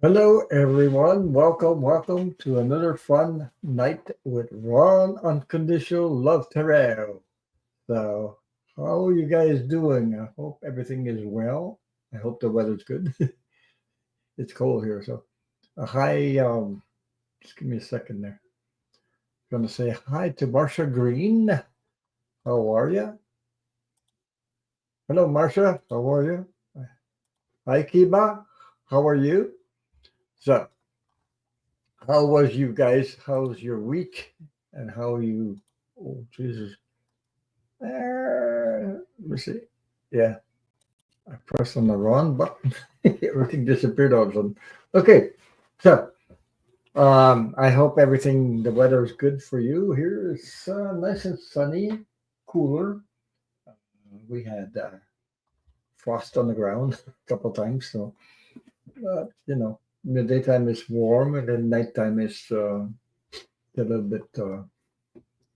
Hello, everyone. Welcome to another fun night with Ron Unconditional Love Terrell. So, how are you guys doing? I hope everything is well. I hope the weather's good. It's cold here, so hi. Just give me a second there. I'm gonna say hi to Marsha Green. How are you? Hello, Marsha. How are you? Hi, Kiba. How are you? So, how was you guys? How's your week? And how you? Oh, Jesus. Let me see. Yeah, I pressed on the wrong button. Everything disappeared all of a sudden. Okay, so I hope everything, the weather is good for you. Here it's nice and sunny, cooler. We had frost on the ground a couple of times, so the daytime is warm and then nighttime is a little bit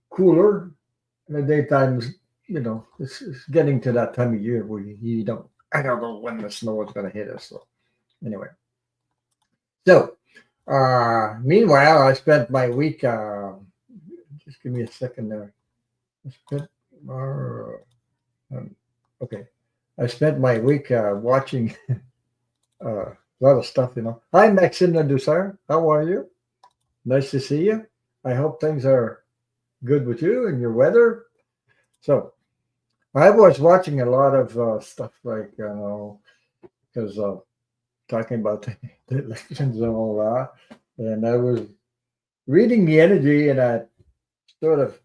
cooler. And the daytime, it's getting to that time of year where you don't, I don't know when the snow is going to hit us. So anyway, so meanwhile, I spent my week. Just give me a second there. I spent, uh, um, okay, I spent my week watching a lot of stuff. Hi, Maxime Ladouceur. How are you? Nice to see you. I hope things are good with you and your weather. So I was watching a lot of stuff like because talking about the elections and all that, and I was reading the energy, and I sort of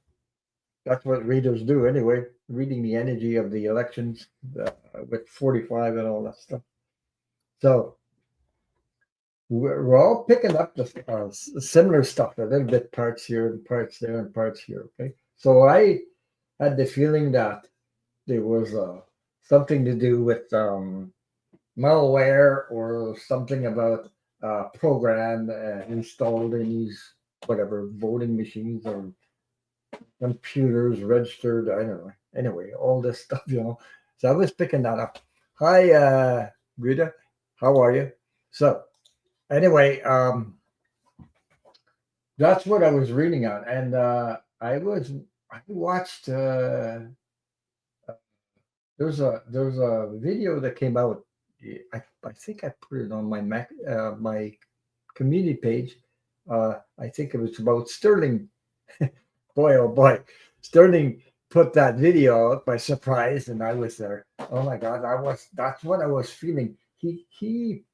that's what readers do anyway, reading the energy of the elections with 45 and all that stuff. So we're all picking up the similar stuff, a little bit parts here and parts there and parts here. Okay, so I had the feeling that there was something to do with malware or something about program installed in these whatever voting machines or computers registered. I don't know. Anyway, all this stuff. So I was picking that up. Hi, Guida. How are you? So anyway, that's what I was reading on, and I watched. There's a video that came out. I think I put it on my community page. I think it was about Sterling. Boy, oh boy, Sterling put that video out by surprise, and I was there. Oh my God, that's what I was feeling. He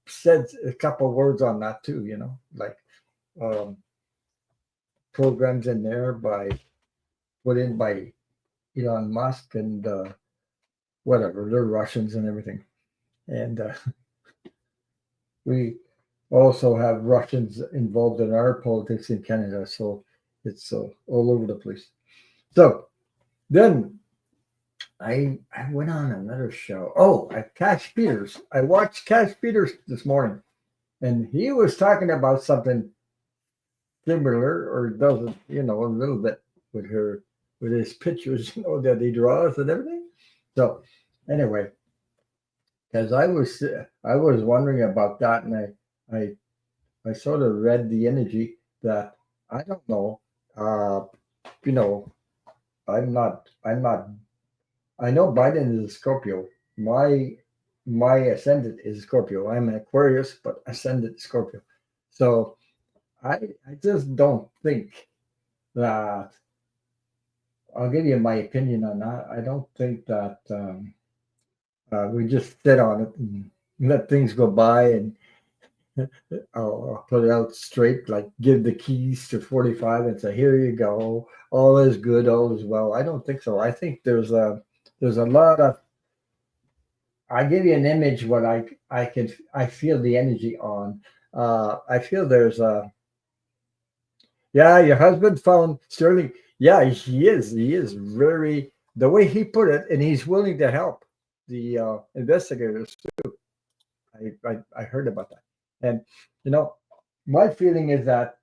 said a couple words on that too. Like um, programs in there put in by Elon Musk and whatever. They're Russians and everything, and we also have Russians involved in our politics in Canada, so it's all over the place. So then I went on another show. Oh, Cash Peters. I watched Cash Peters this morning, and he was talking about something similar, or doesn't, a little bit with her with his pictures, that he draws and everything. So anyway, because I was wondering about that, and I I sort of read the energy that I don't know. Uh, you know, I'm not. I know Biden is a Scorpio. My ascendant is Scorpio. I'm an Aquarius, but ascendant Scorpio. So I just don't think that. I'll give you my opinion on that. I don't think that we just sit on it and let things go by, and I'll put it out straight, like give the keys to 45 and say, here you go. All is good, all is well. I don't think so. I think there's a lot of I give you an image what I feel the energy on. I feel there's a yeah, your husband found Sterling. Yeah, he is very the way he put it, and he's willing to help the investigators. I heard about that. And you know, my feeling is that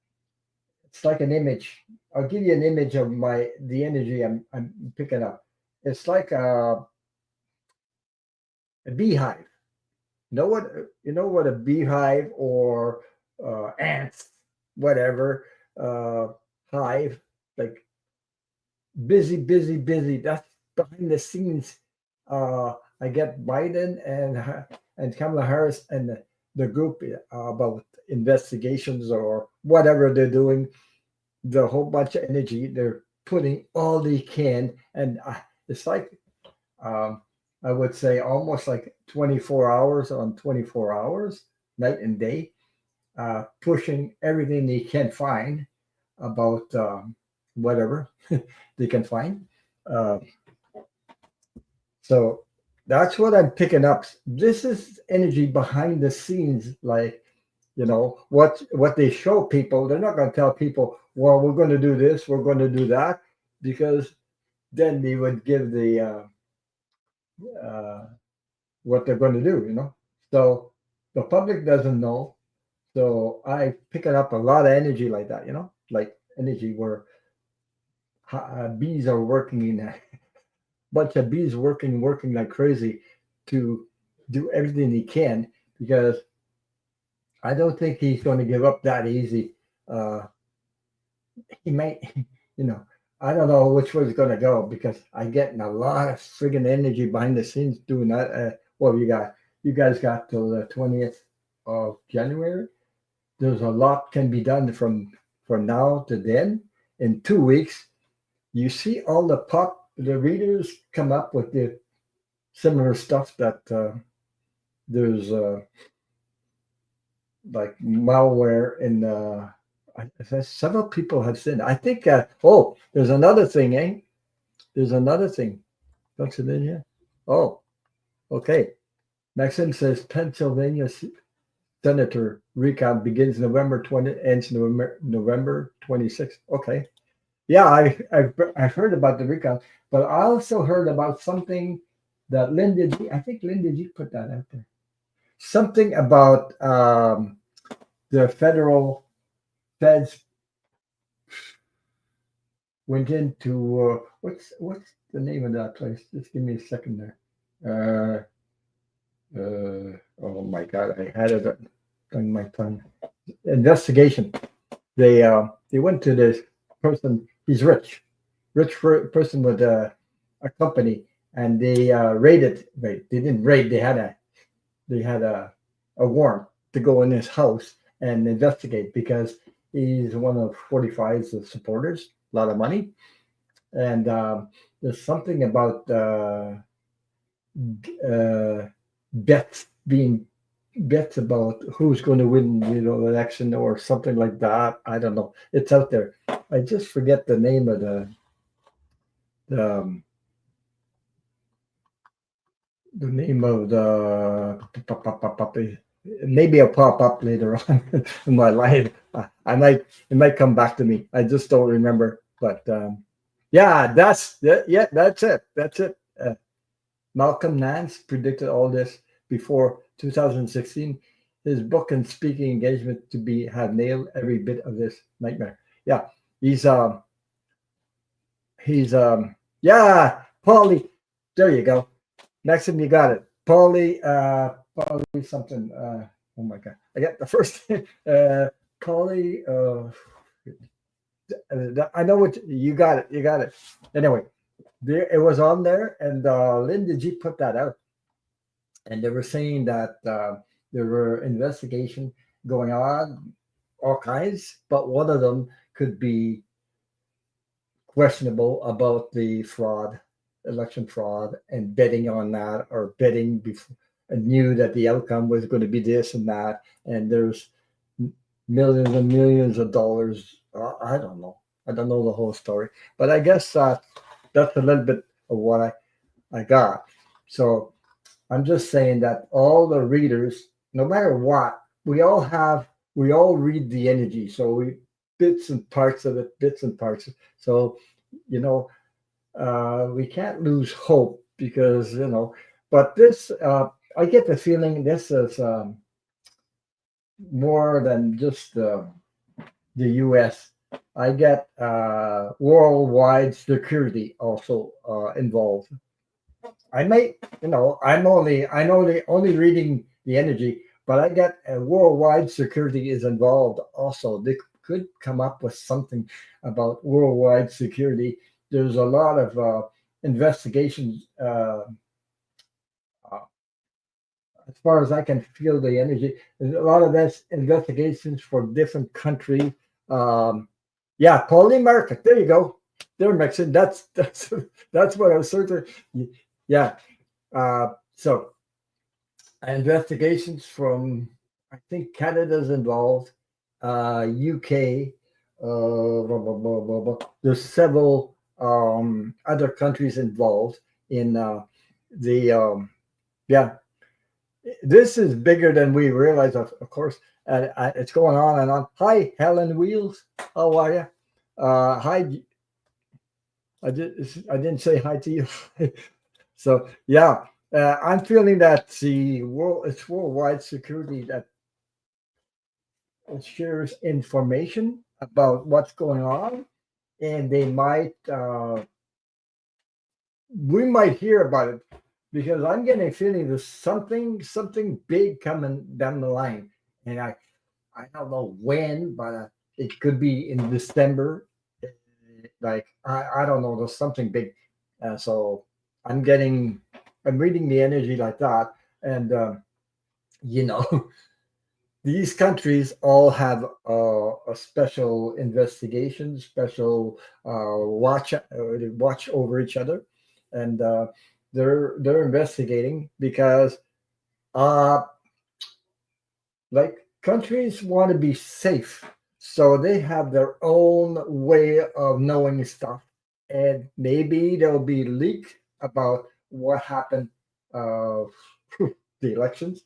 it's like an image. I'll give you an image of the energy I'm picking up. It's like a beehive. You know what a beehive or ants, whatever, uh, hive, like busy, busy, busy. That's behind the scenes. I get Biden and Kamala Harris and the group about investigations or whatever they're doing. The whole bunch of energy they're putting all they can, and it's like um, I would say almost like 24 hours on 24 hours, night and day, pushing everything they can find about whatever they can find. Uh, so that's what I'm picking up. This is energy behind the scenes, like what they show people. They're not going to tell people, well, we're going to do this, we're going to do that, because then they would give the uh, what they're going to do. So the public doesn't know. So I pick up a lot of energy like that. Like energy where bees are working in a bunch of bees working like crazy to do everything he can, because I don't think he's going to give up that easy. Uh, he might, you know, I don't know which way it's going to go, because I getting a lot of friggin' energy behind the scenes doing that. Well, you guys got till the 20th of January. There's a lot can be done from now to then. In 2 weeks, you see all the readers come up with the similar stuff that there's like malware in several people have said. I think. Oh, there's another thing, eh? There's another thing. Pennsylvania. Oh, okay. Maxim says Pennsylvania senator recount begins November 20, ends November 26th. Okay. Yeah, I've heard about the recount, but I also heard about something that Linda G. I think Linda G. put that out there. Something about the federal feds went into what's the name of that place? Just give me a second there. Oh my God, I had it on my tongue. Investigation. They went to this person. He's person with a company, and they raided. They didn't raid. They had a warrant to go in his house and investigate, because he's one of 45's supporters. A lot of money, and there's something about bets being bets about who's going to win, election or something like that. I don't know. It's out there. I just forget the name of the um, the name of the. Maybe it'll pop up later on in my life. It might come back to me. I just don't remember. But yeah, that's it. That's it. Malcolm Nance predicted all this before 2016. His book and speaking engagement to be have nailed every bit of this nightmare. Yeah, he's yeah, Paulie. There you go. Maxim, you got it. Paulie something. Oh my God, I got the first name. Paulie. I know what you got it. You got it. Anyway, there it was on there, and Linda G put that out, and they were saying that there were investigation going on, all kinds, but one of them could be questionable about the fraud, election fraud, and betting on that, or betting before and knew that the outcome was going to be this and that, and there's millions and millions of dollars. I don't know. I don't know the whole story, but I guess that's a little bit of what I got. So I'm just saying that all the readers, no matter what, we all read the energy. So we bits and parts of it, bits and parts. So, you know, we can't lose hope, because, but this, I get the feeling this is more than just the US. I get worldwide security also involved. I may, I'm only reading the energy, but I got worldwide security is involved also. They could come up with something about worldwide security. There's a lot of investigations. Uh, as far as I can feel the energy, there's a lot of this investigations for different countries. Um, yeah, Pauline Market. There you go. They're mixing. That's what I was searching. Yeah. So investigations from I think Canada's involved, UK. There's several other countries involved in the yeah, this is bigger than we realize, of course. And it's going on and on. Hi, Helen Wheels. How are you? Hi. I didn't say hi to you. So yeah, I'm feeling that it's worldwide security that shares information about what's going on, and we might hear about it because I'm getting a feeling there's something big coming down the line, and I don't know when, but it could be in December. Like I don't know, there's something big, so I'm getting I'm reading the energy like that, and you know these countries all have a special investigation, special watch over each other, and they're investigating because uh, like countries want to be safe, so they have their own way of knowing stuff, and maybe there'll be leak about what happened uh, the elections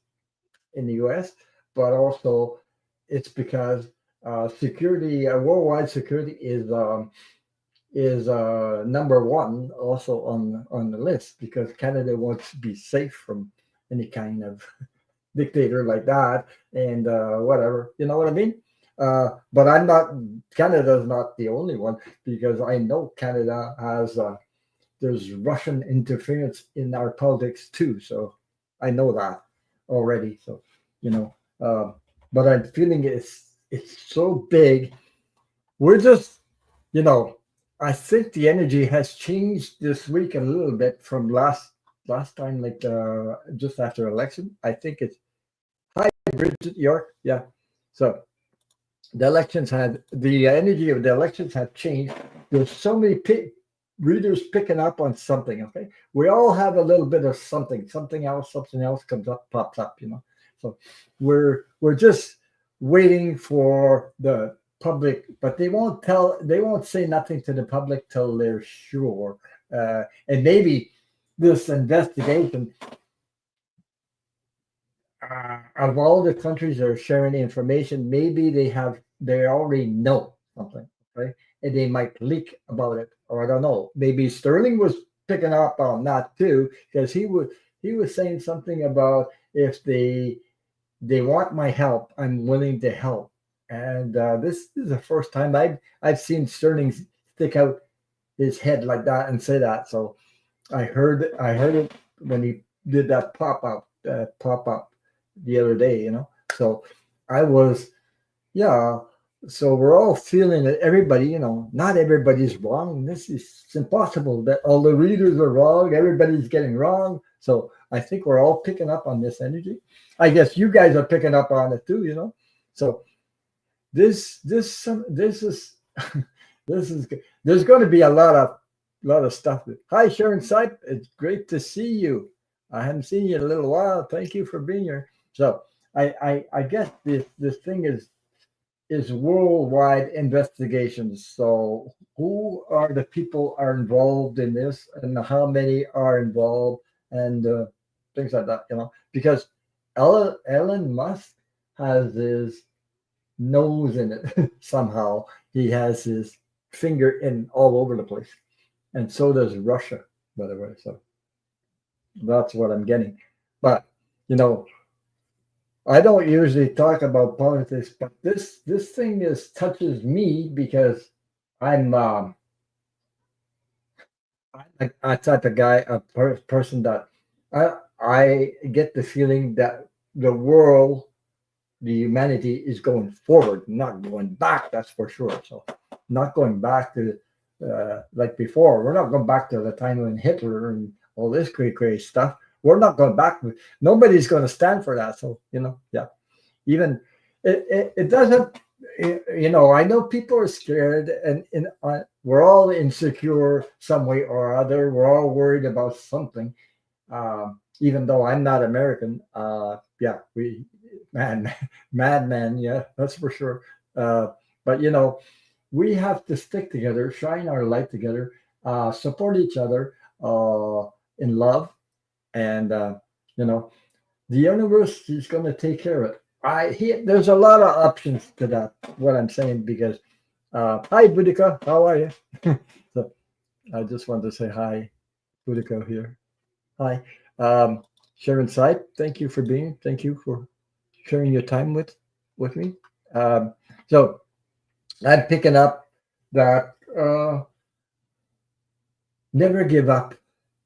in the U.S., but also it's because security, worldwide security is number one also on the list because Canada wants to be safe from any kind of dictator like that and whatever. You know what I mean? But I'm not. Canada's not the only one because I know Canada has. There's Russian interference in our politics too. So I know that already. So you know, uh, but I'm feeling it's so big. We're just, you know, I think the energy has changed this week a little bit from last time, like just after election. I think it's hi Bridget York. Yeah. So the energy of the elections have changed. There's so many readers picking up on something. Okay, we all have a little bit of something else comes up, pops up. So we're just waiting for the public, but they won't say nothing to the public till they're sure. And maybe this investigation of all the countries that are sharing the information, maybe they already know something, right? And they might leak about it, or I don't know. Maybe Sterling was picking up on that too, because he was saying something about if they want my help, I'm willing to help. And this is the first time I've seen Sterling stick out his head like that and say that. So I heard it when he did that pop up the other day. So I was, yeah. So we're all feeling that everybody, not everybody's wrong. This is it's impossible that all the readers are wrong. Everybody's getting wrong. So I think we're all picking up on this energy. I guess you guys are picking up on it too. So this is this is good. There's going to be a lot of stuff. Hi, Sharon Sipe. It's great to see you. I haven't seen you in a little while. Thank you for being here. So I guess this thing is worldwide investigations. So who are the people are involved in this, and how many are involved, and things like that. Because Elon Musk has his nose in it somehow. He has his finger in all over the place, and so does Russia, by the way. So that's what I'm getting. But you know, I don't usually talk about politics, but this thing is touches me because I'm I'm a type of guy, person that I get the feeling that the world, the humanity is going forward, not going back. That's for sure. So, not going back to like before. We're not going back to the time when Hitler and all this crazy stuff. We're not going back. Nobody's going to stand for that. So, yeah. Even it doesn't. I know people are scared, and we're all insecure some way or other. We're all worried about something. Even though I'm not American, yeah, man, madman, yeah, that's for sure. But we have to stick together, shine our light together, support each other in love, and you know, the universe is going to take care of it. There's a lot of options to that. What I'm saying because, hi, Boudica, how are you? So I just wanted to say hi, Boudica here. Hi. Sharon Sipe, thank you for sharing your time with me. So I'm picking up that never give up,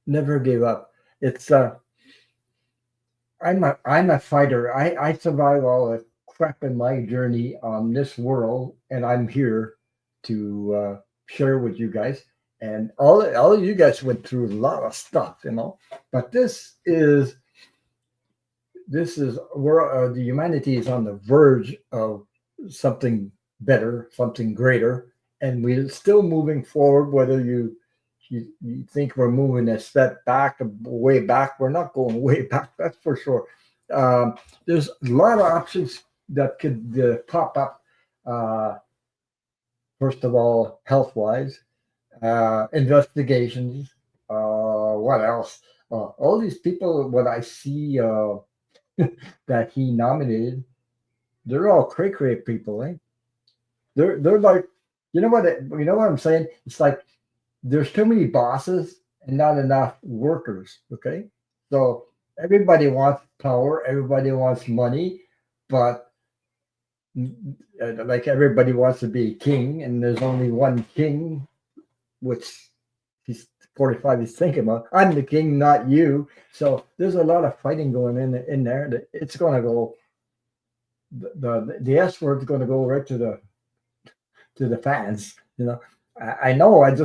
never give up. It's I'm a fighter. I survive all the crap in my journey on this world, and I'm here to share with you guys. And all of you guys went through a lot of stuff, but this is where the humanity is on the verge of something better, something greater, and we're still moving forward. Whether you think we're moving a step back, way back, we're not going way back. That's for sure. There's a lot of options that could pop up. Uh, First of all, health wise, investigations. What else? All these people, what I see. That he nominated, they're all cray people, eh? They're like, you know what I'm saying? It's like there's too many bosses and not enough workers. Okay, so everybody wants power, everybody wants money, but like everybody wants to be king, and there's only one king, which he's 45 is thinking about. I'm the king, not you. So there's a lot of fighting going in there. That it's going to go the S word is going to go right to the fans. I know. I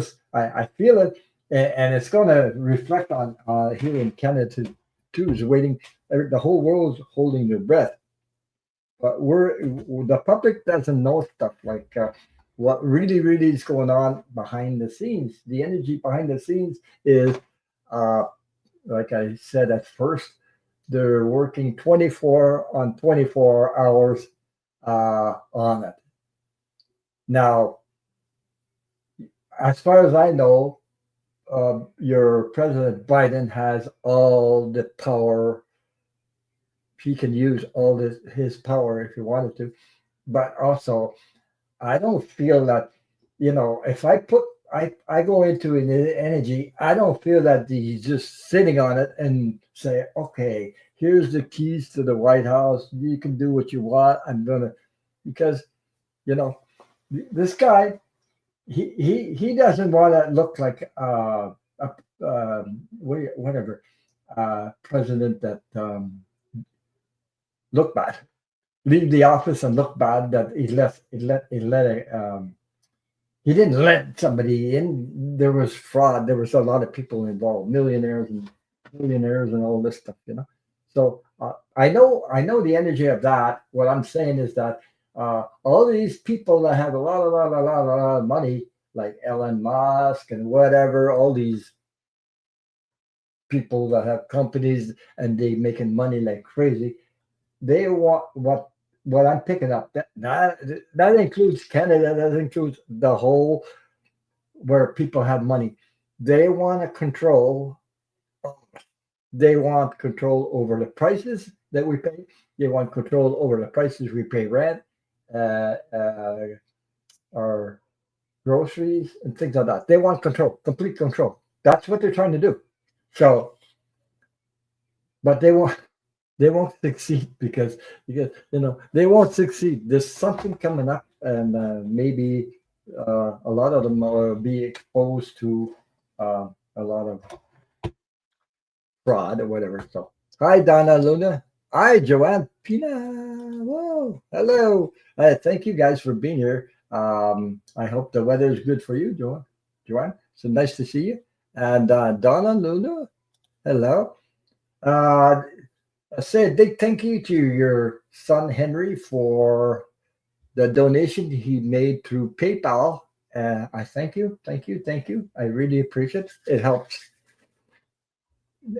feel it, and it's going to reflect on here in Canada too. Is waiting. The whole world's holding their breath, but the public doesn't know stuff like what really is going on behind the scenes. The energy behind the scenes is, uh, like I said at first, they're working 24 on 24 hours on it. Now, as far as I know, your President Biden has all the power. He can use all his power if he wanted to, but also I don't feel that, if I go into an energy, I don't feel that he's just sitting on it and say, okay, here's the keys to the White House. You can do what you want. Because, you know, this guy, he doesn't want to look like whatever president that look bad, leave the office and look bad that he didn't let somebody in. There was fraud. There was a lot of people involved, millionaires and all this stuff. So I know the energy of that. What I'm saying is that all these people that have a lot of money, like Elon Musk and whatever, all these people that have companies and they making money like crazy, they want what I'm picking up. That includes Canada. That includes the whole where people have money. They want to control. They want control over the prices that we pay. They want control over the prices we pay rent, our groceries, and things like that. They want control, complete control. That's what they're trying to do. So, but they won't succeed because they won't succeed. There's something coming up, and maybe a lot of them will be exposed to a lot of fraud or whatever. So, hi Donna Luna. Hi, Joanne Pina. Whoa, hello. Thank you guys for being here. I hope the weather is good for you, Joanne. Joanne, so nice to see you. And Donna Luna, hello. Uh, I say a big thank you to your son Henry for the donation he made through PayPal. I thank you, thank you, thank you. I really appreciate it.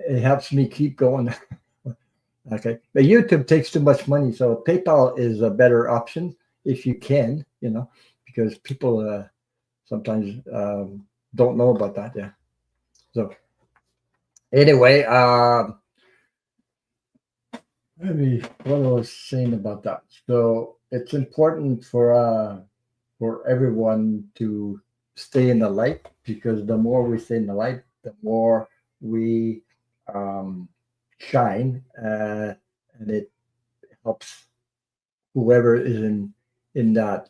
It helps me keep going. Okay. But YouTube takes too much money, so PayPal is a better option if you can, because people sometimes don't know about that. Yeah. So anyway, maybe what I was saying about that. So it's important for everyone to stay in the light because the more we stay in the light, the more we um, shine, and it helps whoever is in that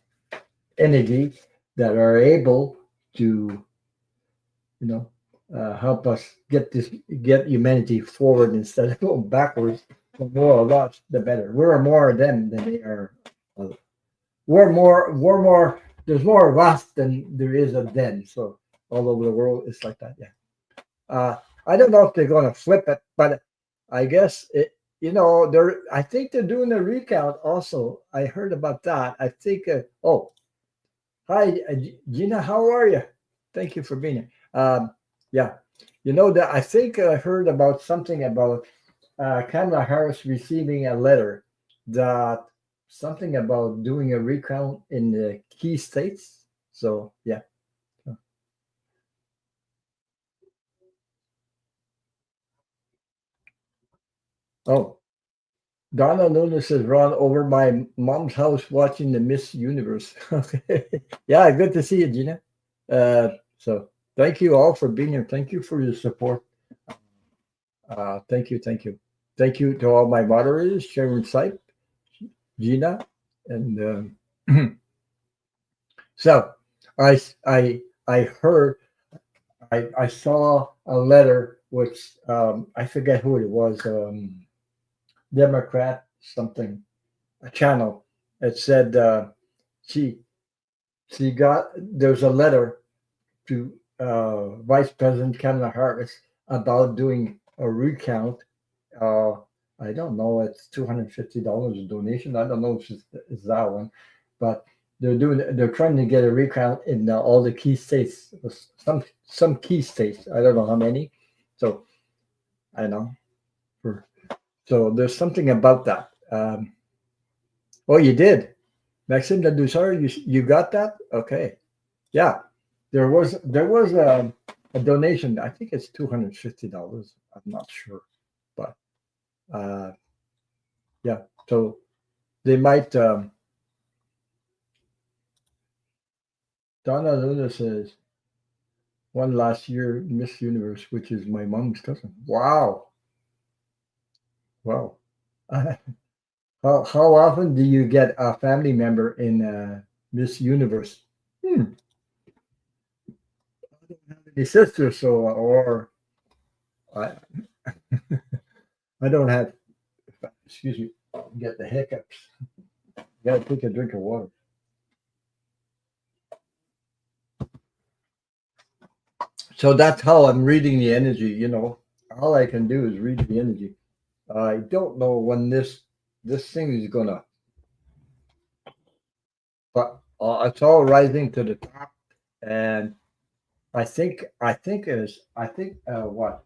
energy that are able to you know help us get humanity forward instead of going backwards. The more of us the better. We're more of them than they are. We're more there's more of us than there is of them, so all over the world it's like that. Yeah. I don't know if they're going to flip it, but I guess they're. I think they're doing a recount. Also, I heard about that. I think. Oh, hi, Gina. How are you? Thank you for being here. Yeah, that I think I heard about something about Kamala Harris receiving a letter that something about doing a recount in the key states. So yeah. Oh, Donna Luna says, Ron, over my mom's house watching the Miss Universe. Okay. Yeah, good to see you, Gina. So thank you all for being here. Thank you for your support. Thank you, thank you. Thank you to all my moderators, Sharon Sipe, Gina, and so I heard I saw a letter which I forget who it was, Democrat something, a channel. It said she she got there's a letter to Vice President Kamala Harris about doing a recount. Uh, I don't know. It's $250 a donation. I don't know if it's that one, but they're trying to get a recount in all the key states. Some key states. I don't know how many. So I know. For, so there's something about that. Oh, you did, Maxime Ladouceur. You got that? Okay. Yeah, there was a donation. I think it's $250. I'm not sure, but uh, yeah. So they might. Donna Luna says one last year Miss Universe, which is my mom's cousin. Wow, wow. How often do you get a family member in Miss Universe? Hmm. I don't have any sisters, so or I I don't have. Excuse me. Get the hiccups. Gotta take a drink of water. So that's how I'm reading the energy. All I can do is read the energy. I don't know when this thing is gonna, but it's all rising to the top, and I think what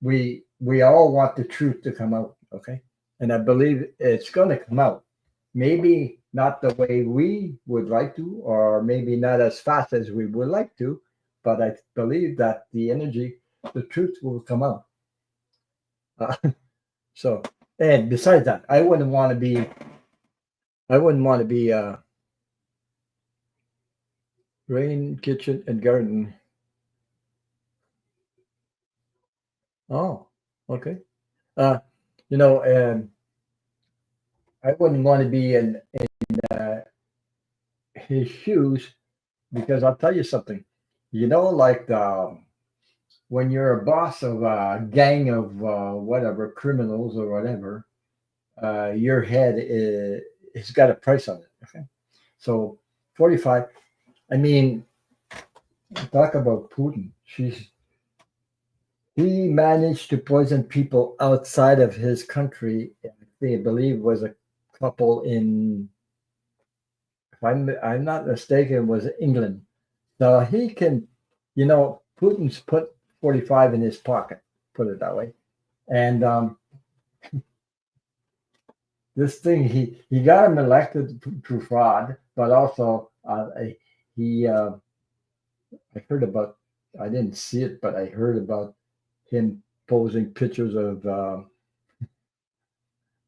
we all want the truth to come out, okay, and I believe it's gonna come out. Maybe not the way we would like to, or maybe not as fast as we would like to, but I believe that the truth will come out. Uh, So, and besides that, I wouldn't want to be rain, kitchen, and garden. Oh, okay. Uh, and I wouldn't want to be in his shoes because I'll tell you something. Like when you're a boss of a gang of whatever criminals or whatever, your head is, it's got a price on it. Okay, so 45. I mean, talk about Putin. He managed to poison people outside of his country. I believe was a couple in, if I'm not mistaken, was England. So he can, Putin's put 45 in his pocket, put it that way. And this thing, he got him elected through fraud, but also he, I heard about, I didn't see it, but I heard about him posing pictures of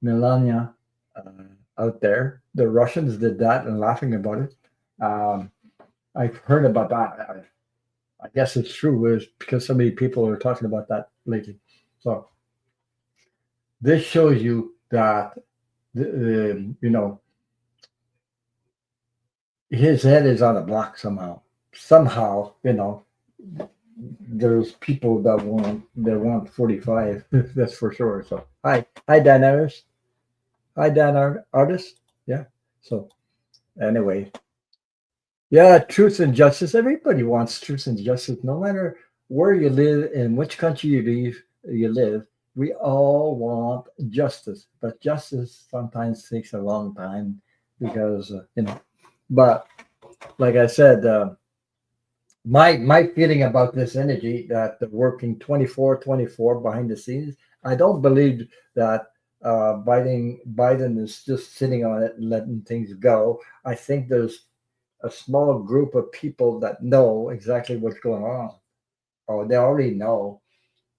Melania uh, out there. The Russians did that and laughing about it. Um, I've heard about that. I guess it's true is because so many people are talking about that lately. So this shows you that you know his head is on a block somehow. Somehow, there's people that want 45. That's for sure. So hi Dan Artist. Hi Dan Artist. Yeah. So anyway, yeah, truth and justice. Everybody wants truth and justice, no matter where you live and which country you live. We all want justice, but justice sometimes takes a long time because But like I said, my feeling about this energy that they're working 24/24 behind the scenes. I don't believe that Biden is just sitting on it and letting things go. I think there's a small group of people that know exactly what's going on, or they already know,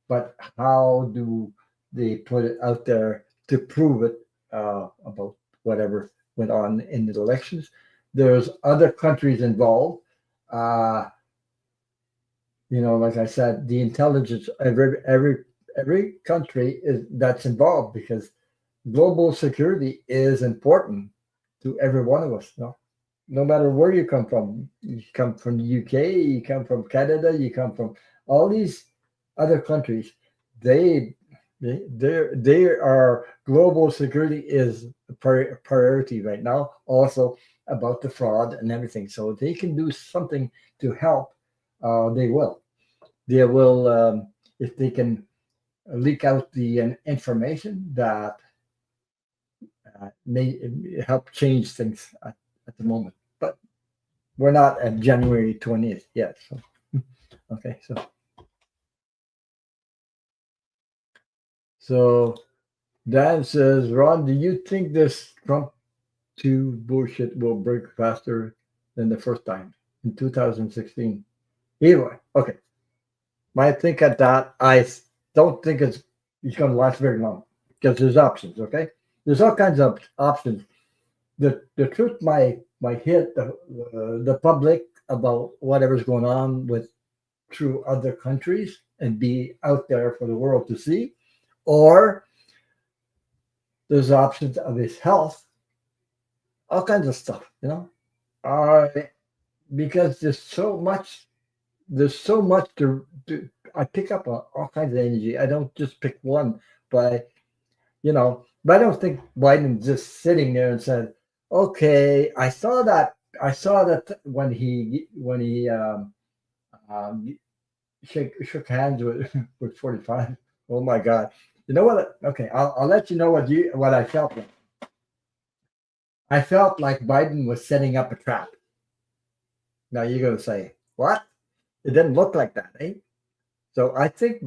but how do they put it out there to prove it about whatever went on in the elections? There's other countries involved. Uh, like I said, the intelligence every country is that's involved because global security is important to every one of us. No matter where you come from. You come from the UK, you come from Canada, you come from all these other countries. They they are global security is a priority right now. Also about the fraud and everything. So they can do something to help. They will. They will if they can leak out the information that may help change things at the moment. But we're not at January 20th yet. So, okay. So Dan says, Ron, do you think this Trump 2 bullshit will break faster than the first time in 2016? Anyway, okay. My think at that, don't think it's going to last very long because there's options, okay? There's all kinds of options. The truth might hit the public about whatever's going on with through other countries and be out there for the world to see, or there's options of his health, all kinds of stuff. Uh, because there's so much to I pick up on all kinds of energy. I don't just pick one, but but I don't think Biden's just sitting there and said, "Okay, I saw that when he um, shook hands with with 45. Oh my God! You know what? Okay, I'll let you know what I felt like. I felt like Biden was setting up a trap. Now you're gonna say what? It didn't look like that, eh? So I think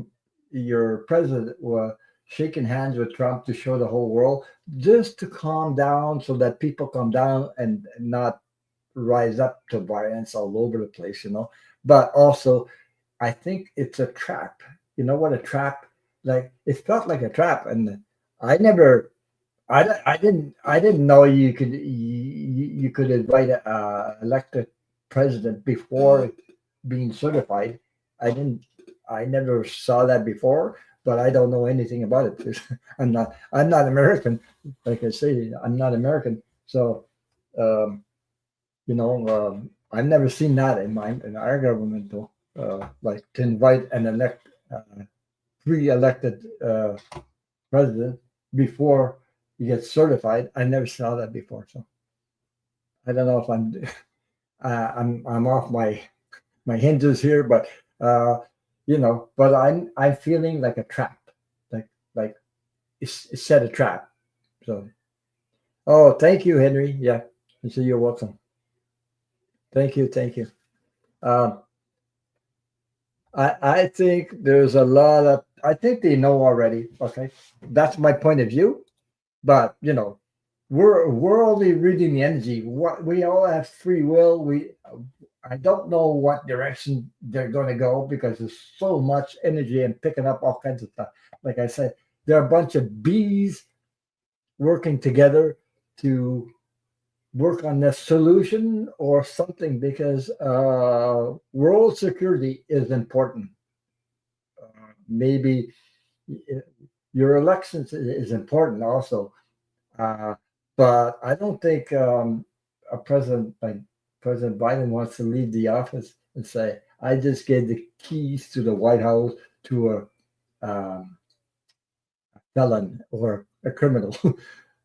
your president was shaking hands with Trump to show the whole world just to calm down so that people calm down and not rise up to violence all over the place. But also, I think it's a trap. You know what a trap? Like it felt like a trap, and I never, I didn't know you could invite a elected president before being certified. I didn't. I never saw that before, but I don't know anything about it. I'm not American. Like I say, I'm not American. So, um, I've never seen that in our government though. Like to invite an pre-elected president before. you get certified. I never saw that before, so I don't know if I'm off my hinges here, but uh, but I'm feeling like a trap, like like it's set a trap. So, oh, thank you, Henry. Yeah, so you're welcome. Thank you, thank you. Um, I think there's a lot of I think they know already. Okay, that's my point of view. But we're only reading the energy. What we all have free will. I don't know what direction they're going to go because there's so much energy and picking up all kinds of stuff. Like I said, there are a bunch of bees working together to work on the solution or something because world security is important. Maybe your elections is important also. Uh, but I don't think a president like President Biden wants to leave the office and say, "I just gave the keys to the White House to um, a felon or a criminal."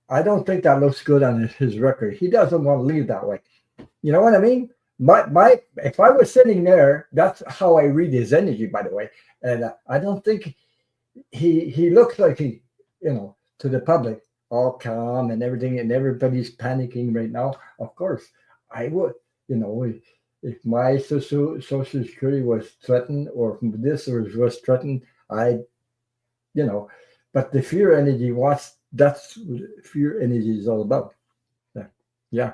I don't think that looks good on his record. He doesn't want to leave that way. You know what I mean? If I was sitting there, that's how I read his energy, by the way. And I don't think he looks like to the public all calm and everything, and everybody's panicking right now. Of course, I would, if my social security was threatened or this was threatened, I, you know, but the fear energy wants that's what fear energy is all about. Yeah. Yeah.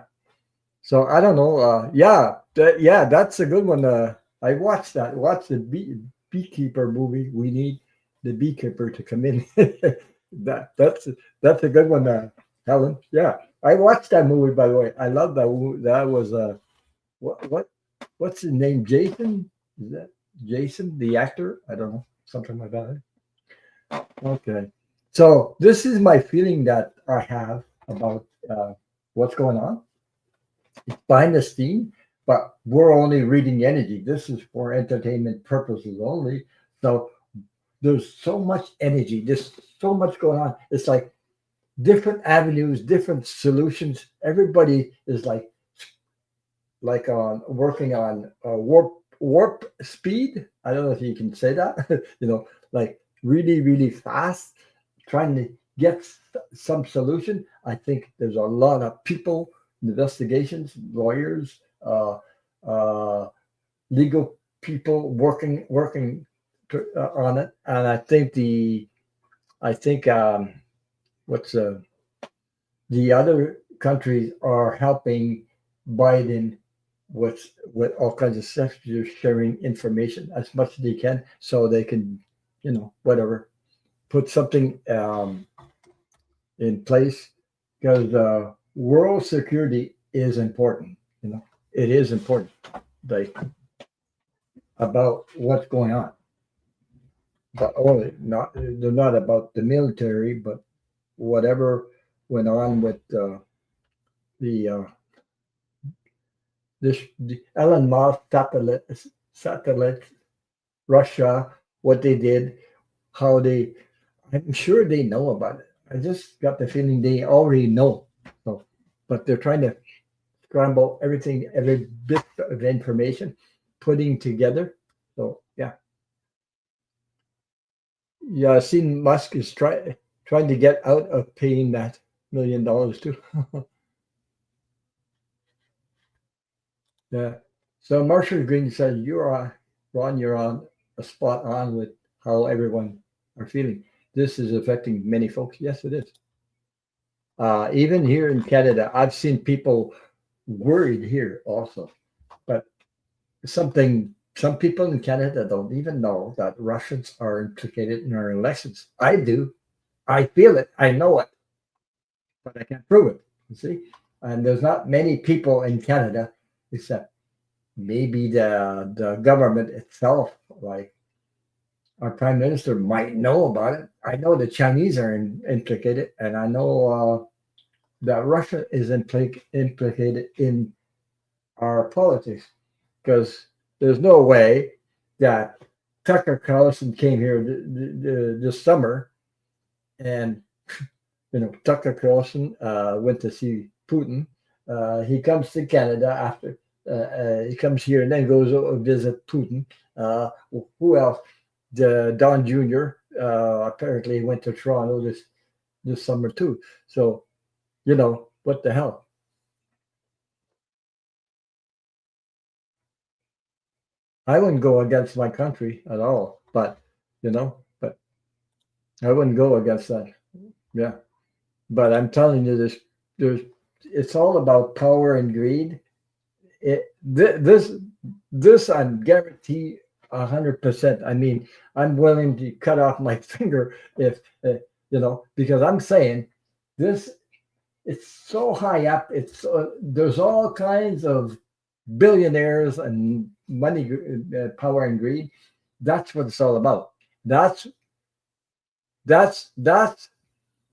So I don't know. Yeah, that's a good one. I watched that. Watch the beekeeper movie. We need the beekeeper to come in. That's a good one, Helen. Yeah, I watched that movie. By the way, I love that movie. That was what what's his name? Jason? Is that Jason, the actor? I don't know, something like that. Okay, so this is my feeling that I have about what's going on behind the scene, but we're only reading energy. This is for entertainment purposes only. So there's so much energy, there's so much going on. It's like different avenues, different solutions. Everybody is like on working on warp speed. I don't know if you can say that. Like really really fast, trying to get some solution. I think there's a lot of people, investigations, lawyers, uh, legal people working on it, and I think what's the other countries are helping Biden with all kinds of sectors sharing information as much as they can, so they can, whatever, put something in place because world security is important. It is important, like about what's going on, but only not they're not about the military, but whatever went on with the the Elon Musk satellite, Russia, what they did, how they. I'm sure they know about it. I just got the feeling they already know. So, but they're trying to scramble everything, every bit of information, putting together. So yeah, yeah. I seen Musk is trying to get out of paying that $1 million too. Yeah. So Marshall Green said, "You're on, Ron. You're on a spot on with how everyone are feeling. This is affecting many folks. Yes, it is. Even here in Canada, I've seen people worried here also. But some people in Canada don't even know that Russians are implicated in our elections. I do. I feel it. I know it, but I can't prove it. You see, and there's not many people in Canada, except maybe the government itself, like our prime minister, might know about it. I know the Chinese are implicated, and I know that Russia is implicated in our politics because there's no way that Tucker Carlson came here this summer and Tucker Carlson went to see Putin. He comes to Canada after he comes here and then goes to visit Putin. Uh, who else? Don Jr. Apparently went to Toronto this summer too. So what the hell? I wouldn't go against my country at all, but I wouldn't go against that. Yeah, but I'm telling you, there's it's all about power and greed. This I'm guarantee 100%. I mean, I'm willing to cut off my finger if because I'm saying this. It's so high up. There's all kinds of billionaires and money, power and greed. That's what it's all about. That's that's that's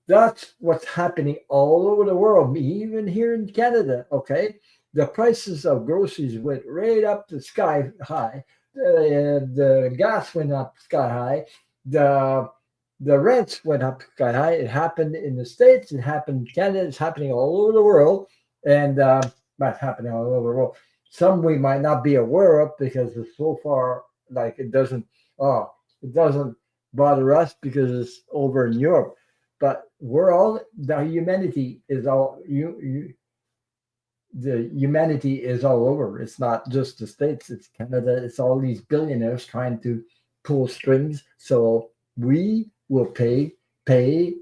that's what's happening all over the world, even here in Canada. Okay, the prices of groceries went right up to sky high. The gas went up sky high. The rents went up sky high. It happened in the States. It happened in Canada. It's happening all over the world, and that's happening all over the world. Some we might not be aware of because it's so far like it doesn't. Oh, it doesn't bother us because it's over in Europe, but we're all the humanity is all the humanity is all over. It's not just the States, it's Canada, it's all these billionaires trying to pull strings. So we will and pay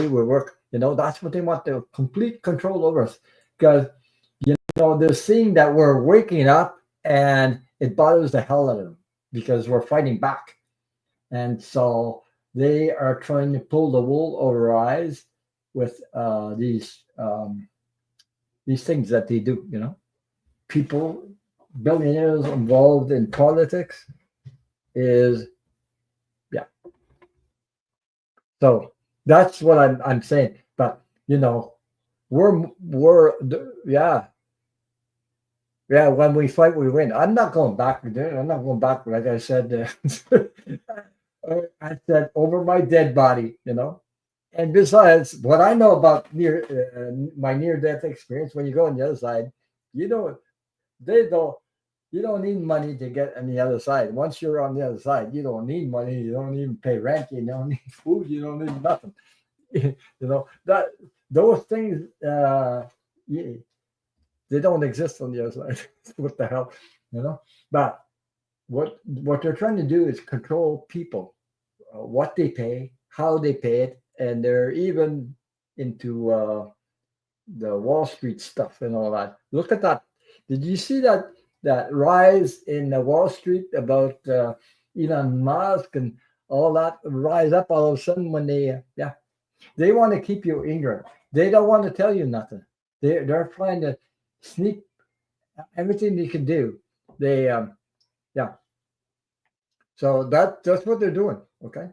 we work. That's what they want, the complete control over us. Because they're seeing that we're waking up and it bothers the hell out of them because we're fighting back. And so they are trying to pull the wool over our eyes with these things that they do. People, billionaires involved in politics is yeah. So that's what I'm saying. But we're yeah. Yeah, when we fight, we win. I'm not going back. I'm not going back. Like I said, I said over my dead body. And besides, what I know about my near-death experience, when you go on the other side, you don't. They don't. You don't need money to get on the other side. Once you're on the other side, you don't need money. You don't even pay rent. You don't need food. You don't need nothing. That those things. They don't exist on the other side. What the hell? But what they're trying to do is control people, what they pay, how they pay it, and they're even into the Wall Street stuff and all that. Look at that. Did you see that rise in the Wall Street about Elon Musk and all that rise up all of a sudden when they want to keep you ignorant. They don't want to tell you nothing. They're trying to sneak everything they can do. They yeah. So that's what they're doing. Okay.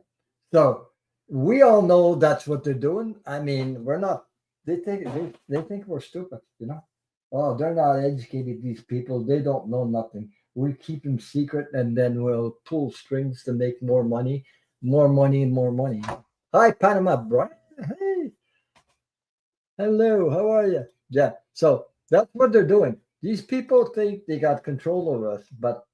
So we all know that's what they're doing. I mean, we're not. They think we're stupid. Oh, they're not educated. These people, they don't know nothing. We keep them secret, and then we'll pull strings to make more money, more money, and more money. Hi, Panama, Brian. Hey, hello. How are you? Yeah. So that's what they're doing. These people think they got control over us, but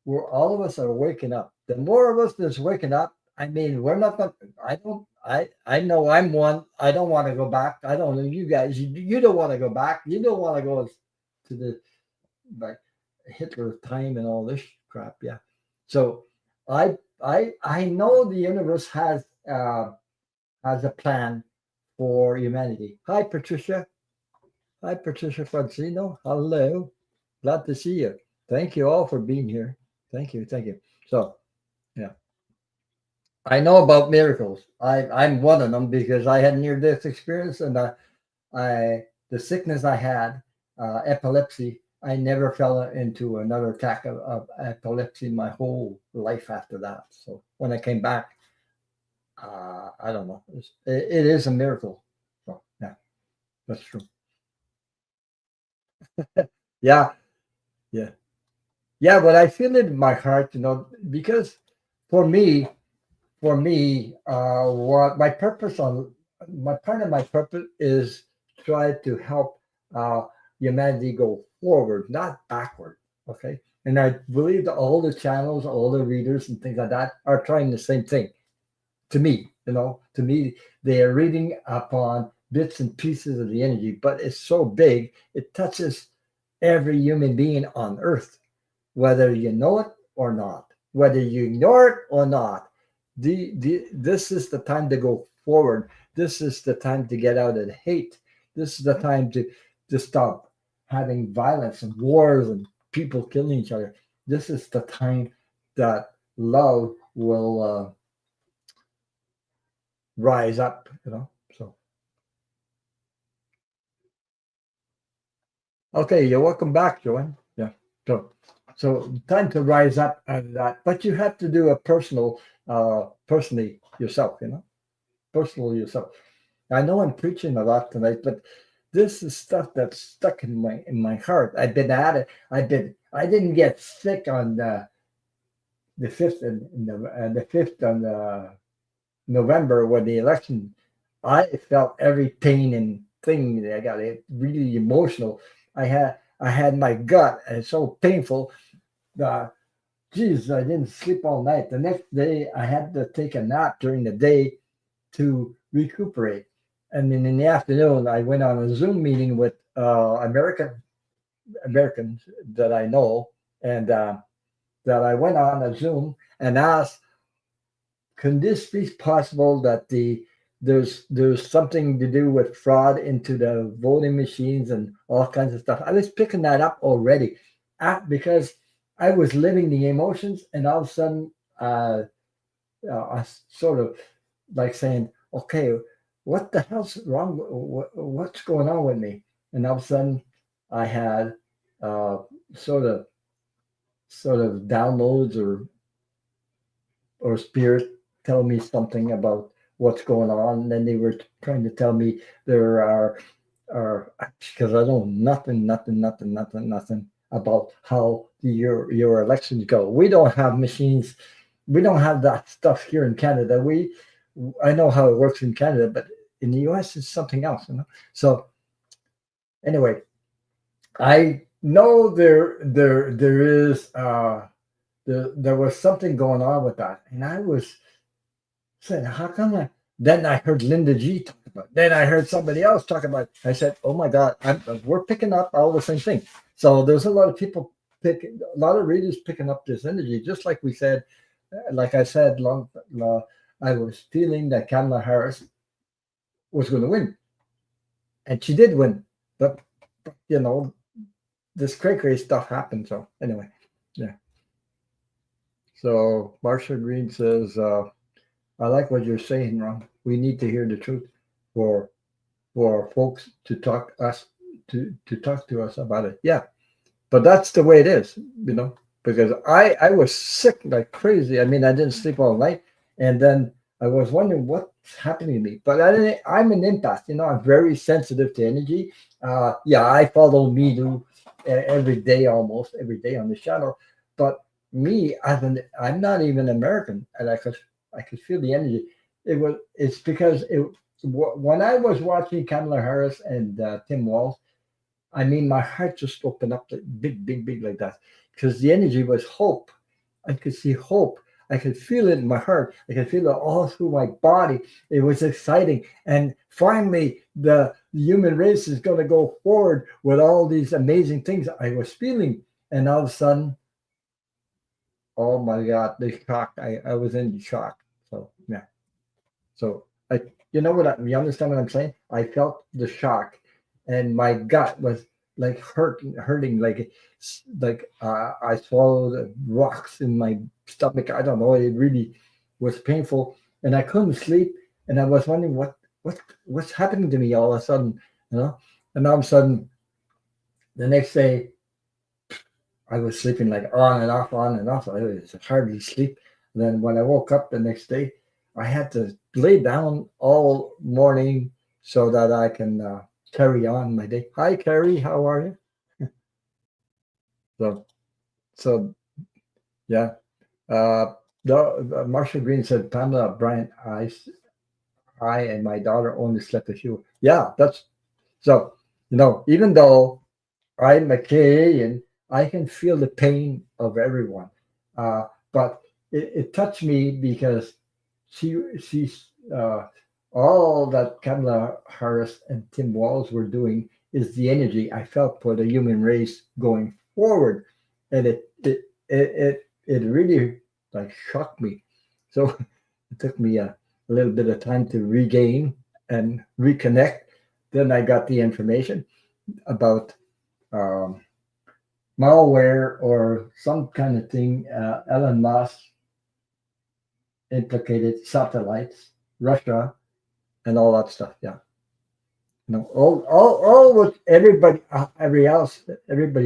all of us are waking up. The more of us that's waking up, I mean, we're not going. I know I'm one. I don't want to go back. I don't know you guys. You don't want to go back. You don't want to go to the like Hitler time and all this crap. Yeah. So I know the universe has a plan for humanity. Hi, Patricia. Hi, Patricia Francino. Hello. Glad to see you. Thank you all for being here. Thank you. Thank you. So, yeah. I know about miracles. I'm one of them because I had near death experience, and the sickness I had, epilepsy. I never fell into another attack of epilepsy my whole life after that. So when I came back, I don't know. It is a miracle. So yeah, that's true. Yeah, yeah, yeah. But I feel it in my heart, because for me, what my purpose on my part of my purpose is try to help uh, humanity go forward, not backward. Okay, and I believe that all the channels, all the readers, and things like that are trying the same thing. To me, to me, they are reading upon bits and pieces of the energy, but it's so big, it touches every human being on Earth, whether you know it or not, whether you ignore it or not. This is the time to go forward. This is the time to get out of the hate. This is the time to stop having violence and wars and people killing each other. This is the time that love will rise up. So, okay, you're welcome back, Joanne. Yeah. So, time to rise up and that, but you have to do a personally yourself, personally yourself. I know I'm preaching a lot tonight, but this is stuff that's stuck in my heart. I've been at it. I didn't get sick on the fifth and the fifth on November when the election. I felt every pain and thing. I got it really emotional. I had my gut, and it's so painful. Uh, Geez, I didn't sleep all night. The next day, I had to take a nap during the day to recuperate. And then in the afternoon, I went on a Zoom meeting with Americans that I know, and that I went on a Zoom and asked, "Can this be possible that there's something to do with fraud into the voting machines and all kinds of stuff?" I was picking that up already, because I was living the emotions, and all of a sudden, I sort of like saying, "Okay, what the hell's wrong? What's going on with me?" And all of a sudden, I had uh, sort of downloads or spirit tell me something about what's going on. And then they were trying to tell me there are because I know nothing about how your elections go. We don't have machines. We don't have that stuff here in Canada. I know how it works in Canada, but in the US it's something else. So anyway, I know there is there was something going on with that, and I was saying, how come then I heard Linda G talk about it. Then I heard somebody else talk about it. I said, oh my God, we're picking up all the same thing. So there's a lot of people a lot of readers picking up this energy, just like we said, like I said, I was feeling that Kamala Harris was going to win, and she did win. But, you know, this cray stuff happened. So anyway, yeah. So Marcia Green says, I like what you're saying, Ron. We need to hear the truth for folks to talk to us about it. Yeah, but that's the way it is. Because I was sick like crazy. I mean, I didn't sleep all night, and then I was wondering what's happening to me. But I'm an empath. I'm very sensitive to energy. Yeah, I follow me every day, almost every day on the channel. But me, I'm not even American, and I could feel the energy. It's because when I was watching Kamala Harris and Tim Walz, I mean, my heart just opened up like big, big, big like that because the energy was hope. I could see hope. I could feel it in my heart. I could feel it all through my body. It was exciting. And finally, the human race is going to go forward with all these amazing things I was feeling. And all of a sudden, oh my God, the shock. I was in shock. So, yeah. So, you understand what I'm saying? I felt the shock, and my gut was like hurting, I swallowed rocks in my stomach. I don't know. It really was painful, and I couldn't sleep. And I was wondering what's happening to me all of a sudden, you know. And all of a sudden, the next day, I was sleeping like on and off, on and off. I was hardly sleep. And then when I woke up the next day, I had to lay down all morning so that I can carry on my day. Hi, Carrie. How are you? So, so yeah. Uh, Marshall Green said, Pamela Bryant eyes I and my daughter only slept a few. Yeah, that's so. Even though I'm a Canadian, I can feel the pain of everyone. But it touched me because she's all that Kamala Harris and Tim Walz were doing is the energy I felt for the human race going forward, and it really like shocked me. So it took me a little bit of time to regain and reconnect. Then I got the information about um, malware or some kind of thing. Elon Musk implicated satellites, Russia, and all that stuff. Yeah, all what everybody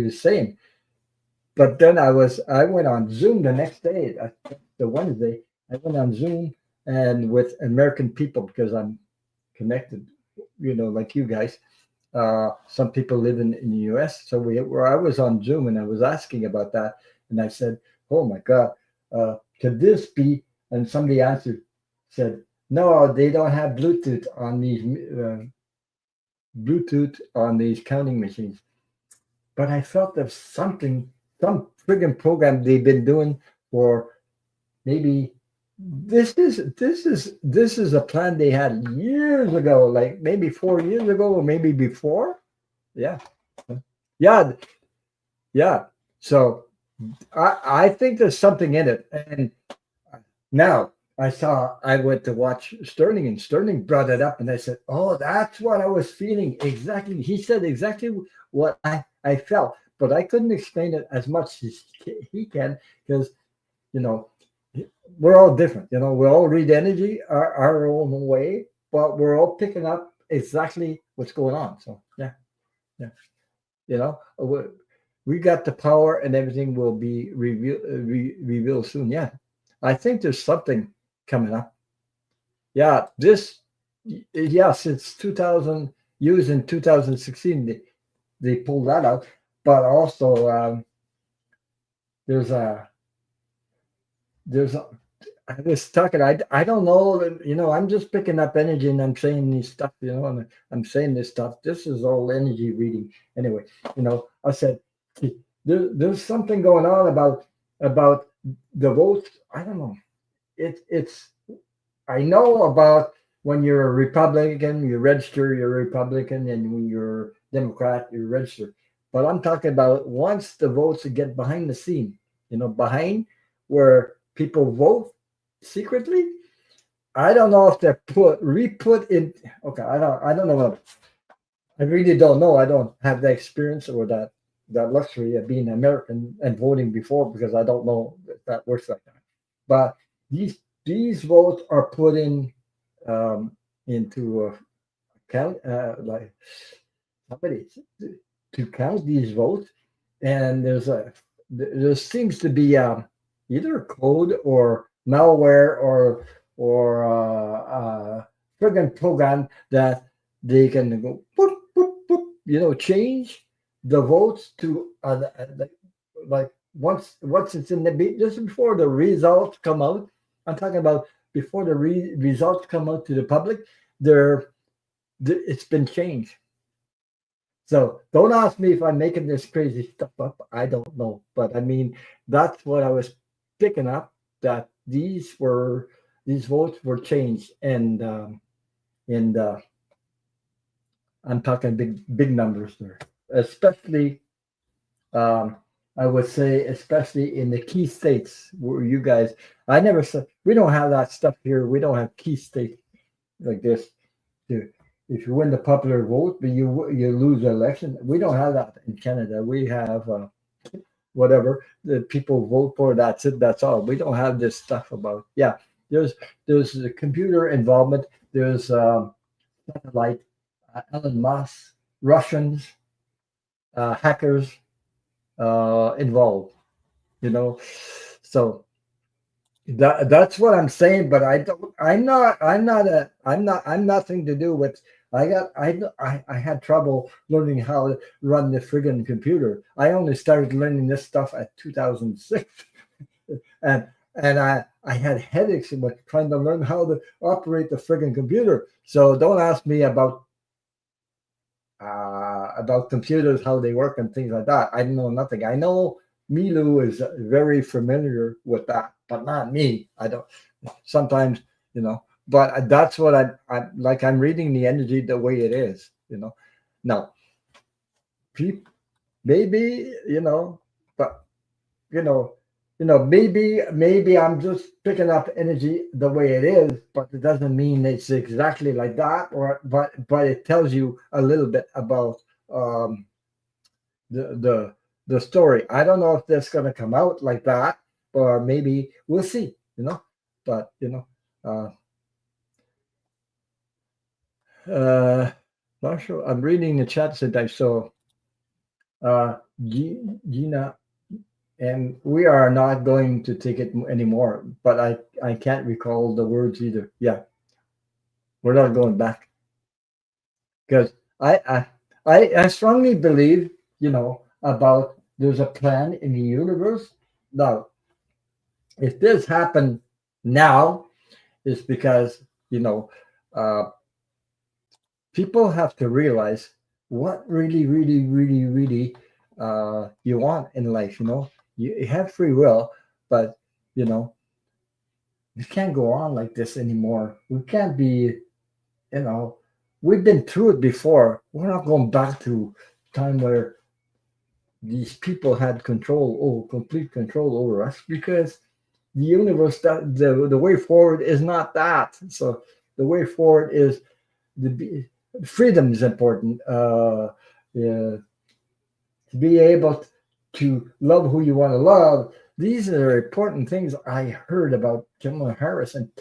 was saying. But then I went on Zoom the next day, the Wednesday. I went on Zoom and with American people because I'm connected, like you guys. Some people live in the U.S. So where I was on Zoom and I was asking about that, and I said, "Oh my God, could this be?" And somebody answered, said, "No, they don't have Bluetooth on these counting machines." But I felt there's some friggin' program they've been doing for maybe this is a plan they had years ago, like maybe 4 years ago or maybe before. Yeah, yeah, yeah. So I think there's something in it. And now I went to watch Sterling, and Sterling brought it up, and I said, "Oh, that's what I was feeling exactly." He said exactly what I felt, but I couldn't explain it as much as he can because you know we're all different. We all read energy our own way, but we're all picking up exactly what's going on. So yeah, yeah, we got the power, and everything will be revealed soon. Yeah, I think there's something coming up. Yeah, since 2000, used in 2016, they pulled that out, but also there's a there's a I was talking. I don't know. I'm just picking up energy, and I'm saying these stuff. And I'm saying this stuff. This is all energy reading. Anyway, I said there's something going on about the votes. I don't know. It's. I know about when you're a Republican, you register you're a Republican, and when you're Democrat, you register. But I'm talking about once the votes get behind the scene, behind where people vote secretly. I don't know if they're re-put in. Okay, I don't know. I really don't know. I don't have the experience or that luxury of being American and voting before because I don't know if that works like that. But these votes are put in into count like somebody to count these votes, and there seems to be either a code or malware or friggin' program that they can go boop, boop, boop, change the votes to like once it's in just before the results come out. I'm talking about before the results come out to the public. It's been changed. So don't ask me if I'm making this crazy stuff up. I don't know, but I mean that's what I was picking up, that these votes were changed, and I'm talking big numbers there, especially I would say especially in the key states where you guys. I never said we don't have that stuff here. We don't have key states like this. If you win the popular vote, but you lose the election, we don't have that in Canada. We have whatever the people vote for. That's it. That's all. We don't have this stuff about. Yeah, there's the computer involvement. There's satellite, Elon Musk, Russians, hackers involved. So that's what I'm saying, but I don't. I'm nothing to do with. I had trouble learning how to run the friggin' computer. I only started learning this stuff at 2006, and and I had headaches and was trying to learn how to operate the friggin' computer. So don't ask me about computers, how they work, and things like that. I know nothing. I know Milu is very familiar with that, but not me. I don't. Sometimes, but that's what I like. I'm reading the energy the way it is. Now, maybe but you know, maybe I'm just picking up energy the way it is, but it doesn't mean it's exactly like that. But it tells you a little bit about um, the the the story. I don't know if that's going to come out like that, or maybe we'll see. But uh, uh, not sure. I'm reading the chat sometimes. So, uh, Gina, and we are not going to take it anymore. But I can't recall the words either. Yeah, we're not going back because I strongly believe about there's a plan in the universe. Now, if this happened now, it's because you know uh, people have to realize what really, really, really, really you want in life. You have free will, but you know we can't go on like this anymore. We can't be, you know, we've been through it before. We're not going back to time where these people had complete control over us because the universe, that the way forward is not that. So the way forward is the freedom is important. Yeah, to be able to love who you want to love. These are important things I heard about Kamala Harris, and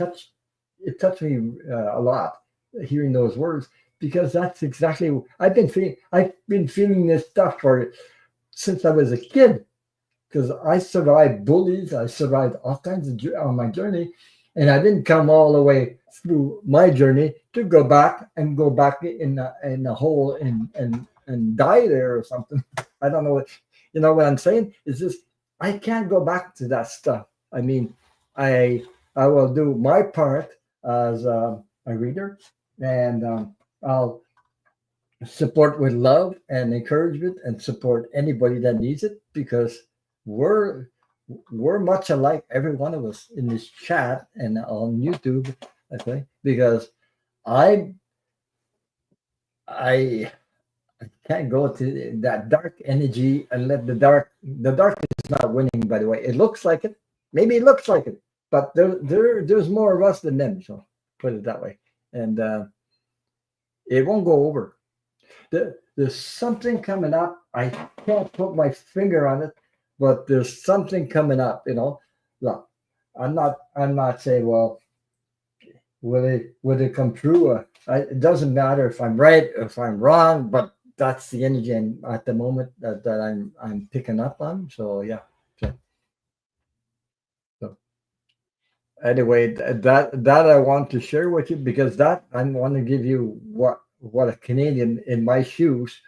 it touched me a lot hearing those words because that's exactly I've been feeling. I've been feeling this stuff for since I was a kid because I survived bullies, I survived all kinds of on my journey, and I didn't come all the way through my journey to go back in a hole and die there or something. I don't know what what I'm saying is just I can't go back to that stuff. I mean, I I will do my part as a reader, and I'll support with love and encouragement and support anybody that needs it because we're we're much alike, every one of us in this chat and on YouTube. Okay, because I I can't go to that dark energy and let the dark is not winning. By the way, it looks like it. Maybe it looks like it, but there's more of us than them. So put it that way, and it won't go over. There's something coming up. I can't put my finger on it, but there's something coming up. Look, I'm not saying, well, will it come true? It doesn't matter if I'm right, if I'm wrong, but that's the energy at the moment that I'm picking up on. So yeah. So, so anyway, that I want to share with you because that I want to give you what a Canadian in my shoes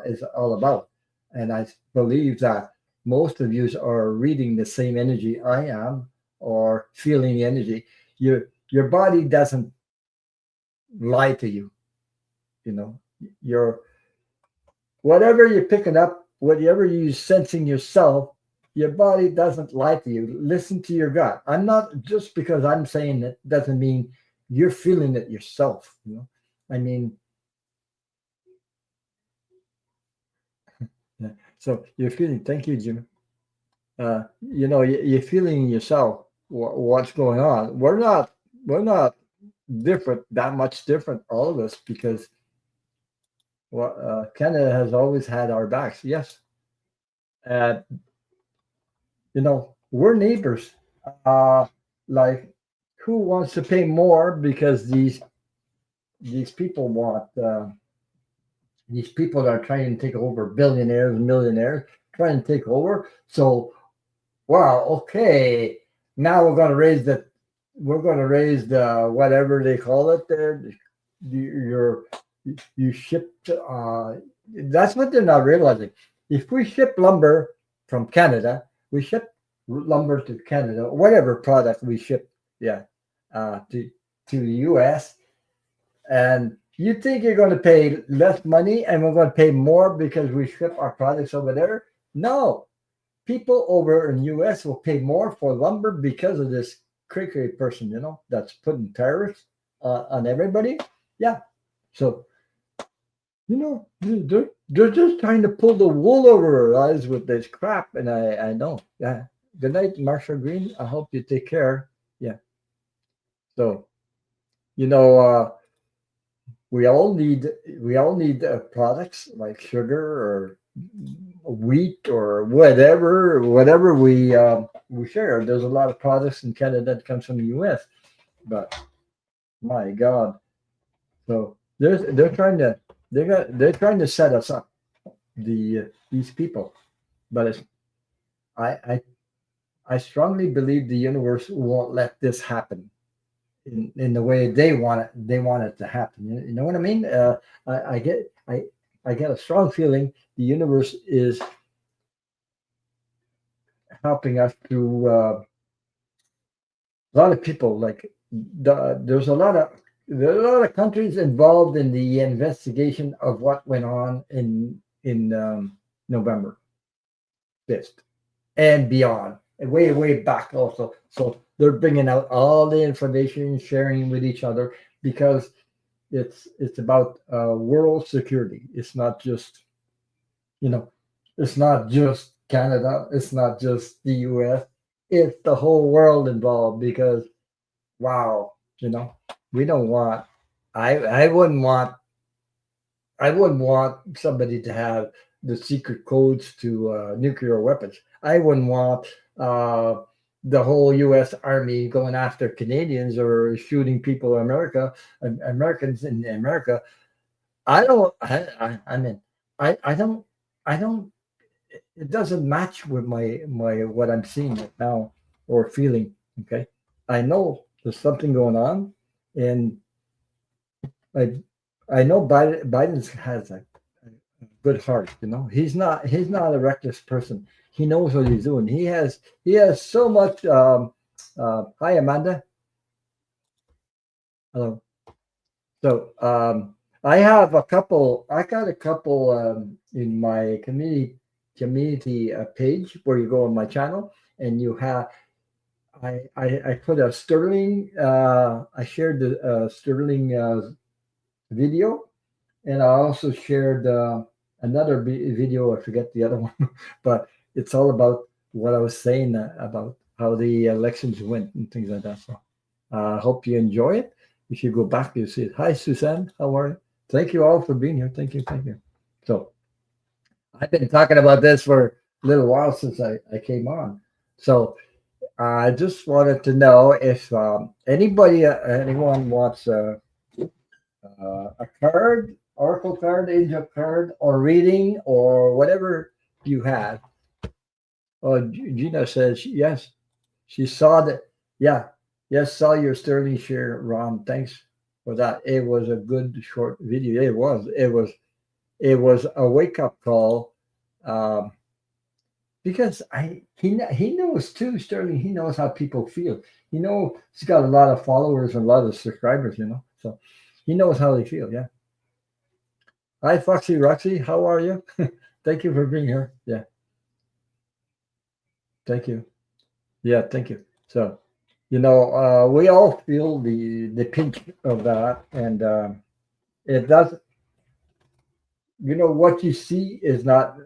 is all about, and I believe that most of you are reading the same energy I am or feeling the energy. Your body doesn't lie to you. You know, your whatever you're picking up, whatever you're sensing yourself, your body doesn't lie to you. Listen to your gut. I'm not just because I'm saying it doesn't mean you're feeling it yourself. I mean, yeah. So you're feeling. Thank you, Jim. You're feeling yourself what's going on. We're not different that much different, all of us, because Canada has always had our backs. Yes, uh, we're neighbors. Uh, like, who wants to pay more because these people want these people are trying to take over, billionaires and millionaires trying to take over. So, wow, okay, now we're going to raise the whatever they call it there. Your you ship. That's what they're not realizing. If we ship lumber from Canada, we ship lumber to Canada, whatever product we ship, yeah, to the U.S. And you think you're going to pay less money and we're going to pay more because we ship our products over there? No, people over in U.S. will pay more for lumber because of this cray person, that's putting tariffs on everybody. Yeah, so they're just trying to pull the wool over our eyes with this crap, and I know. Yeah. Good night, Marshall Green. I hope you take care. Yeah. So you know, we all need products like sugar or wheat or whatever we share. There's a lot of products in Canada that comes from the U.S. But my God, so they're trying to set us up, these people. But I I I strongly believe the universe won't let this happen in the way they want it to happen. You know what I mean? I get I get a strong feeling the universe is helping us through a lot of people. Like there's a lot of countries involved in the investigation of what went on in November 5th and beyond, and way back also. So they're bringing out all the information, sharing with each other because it's about world security. It's not just you know, it's not just Canada. It's not just the U.S. It's the whole world involved because wow, we don't want. I wouldn't want. I wouldn't want somebody to have the secret codes to nuclear weapons. I wouldn't want uh, the whole U.S. Army going after Canadians or shooting people in America, Americans in America. I don't. I mean, I don't. I don't. It doesn't match with my what I'm seeing right now or feeling. Okay, I know there's something going on, and I I know Biden has a good heart. He's not a reckless person. He knows what he's doing. He has so much. Hi, Amanda. Hello. So I have a couple. I got a couple in my community page where you go on my channel and you have. I put a Sterling. I shared the Sterling video, and I also shared another video. I forget the other one, but it's all about what I was saying about how the elections went and things like that. So I hope you enjoy it. If you go back, you see it. Hi, Suzanne. How are you? Thank you all for being here. Thank you. Thank you. So I've been talking about this for a little while since I came on. So I just wanted to know if anyone wants a card, oracle card, angel card, or reading, or whatever you have. Oh, Gina says yes. She saw that. Yeah, yes, saw your Sterling share, Ron. Thanks for that. It was a good short video. It was. It was a wake up call. Um, because he knows too, Sterling. He knows how people feel. He's got a lot of followers and a lot of subscribers. So he knows how they feel. Yeah. Hi, Foxy Roxy. How are you? Thank you for being here. Yeah. Thank you. Yeah. Thank you. So, we all feel the pinch of that, and it does. What you see is not.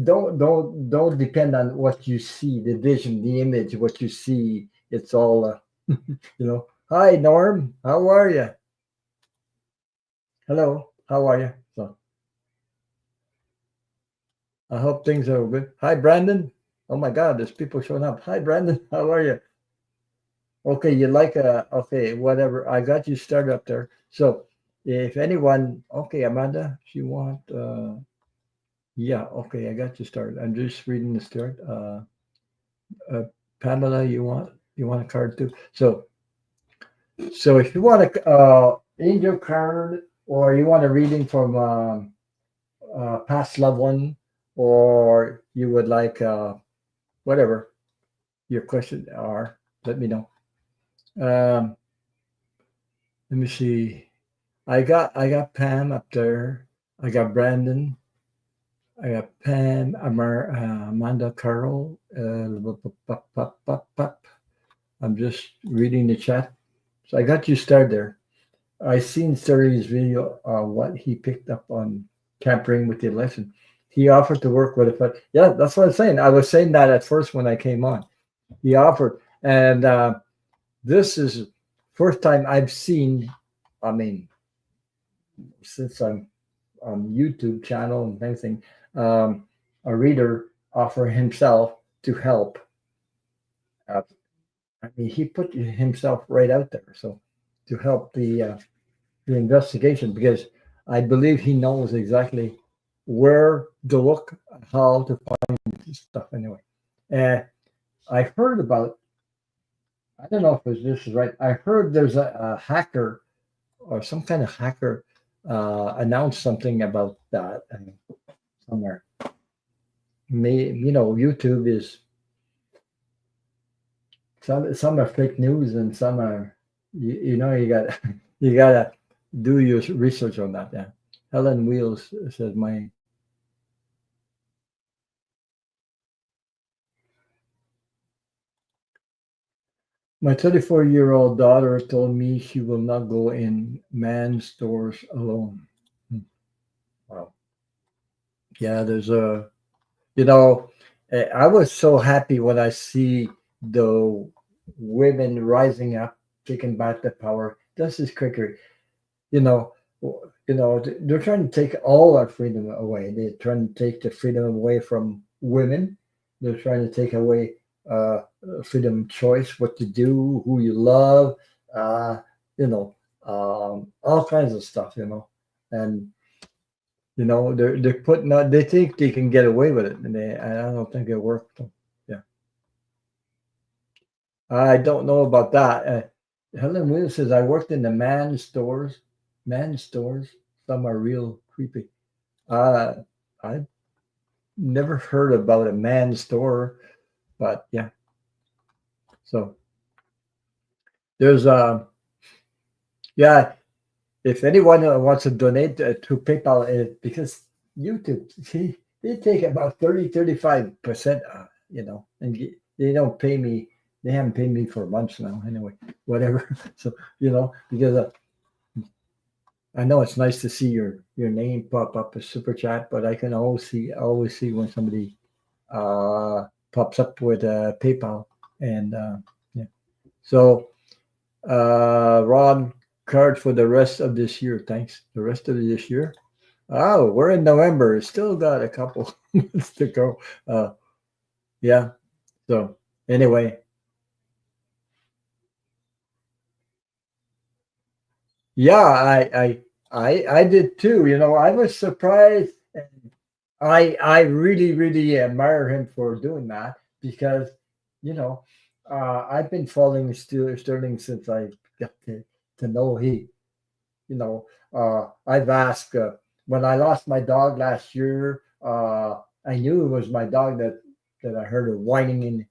Don't depend on what you see, the vision, the image, what you see. It's all. Hi, Norm. How are you? Hello. How are you? So I hope things are good. Hi, Brandon. Oh my God, there's people showing up. Hi, Brandon. How are you? Okay, you like okay, whatever. I got you started up there. So if anyone, okay, Amanda, if you want, yeah, okay, I got you started. I'm just reading the start. Uh, Pamela, you want a card too? So if you want a angel card or you want a reading from past loved one, or you would like whatever your question are, let me know. Um, Let me see. I got Pam up there. I got Brandon. I got Pam, Amanda, Carl. I'm just reading the chat. So I got you started there. I seen Steri's video what he picked up on tampering with the election. He offered to work with it, but yeah, that's what I'm saying. I was saying that at first when I came on. He offered, and this is first time I've seen. I mean, since I'm on YouTube channel and everything, um, a reader offer himself to help. Uh, I mean, he put himself right out there, so to help the investigation because I believe he knows exactly where to look, how to find stuff. Anyway, and I heard about. I don't know if this is right. I heard there's a hacker or some kind of hacker announced something about that somewhere. YouTube is some are fake news and some are you got you gotta do your research on that. Yeah, Helen Wheels says my 34-year-old daughter told me she will not go in man stores alone. Hmm. Wow. Yeah, there's a you know I was so happy when I see the women rising up, taking back the power. This is quicker. you know, they're trying to take all our freedom away. They're trying to take the freedom away from women. They're trying to take away freedom of choice, what to do, who you love, uh, all kinds of stuff, and they're putting out. They think they can get away with it, and I don't think it worked. So, yeah, I don't know about that. Helen Williams says I worked in the man stores. Man stores. Some are real creepy. Uh, I've never heard about a man store, but yeah. So there's yeah. If anyone wants to donate to PayPal, because YouTube, see, they take about 35%, and they don't pay me. They haven't paid me for months now. Anyway, whatever. So because I know it's nice to see your name pop up as super chat, but I can always see when somebody pops up with PayPal and yeah. So Ron, card for the rest of this year. Thanks. The rest of this year. Oh, we're in November. Still got a couple months to go. Yeah. So anyway, yeah, I did too. I was surprised. I really really admire him for doing that because you know I've been following Sterling since I got to know he I've asked when I lost my dog last year. I knew it was my dog that I heard her whining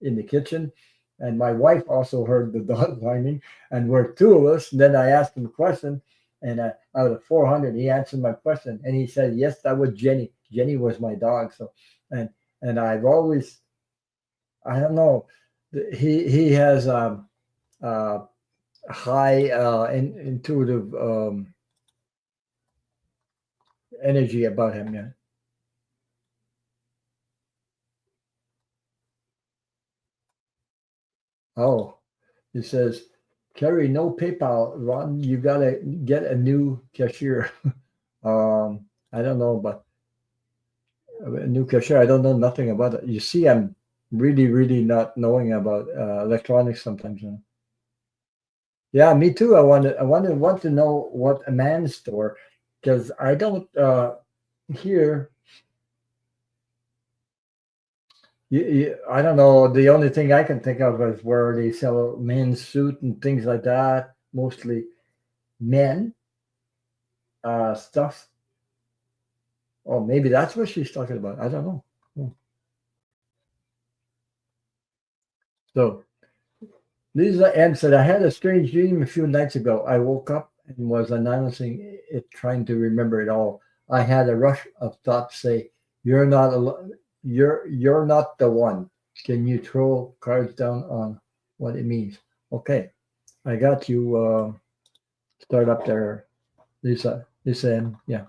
in the kitchen, and my wife also heard the dog whining, and we're two of us. And then I asked him a question, and out of 400, he answered my question, and he said, "Yes, that was Jenny. Jenny was my dog." So, and I've always, I don't know, he has uh, high intuitive energy about him. Yeah. Oh, he says, Kerry, no PayPal. Ron, you gotta get a new cashier. I don't know, but a new cashier. I don't know nothing about it. You see, I'm really, really not knowing about electronics sometimes. Yeah, me too. Want to know what a man store because I don't here. I don't know. The only thing I can think of is where they sell men's suit and things like that. Mostly men stuff. Oh, maybe that's what she's talking about. I don't know. So Lisa M said, I had a strange dream a few nights ago. I woke up and was announcing it, trying to remember it all. I had a rush of thoughts say, "You're not you're not the one. Can you throw cards down on what it means?" Okay, I got you. Start up there, Lisa. Lisa M. Yeah,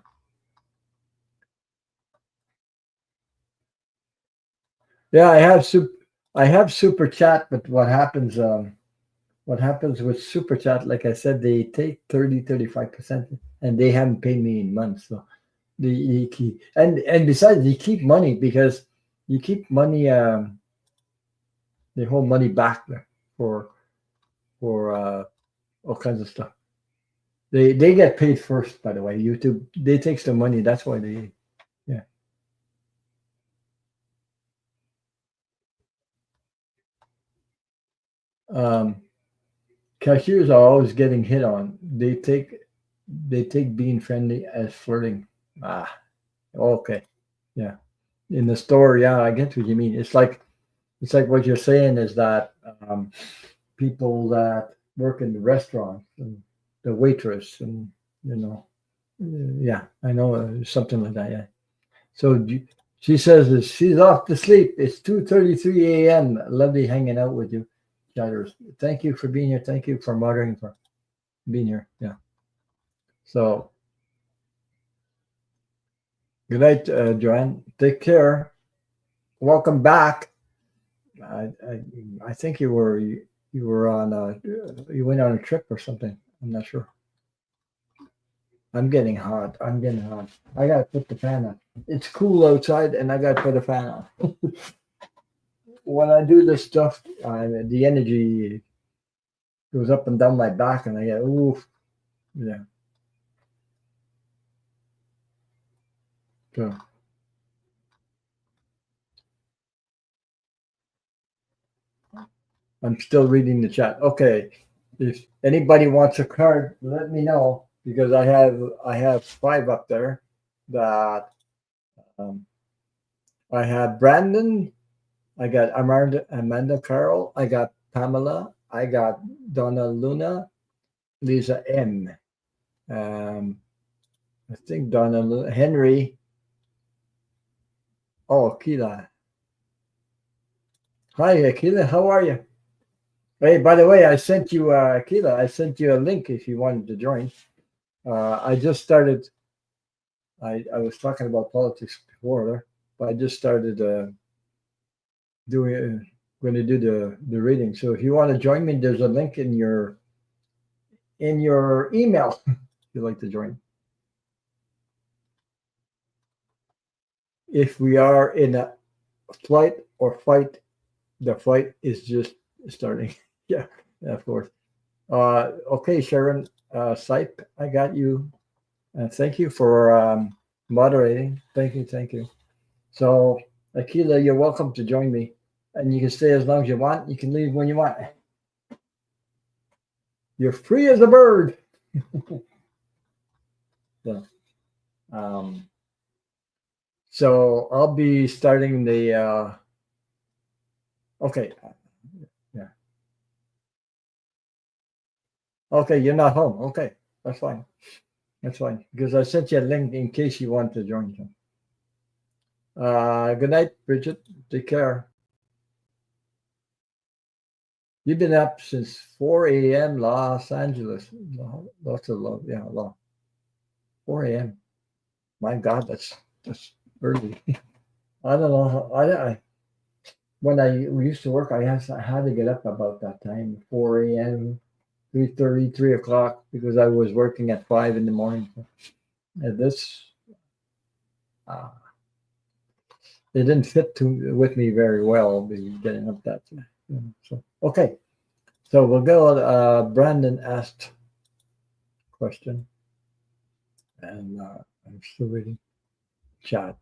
yeah. I have super chat, but what happens? What happens with super chat? Like I said, they take 35%, and they haven't paid me in months. So they keep, and besides, they keep money because you keep money. They hold money back there for all kinds of stuff. They get paid first, by the way. YouTube they takes the money. That's why they yeah. Um, Cashiers are always getting hit on. They take being friendly as flirting. Ah, okay, yeah. In the store, yeah, I get what you mean. It's like what you're saying is that people that work in the restaurants and the waitress and you know, yeah, I know something like that. Yeah. So she says that she's off to sleep. It's 2:33 a.m. Lovely hanging out with you, chatters. Thank you for being here. Thank you for moderating for being here. Yeah. So good night, Joanne. Take care. Welcome back. I I, I think you were on you went on a trip or something. I'm not sure. I'm getting hot. I'm getting hot. I gotta put the fan on. It's cool outside, and I gotta put a fan on. When I do this stuff, the energy goes up and down my back, and I get ooh, yeah. So I'm still reading the chat. Okay, if anybody wants a card, let me know because I have five up there that um, I have Brandon, I got Amanda Carroll, I got Pamela, I got Donna Luna, Lisa M. Um, I think Donna Luna, Henry. Oh, Akila. Hi, Akila. How are you? Hey, by the way, I sent you, Akila. I sent you a link if you wanted to join. I just started. I was talking about politics before there, but I just started doing. Going to do the reading. So if you want to join me, there's a link in your email. If you'd like to join. If we are in a flight or fight, the fight is just starting. Yeah, of course. Okay, Sharon Sipe, I got you. Thank you for moderating. Thank you, thank you. So, Akila, you're welcome to join me, and you can stay as long as you want. You can leave when you want. You're free as a bird. So, um, so I'll be starting the. Okay, yeah. Okay, you're not home. Okay, that's fine. That's fine because I sent you a link in case you want to join. Good night, Bridget. Take care. You've been up since 4 a.m. Los Angeles. Lots of love. Yeah, 4 a.m. My God, that's early. I don't know. I when I used to work, I had to get up about that time, 4 a.m., 3:30, 3 o'clock, because I was working at 5 in the morning. And this uh, it didn't fit with me very well, be getting up that. So okay, so we'll go. Brandon asked question, and I'm still reading chat.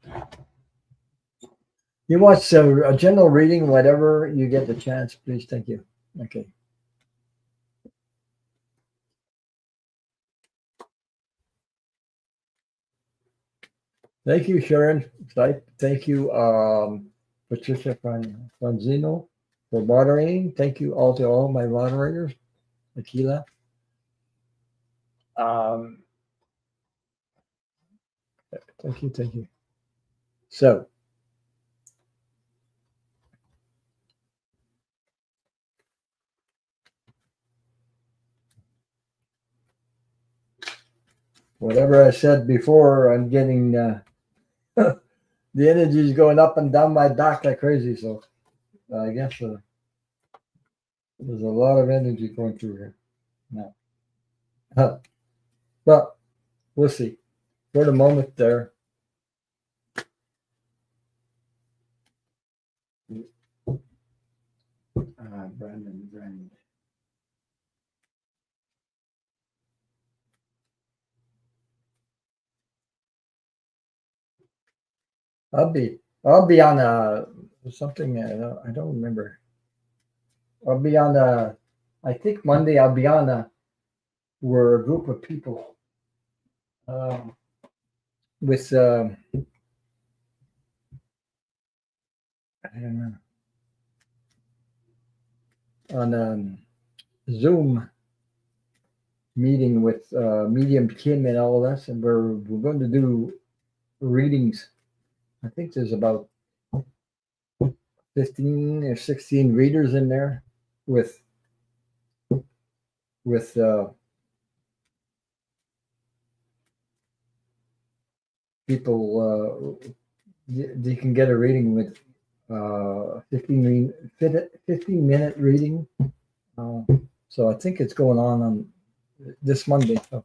You want a general reading, whatever you get the chance, please. Thank you. Okay. Thank you, Sharon. Thank you, Patricia Franzino, for moderating. Thank you all to all my moderators, Aquila. Um, thank you. So, whatever I said before, I'm getting the energy is going up and down my back like crazy. So, I guess there's a lot of energy going through here now. But we'll see. For the moment, there. Brandon. I'll be on something. I don't remember. I'll be on I think Monday. I'll be on we're a group of people um, with I don't know, on Zoom meeting with Medium Kim and all of us, and we're going to do readings. I think there's about 15 or 16 readers in there with with people. You can get a reading with 15-minute reading. Uh, so I think it's going on this Monday. So.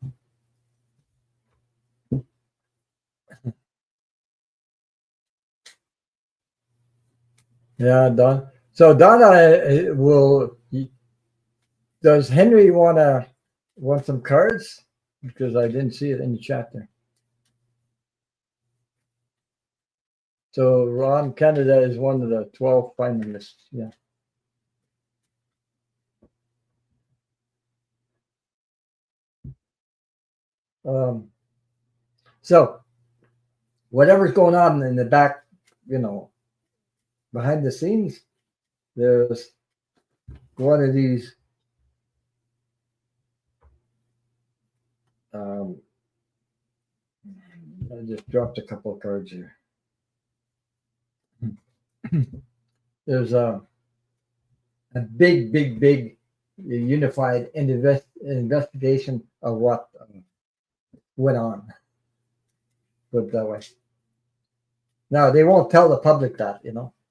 Yeah, Don. So Donna does Henry want some cards? Because I didn't see it in the chat there. So Ron Canada is one of the 12 finalists. Yeah. So whatever's going on in the back, behind the scenes, there's one of these I just dropped a couple of cards here. There's a big unified investigation of what went on. Put it that way. Now they won't tell the public that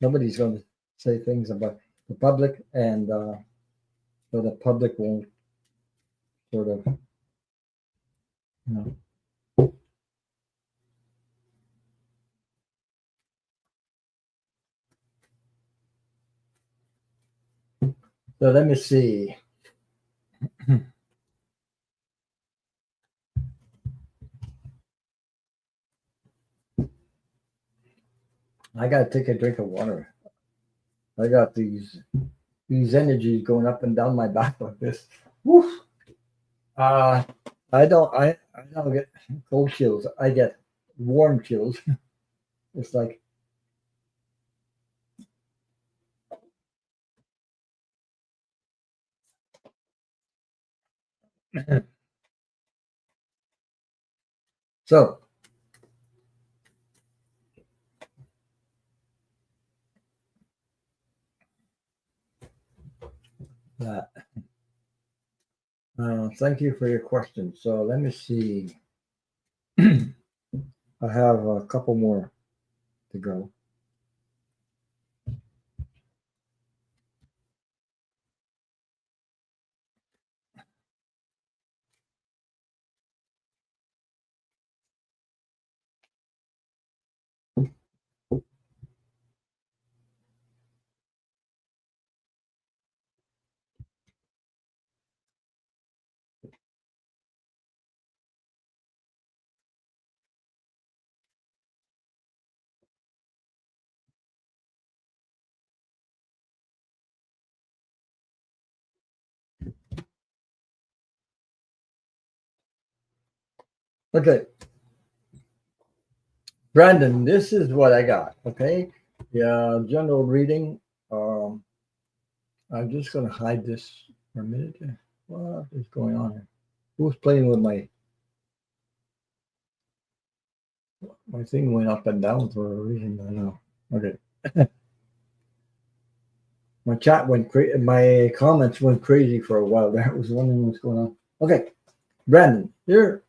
nobody's going to say things about the public, and so the public won't sort of you know. So let me see. I gotta take a drink of water. I got these energies going up and down my back like this. Woof. I don't get cold chills. I get warm chills. It's like so. Thank you for your question. So let me see. I have a couple more to go. Okay. Brandon, this is what I got. Okay. Yeah, general reading. I'm just gonna hide this for a minute. What is going on here? Who's playing with my thing went up and down for a reason. I don't know. Okay. My chat went crazy. My comments went crazy for a while. There, I was wondering what's going on. Okay, Brandon, here.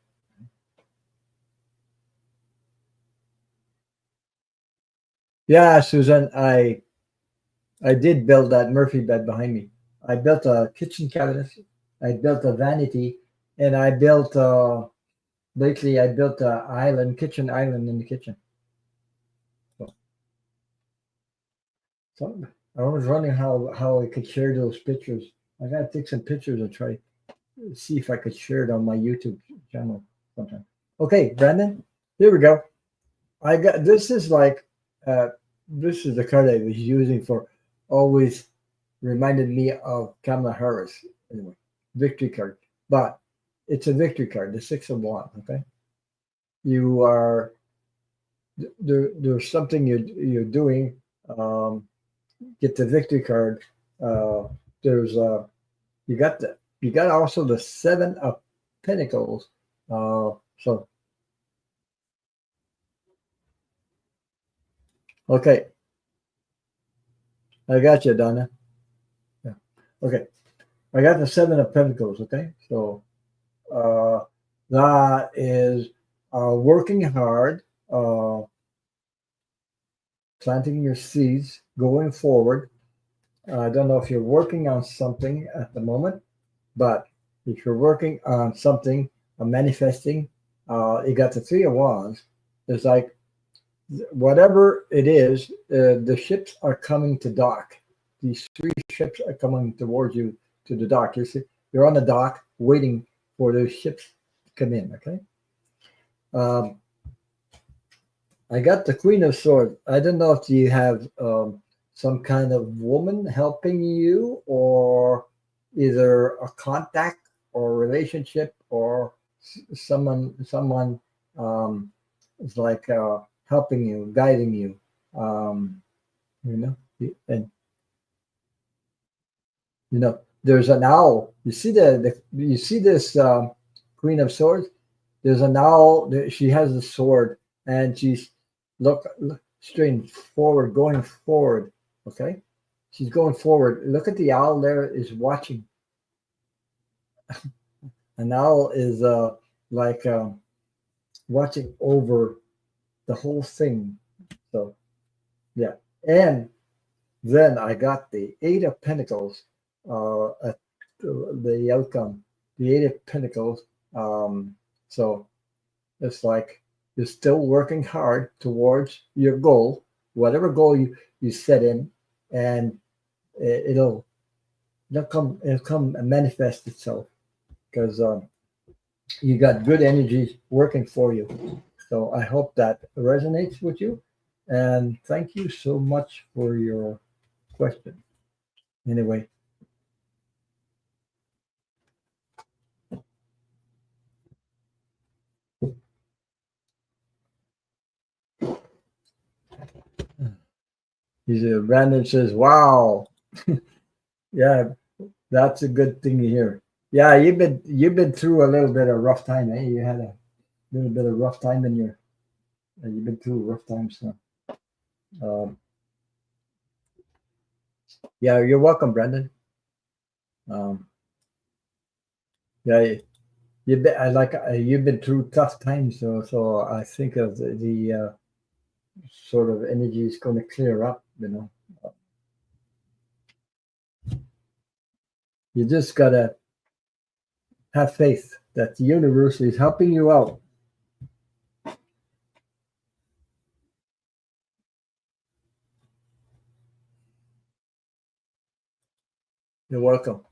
Yeah, Susan, I did build that Murphy bed behind me. I built a kitchen cabinet. I built a vanity, and I built lately. I built a kitchen island in the kitchen. So, so I was wondering how I could share those pictures. I gotta take some pictures and try see if I could share it on my YouTube channel sometime. Okay, Brandon, here we go. I got this is like uh, this is the card I was using for always reminded me of Kamala Harris. Anyway, victory card, but it's a victory card, the Six of Wands. Okay, you are there's something you're doing. Um, get the victory card. There's you got also the Seven of Pentacles. So okay, I got you, Donna. Yeah. Okay, I got the Seven of Pentacles. Okay, so uh, that is working hard, uh, planting your seeds, going forward. I don't know if you're working on something at the moment, but if you're working on something, manifesting, you got the Three of Wands. It's like whatever it is, the ships are coming to dock. These three ships are coming towards you to the dock. You're on the dock waiting for those ships to come in. Okay. Um, I got the Queen of Swords. I don't know if you have some kind of woman helping you, or either a contact or relationship, or someone is like helping you, guiding you. Um, you know, and there's an owl. You see you see this Queen of Swords. There's an owl. She has a sword, and she's look straight forward, going forward. Okay, she's going forward. Look at the owl there is watching. An owl is like watching over the whole thing. So yeah, and then I got the Eight of Pentacles at the outcome. The Eight of Pentacles. So it's like you're still working hard towards your goal, whatever goal you set in, and it'll come and manifest itself because you got good energies working for you. So I hope that resonates with you, and thank you so much for your question. Anyway, Brandon says, "Wow, yeah, that's a good thing to hear." Yeah, you've been through a little bit of rough time, eh? You had a little bit of rough time in your. You've been through rough times, so um, yeah, you're welcome, Brandon. Um, yeah, you've been you've been through tough times, so I think of the sort of energy is going to clear up. You just gotta have faith that the universe is helping you out. You're welcome.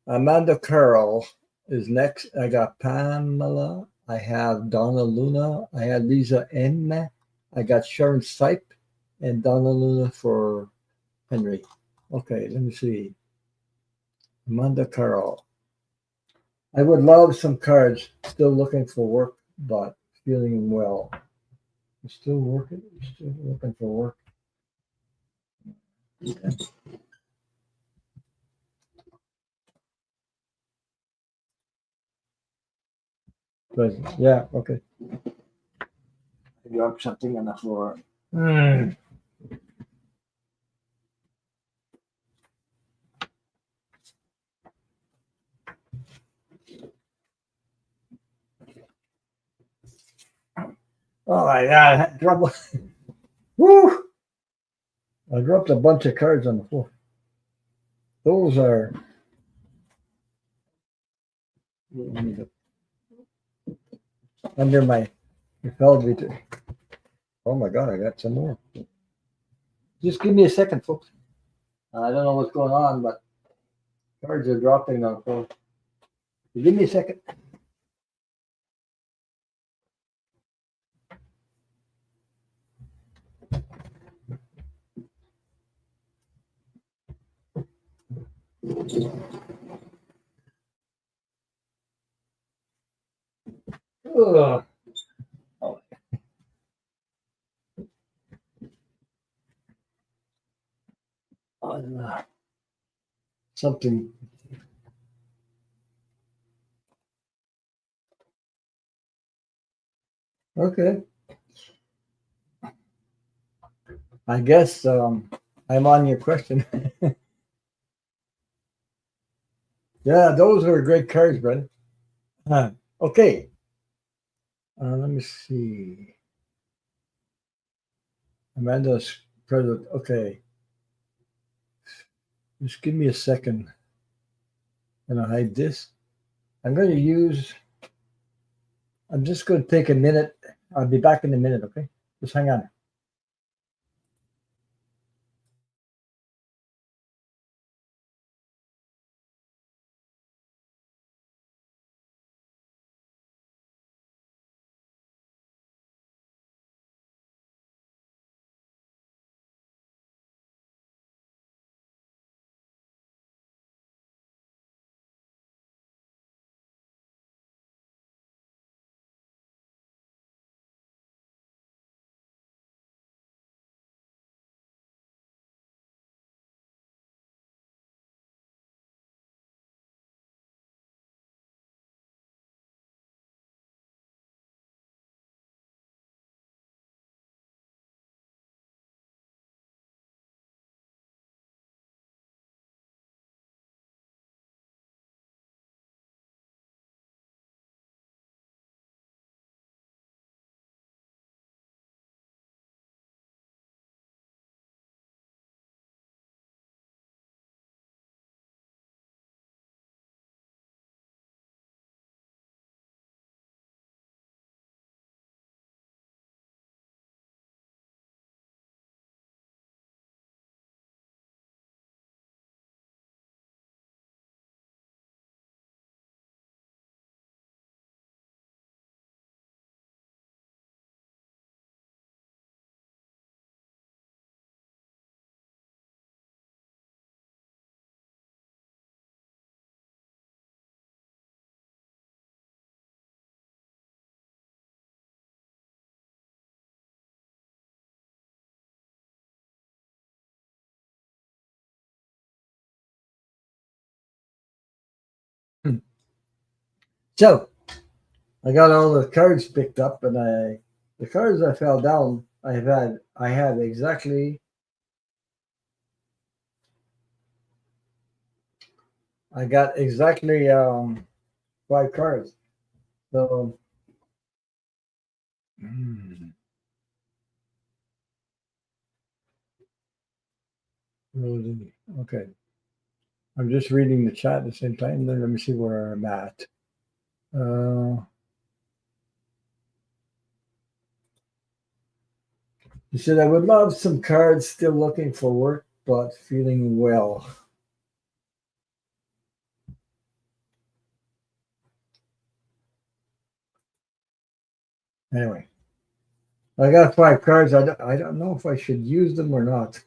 Amanda Carroll is next. I got Pamela. I have Donna Luna. I had Lisa N. I got Sharon Sipe and Donna Luna for Henry. Okay, let me see. Amanda Carroll. I would love some cards. Still looking for work, but feeling well. You're still working? You're still looking for work? Yeah. But yeah, okay. I dropped something on the floor. Mm. Oh my god, I had trouble. Woo! I dropped a bunch of cards on the floor. Those are under my elevator. Oh my god, I got some more. Just give me a second, folks. I don't know what's going on, but cards are dropping on the floor. Give me a second. Ugh. Oh, something. Okay. I guess I'm on your question. Yeah, those are great cards, Brent. Okay. Let me see. Amanda's present. Okay. Just give me a second. I'm going to hide this. I'm going to use, I'm just going to take a minute. I'll be back in a minute, okay? Just hang on. So I got all the cards picked up, and the cards I fell down, I have exactly, I got exactly 5 cards. So, okay. I'm just reading the chat at the same time. Then let me see where I'm at. He said, I would love some cards, still looking for work, but feeling well. Anyway, I got 5 cards. I don't know if I should use them or not.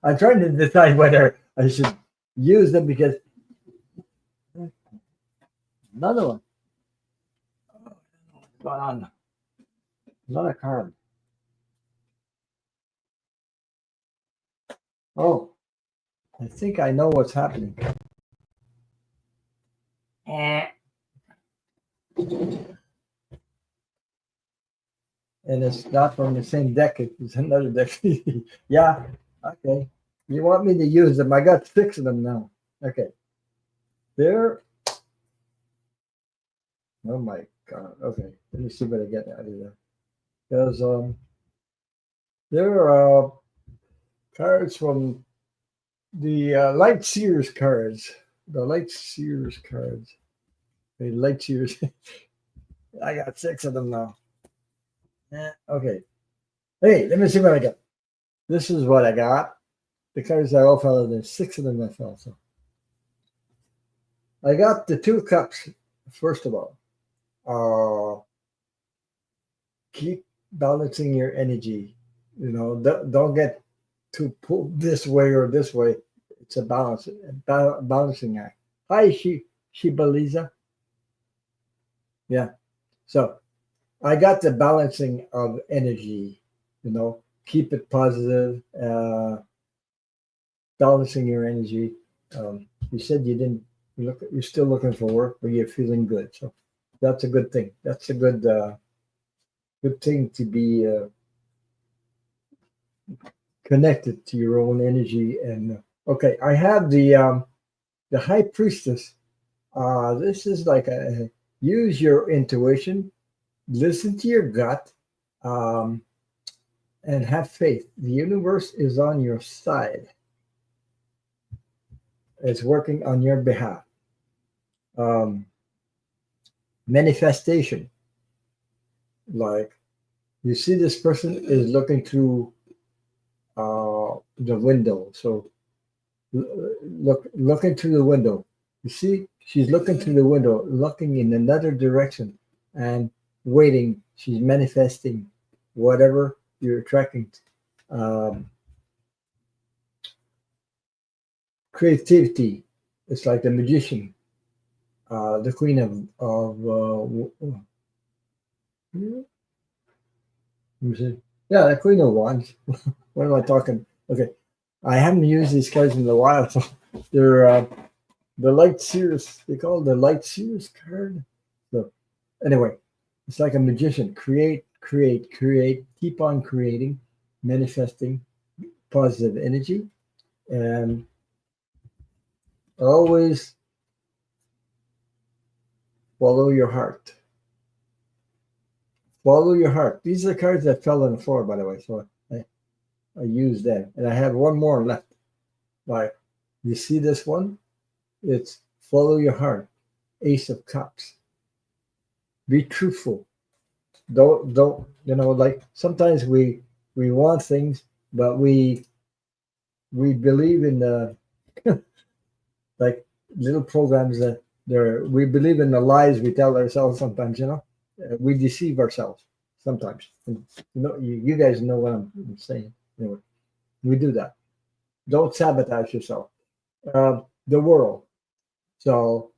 I'm trying to decide whether I should use them because another one. What's going on? Not a card. Oh, I think I know what's happening. Eh. And it's not from the same deck. It's another deck. Yeah. Okay. You want me to use them? I got 6 of them now. Okay. There. Oh my God. Okay. Let me see what I get out of there. Because there are cards from the Light Sears cards. The Light Sears cards. The Light Sears. I got 6 of them now. Okay. Hey, let me see what I got. This is what I got. The cards that all fell. There's 6 of them that fell. So I got the 2 cups. First of all, keep balancing your energy. You know, don't get too pulled this way or this way. It's a balancing act. Hi, Shibaliza. Yeah. So I got the balancing of energy. You know, keep it positive. Balancing your energy. You said you didn't look. You're still looking for work, but you're feeling good. So that's a good thing. That's a good thing to be connected to your own energy. And okay, I have the High Priestess. This is like a use your intuition, listen to your gut, um, and have faith. The universe is on your side. It's working on your behalf. Um, Manifestation, like you see, this person is looking through the window. So looking through the window. You see, she's looking through the window, looking in another direction, and waiting. She's manifesting whatever you're attracting. Um, Creativity. It's like the magician, the queen let me see. Yeah, the queen of wands. What am I talking? Okay, I haven't used these cards in a while, so they're the light series. They call it the light series card. So anyway, it's like a magician. Create, create, create. Keep on creating, manifesting positive energy, and always follow your heart. Follow your heart. These are the cards that fell on the floor, by the way. So I used them, and I have one more left. Like you see this one? It's follow your heart. Ace of Cups. Be truthful. Don't like sometimes we want things, but we believe in the like little programs that there we believe in the lies we tell ourselves sometimes. We deceive ourselves sometimes. And, you guys know what I'm saying. Anyway, we do that. Don't sabotage yourself. The world. So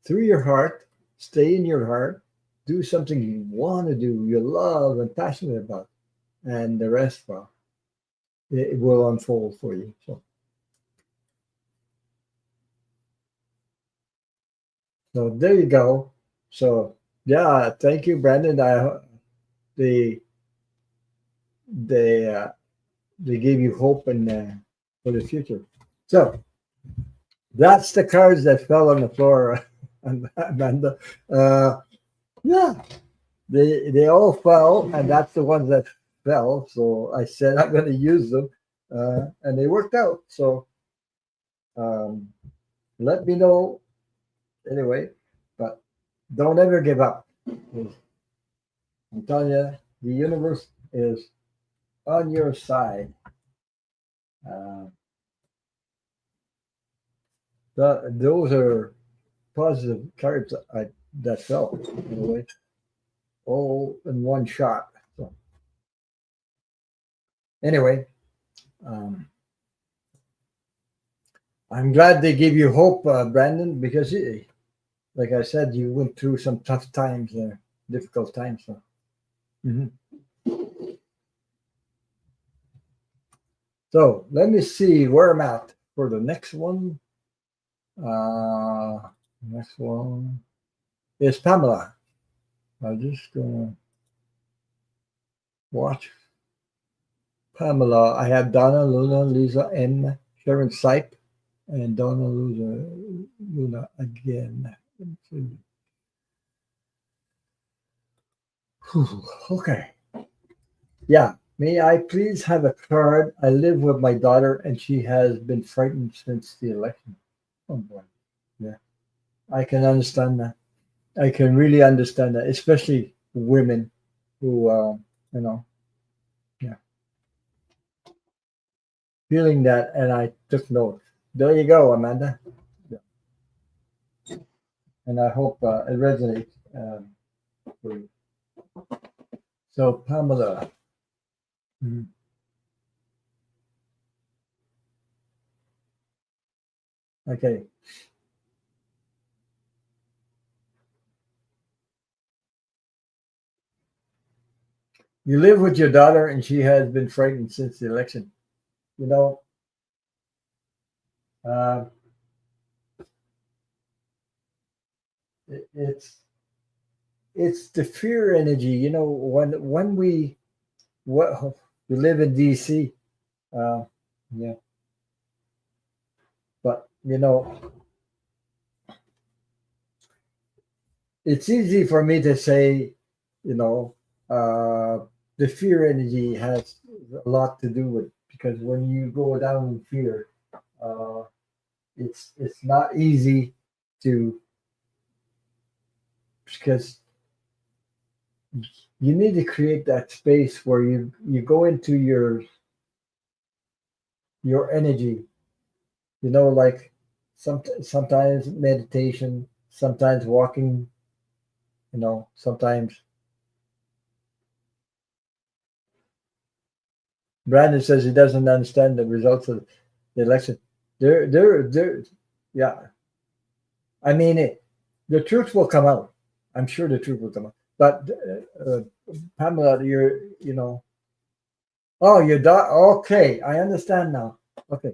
through your heart, stay in your heart, do something you want to do, you love and passionate about, and the rest, well, it will unfold for you. So there you go. So yeah, thank you, Brandon. They they uh, they gave you hope and for the future. So that's the cards that fell on the floor, Amanda. Uh, yeah, they all fell, and that's the ones that fell. So I said I'm going to use them, and they worked out. So um, let me know anyway, but don't ever give up. I'm telling you, the universe is on your side. Uh, those are positive cards that fell anyway, all in one shot. So anyway, um, I'm glad they gave you hope, Brandon, because like I said, you went through some tough times there, difficult times. So Mhm. So let me see where I'm at for the next one. Next one is Pamela. I'm just gonna watch Pamela. I have Donna, Luna, Lisa, M, Sharon Sipe, and Donna, Luna again. Whew, okay. Yeah. May I please have a card? I live with my daughter and she has been frightened since the election. Oh boy. Yeah. I can understand that. I can really understand that, especially women who, you know, yeah, feeling that. And I took note. There you go, Amanda. Yeah. And I hope it resonates for you. So, Pamela. Mhm. Okay. You live with your daughter and she has been frightened since the election. You know, uh, it's the fear energy. You know, when what we live in DC, uh, yeah, but it's easy for me to say, you know, the fear energy has a lot to do with because when you go down in fear, uh, it's not easy to because you need to create that space where you go into your energy. You know, like sometimes meditation, sometimes walking. You know, sometimes Brandon says he doesn't understand the results of the election. There. Yeah. I mean, the truth will come out. I'm sure the truth will come out. But Pamela, you know, oh, your daughter. Okay, I understand now. Okay,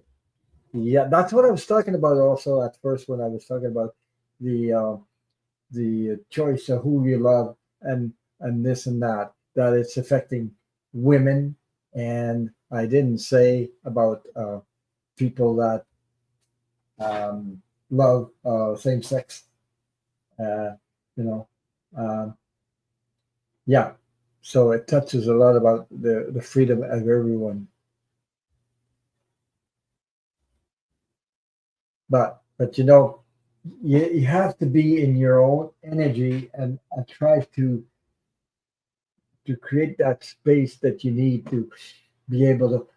yeah, that's what I was talking about. Also, at first, when I was talking about the uh, the choice of who you love and this and that, that it's affecting women, and I didn't say about people that love same sex. Uh, you know, um, yeah. So it touches a lot about the freedom of everyone. But you have to be in your own energy and try to create that space that you need to be able to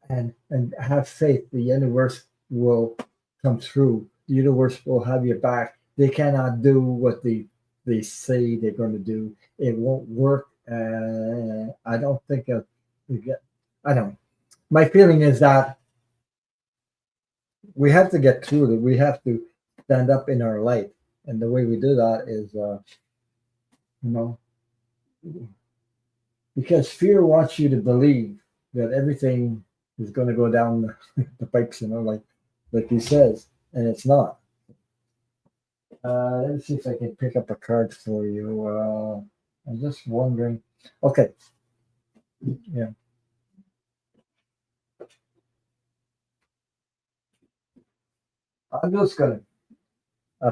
and have faith the universe will come through. The universe will have your back. They cannot do what they say they're going to do. It won't work. I don't think we get. I don't. My feeling is that we have to get through it. We have to stand up in our light, and the way we do that is, you know, because fear wants you to believe that everything is going to go down the pipes, like he says, and it's not. Let me see if I can pick up a card for you. I'm just wondering. Okay, yeah, I'm just gonna,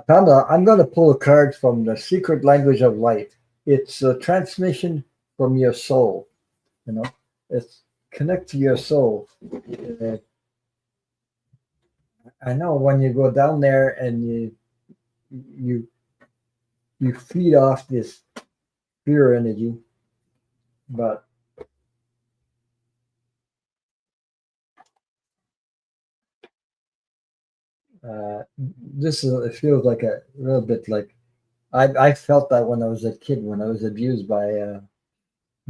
Pamela, I'm gonna pull a card from the secret language of light. It's a transmission from your soul. You know, it's connect to your soul. Uh, I know when you go down there and you you feed off this fear energy, but this is it feels like a little bit like I felt that when I was a kid when I was abused by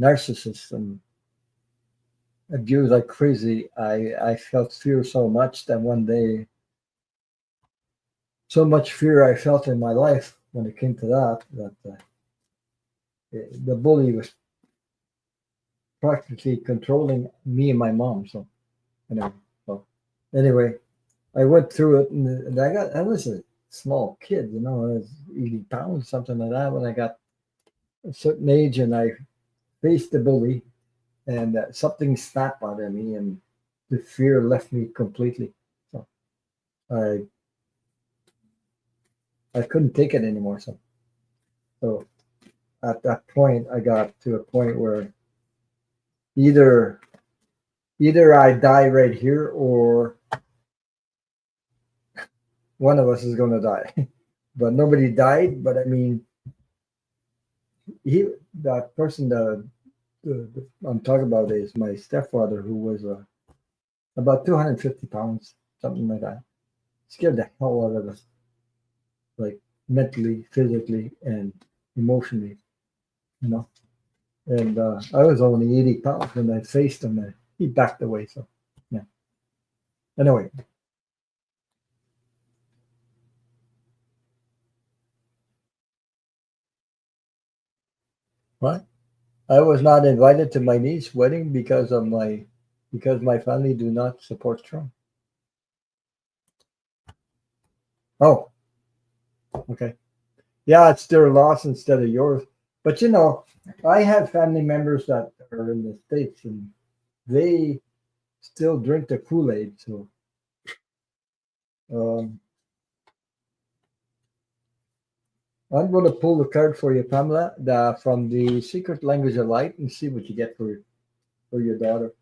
narcissists and abused like crazy. I felt fear so much that one day so much fear I felt in my life when it came to that the bully was. practically controlling me and my mom. So anyway, so anyway, I went through it, and I was a small kid, I was 80 pounds, something like that, when I got a certain age, and I faced the bully, and something snapped out of me, and the fear left me completely. So I I couldn't take it anymore. So at that point, I got to a point where either either I die right here, or one of us is going to die. But nobody died. But I mean, he that person the I'm talking about is my stepfather, who was about 250 pounds, something like that. Scared the hell out of us, like mentally, physically, and emotionally, you know. And I was only 80 pounds when I faced him, and he backed away. So, yeah. Anyway, what? I was not invited to my niece's wedding because my family do not support Trump. Oh, okay. Yeah, it's their loss instead of yours. But I have family members that are in the States, and they still drink the Kool-Aid. So um, I'm going to pull the card for you, Pamela, from the Secret Language of Light, and see what you get for your daughter.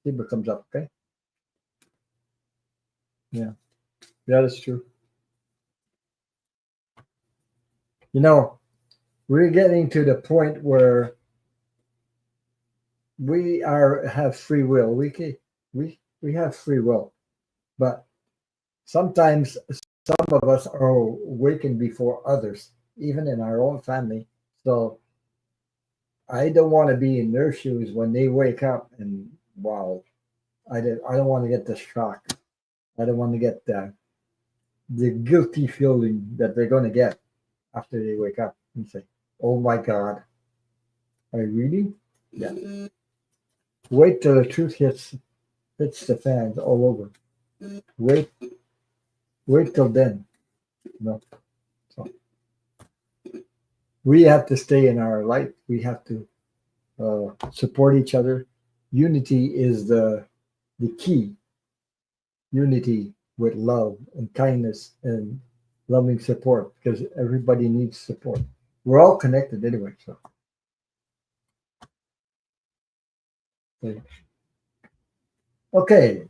See what comes up, okay? Yeah, yeah, that's true. You know, we're getting to the point where we are have free will. We have free will, but sometimes some of us are awakened before others, even in our own family. So I don't want to be in their shoes when they wake up and wow, I don't want to get the shock. I don't want to get the guilty feeling that they're going to get after they wake up and say, "Oh my God, I really?" Yeah. Wait till the truth hits the fans all over. Wait, wait till then. No, so we have to stay in our light. We have to support each other. Unity is the key. Unity with love and kindness and loving support, because everybody needs support. We're all connected anyway. So, okay,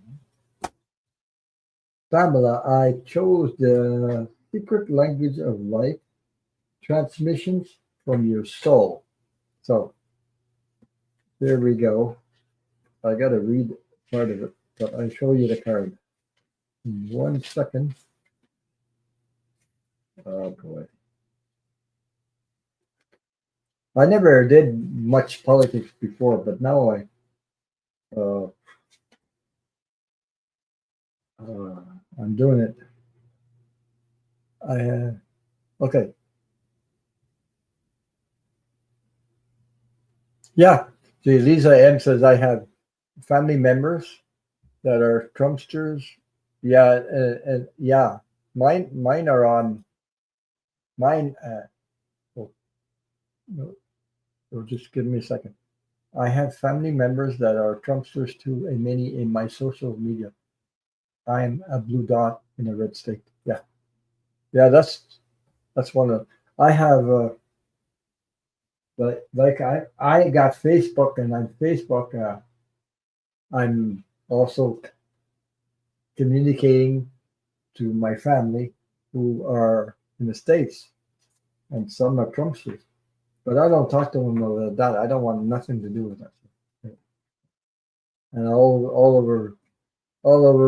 Pamela, I chose the secret language of life transmissions from your soul. So there we go. I got to read part of it, but I show you the card in 1 second. Oh boy, I never did much politics before, but now uh, uh, I'm doing it. I okay, yeah. See, Lisa M says I have family members that are Trumpsters. Yeah, and yeah, mine are on mine. Oh, no, just give me a second. I have family members that are Trumpsters too, and many in my social media. I'm a blue dot in a red state. Yeah, yeah, that's one of. I have, like I got Facebook, and on Facebook, I'm also communicating to my family who are in the states, and some are Trumpsters. But I don't talk to them about that. I don't want nothing to do with that. And all over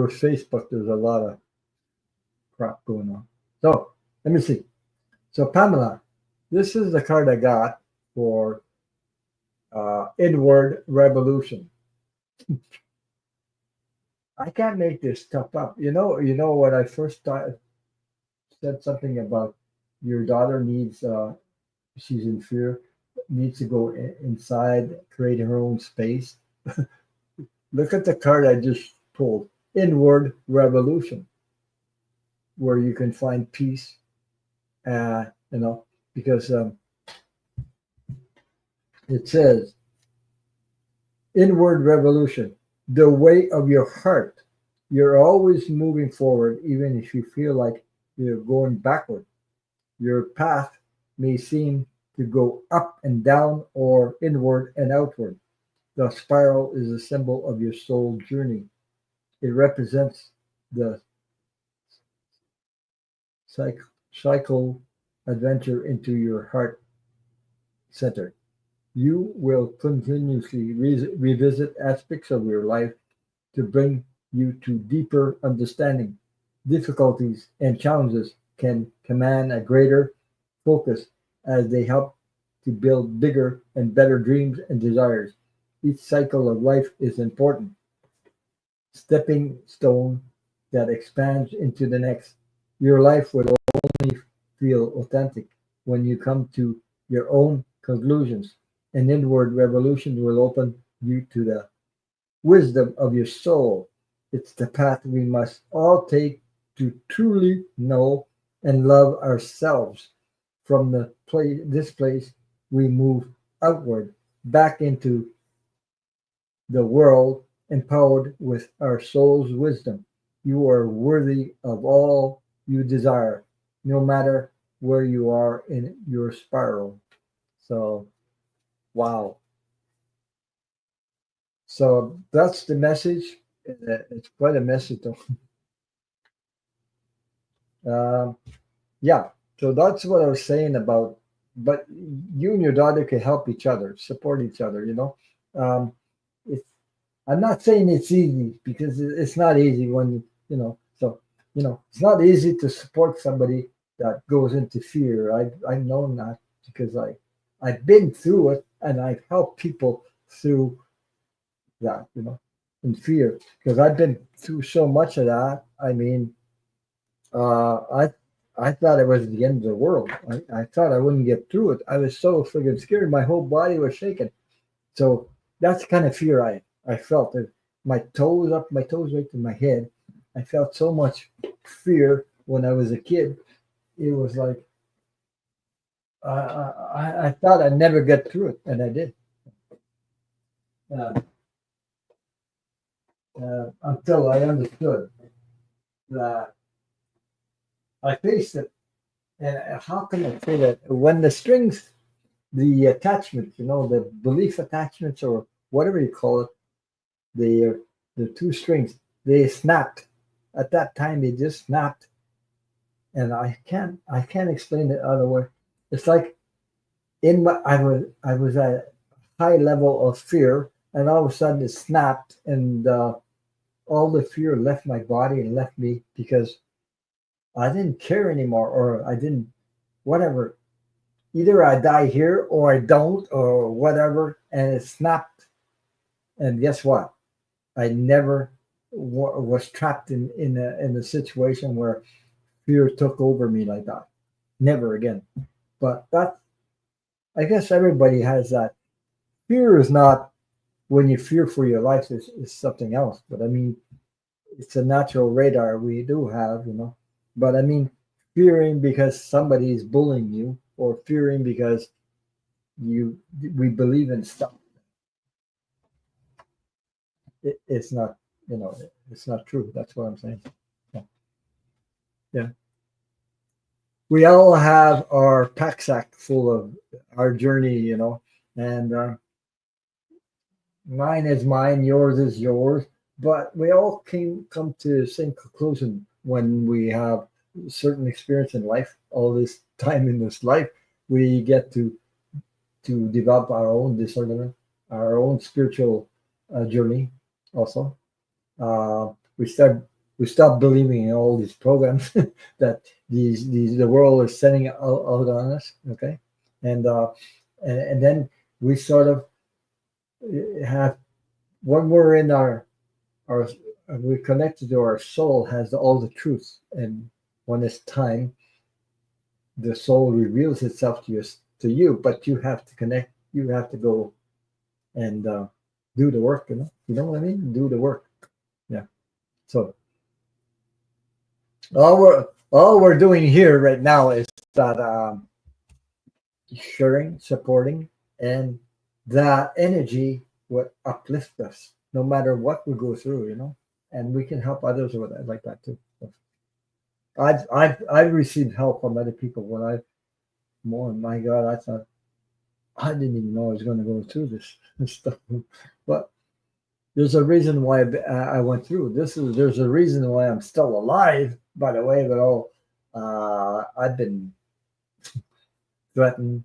Facebook, there's a lot of crap going on. So let me see. So Pamela, this is the card I got for inward revolution. I can't make this stuff up. You know when I first said something about your daughter needs. She's in fear. needs to go inside, create her own space. Look at the card I just pulled, inward revolution, where you can find peace. You know, because it says inward revolution, the way of your heart. You're always moving forward, even if you feel like you're going backward. Your path may seem to go up and down or inward and outward. The spiral is a symbol of your soul journey. It represents the cycle adventure into your heart center. You will continuously revisit aspects of your life to bring you to deeper understanding. Difficulties and challenges can command a greater focus as they help to build bigger and better dreams and desires. Each cycle of life is important stepping stone that expands into the next. Your life will only feel authentic when you come to your own conclusions. An inward revolution will open you to the wisdom of your soul. It's the path we must all take to truly know and love ourselves. From this place, we move outward, back into the world, empowered with our soul's wisdom. You are worthy of all you desire, no matter where you are in your spiral. So, wow. So that's the message. It's quite a message, though. Um, yeah. So that's what I was saying about. But you and your daughter can help each other, support each other. Um, it's. I'm not saying it's easy because it's not easy when So it's not easy to support somebody that goes into fear. I've known that because I've been through it and I've helped people through that, in fear. Because I've been through so much of that. I mean, I thought it was the end of the world. I thought I wouldn't get through it. I was so friggin' scared. My whole body was shaking. So that's the kind of fear I felt. My toes up, my toes right to my head. I felt so much fear when I was a kid. It was like I thought I'd never get through it, and I did. Uh, until I understood that I faced it. And how can I say that? When the strings, the attachments, the belief attachments or whatever you call it, the two strings, they snapped. At that time, they just snapped, and I can't explain it other way. It's like I was at a high level of fear, and all of a sudden it snapped, and all the fear left my body and left me because I didn't care anymore, or I didn't whatever. Either I die here or I don't, or whatever, and it snapped. And guess what? I never was trapped in a situation where fear took over me like that. Never again. But that I guess everybody has that. Fear is not when you fear for your life is something else. But I mean, it's a natural radar we do have. But I mean, fearing because somebody is bullying you, or fearing because you we believe in stuff. It's not, it's not true. That's what I'm saying. Yeah. Yeah. We all have our pack sack full of our journey, and mine is mine, yours is yours. But we all can come to the same conclusion when we have certain experience in life. All this time in this life, we get to develop our own discernment, our own spiritual journey. Also, we stop believing in all these programs that these the world is sending out on us. Okay, and and then we sort of have when we're in our we're connected to our soul has all the truth, and when it's time, the soul reveals itself to you, but you have to connect you have to go and do the work. You know what I mean? Do the work. Yeah. So all we're doing here right now is that sharing, supporting, and that energy would uplift us no matter what we go through. And we can help others with it like that too. So I've received help from other people when I more. My God, I thought I didn't even know I was going to go through this stuff, but there's a reason why I went through this. There's a reason why I'm still alive. By the way, but I've been threatened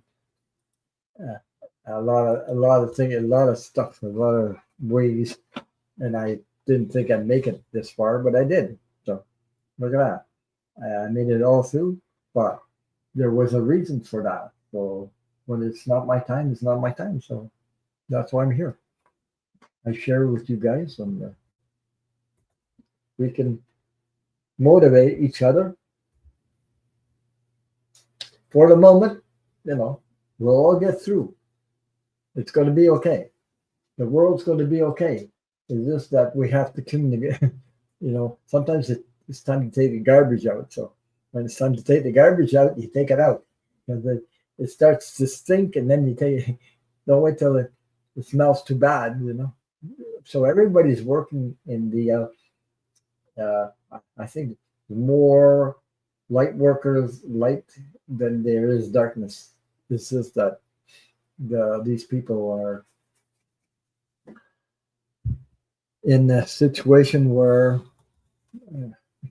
uh, a lot of things, a lot of stuff, a lot of ways, and I didn't think I'd make it this far, but I did. So look at that. I made it all through, but there was a reason for that. So when it's not my time, it's not my time. So that's why I'm here. I share with you guys, and we can motivate each other for the moment. We'll all get through. It's going to be okay. The world's going to be okay. It's just that we have to communicate. Sometimes it's time to take the garbage out. So when it's time to take the garbage out, you take it out. Because it starts to stink, and then you take it. Don't wait till it smells too bad. So everybody's working in the. I think more light workers light than there is darkness. It's just that these people are in a situation where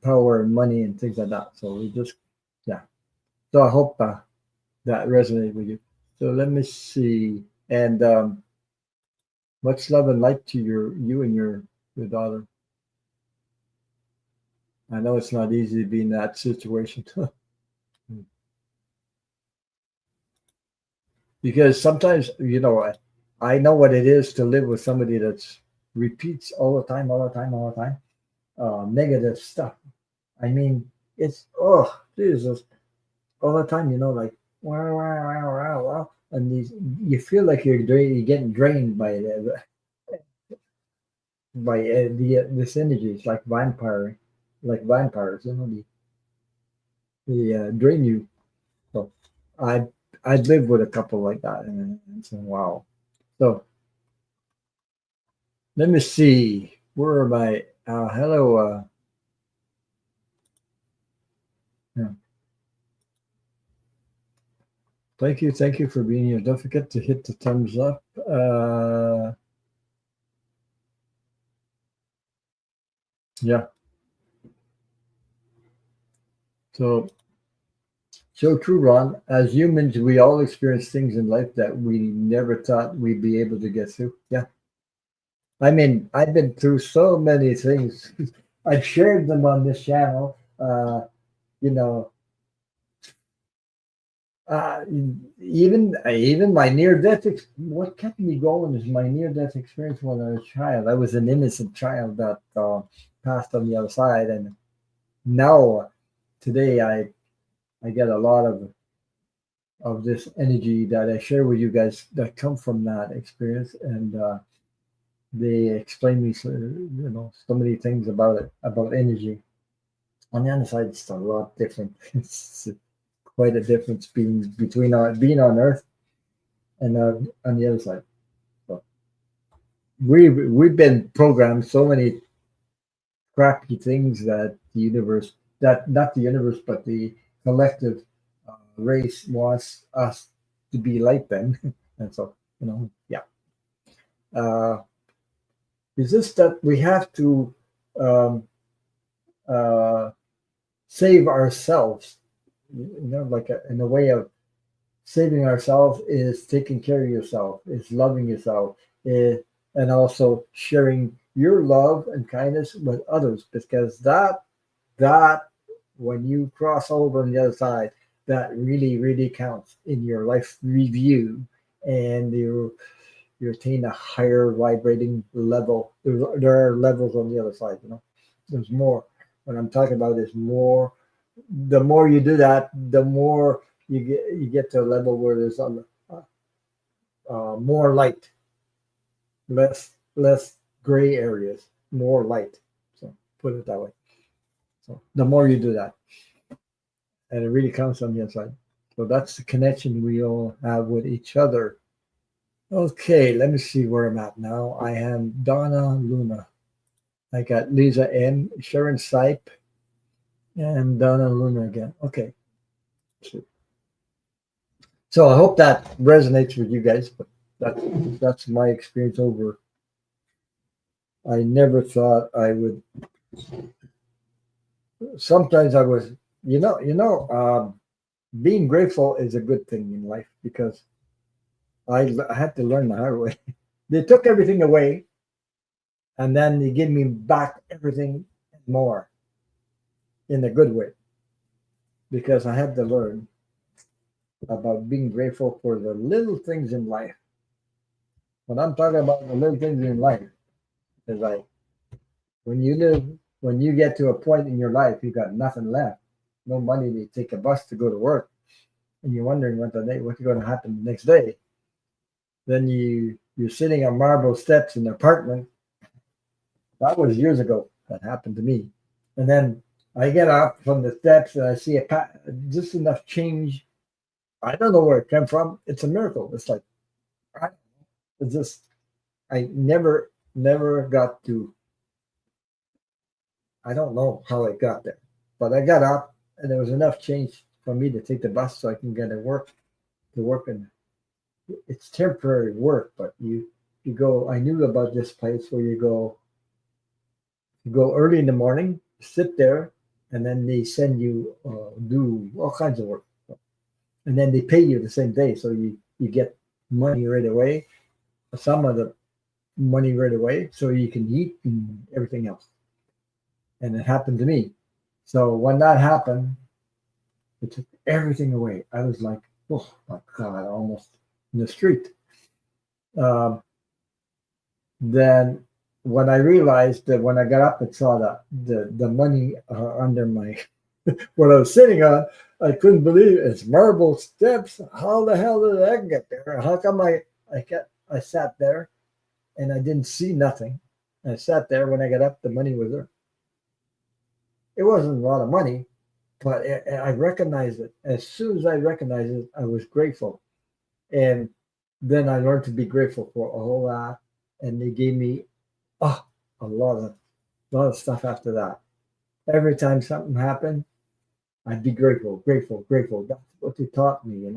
power and money and things like that. So we just, yeah. So I hope that resonated with you. So let me see. And much love and light to you and your daughter. I know it's not easy to be in that situation. Because sometimes, I know what it is to live with somebody that's repeats all the time, all the time, all the time, negative stuff. I mean, it's, oh, Jesus, all the time, like, wow, wow, wow, wow, wow. And you feel like you're getting drained by this energy. It's like vampires, they drain you. So I lived with a couple like that, and it's wow. So let me see. Where am I? Hello. Yeah. Thank you for being here. Don't forget to hit the thumbs up. Yeah. So true, Ron. As humans, we all experience things in life that we never thought we'd be able to get through. Yeah. I mean, I've been through so many things. I've shared them on this channel. You know, uh, even my near death. What kept me going is my near death experience when I was a child. I was an innocent child that passed on the other side, and now today I get a lot of this energy that I share with you guys that come from that experience, and they explain me so many things about it, about energy. On the other side, it's a lot different. It's quite a difference between being on Earth and on the other side. So we've been programmed so many crappy things that the universe, that not the universe, but the collective race wants us to be like them, and so yeah. Uh, it's just that we have to um, uh, save ourselves. Like in a way of saving ourselves is taking care of yourself, is loving yourself, and also sharing your love and kindness with others, because that when you cross over on the other side, that really really counts in your life review, and you attain a higher vibrating level. There are levels on the other side. There's more. What I'm talking about is more. The more you do that, the more you get to a level where there's more light, less gray areas, more light. So put it that way. So the more you do that, and it really comes from the inside. So that's the connection we all have with each other. Okay, let me see where I'm at now. I am Donna Luna. I got Lisa M, Sharon Sipe, and Donna Luna again. Okay. So I hope that resonates with you guys, but that's my experience over. I never thought I would. Sometimes I was, being grateful is a good thing in life because I had to learn the hard way. They took everything away, and then they give me back everything and more in a good way because I had to learn about being grateful for the little things in life. When I'm talking about the little things in life, is like when you get to a point in your life, you got nothing left, no money to take a bus to go to work, and you're wondering what's going to happen the next day. Then you're sitting on marble steps in an apartment. That was years ago. That happened to me. And then I get up from the steps and I see just enough change. I don't know where it came from. It's a miracle. It's like it's just I never got to. I don't know how I got there, but I got up and there was enough change for me to take the bus so I can get to work, and it's temporary work. But you go. I knew about this place where you go early in the morning, sit there, and then they send you do all kinds of work, and then they pay you the same day, so you get money right away, some of the money right away, so you can eat and everything else. And it happened to me. So when that happened, it took everything away. I was like, oh my god, almost in the street. Um, then when I realized that when I got up and saw the money under my what I was sitting on, I couldn't believe it. It's marble steps. How the hell did I get there? How come I sat there and I didn't see nothing? I sat there. When I got up, the money was there. It wasn't a lot of money, but I recognized it. As soon as I recognized it, I was grateful. And then I learned to be grateful for a whole lot. And they gave me oh, a lot of stuff after that. Every time something happened, I'd be grateful, grateful, grateful. That's what they taught me,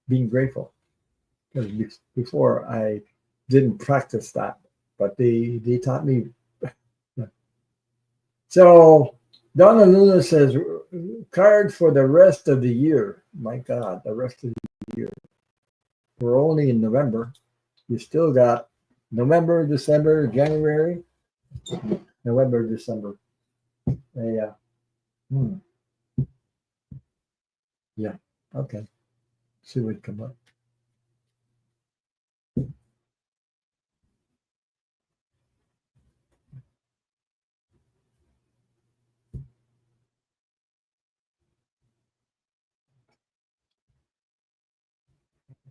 being grateful. Because before I didn't practice that, but they taught me. So Donna Luna says, card for the rest of the year. My God, the rest of the year. We're only in November. You still got November, December, January, November, December. Yeah. Hmm. Yeah. Okay. See what come up.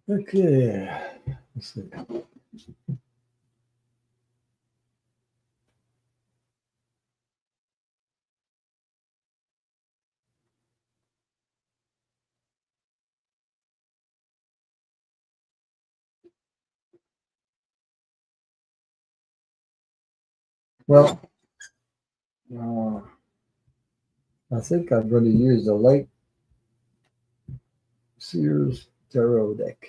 Okay. Let's see. Well, uh, I think I'm going to use the light Sears Tarot deck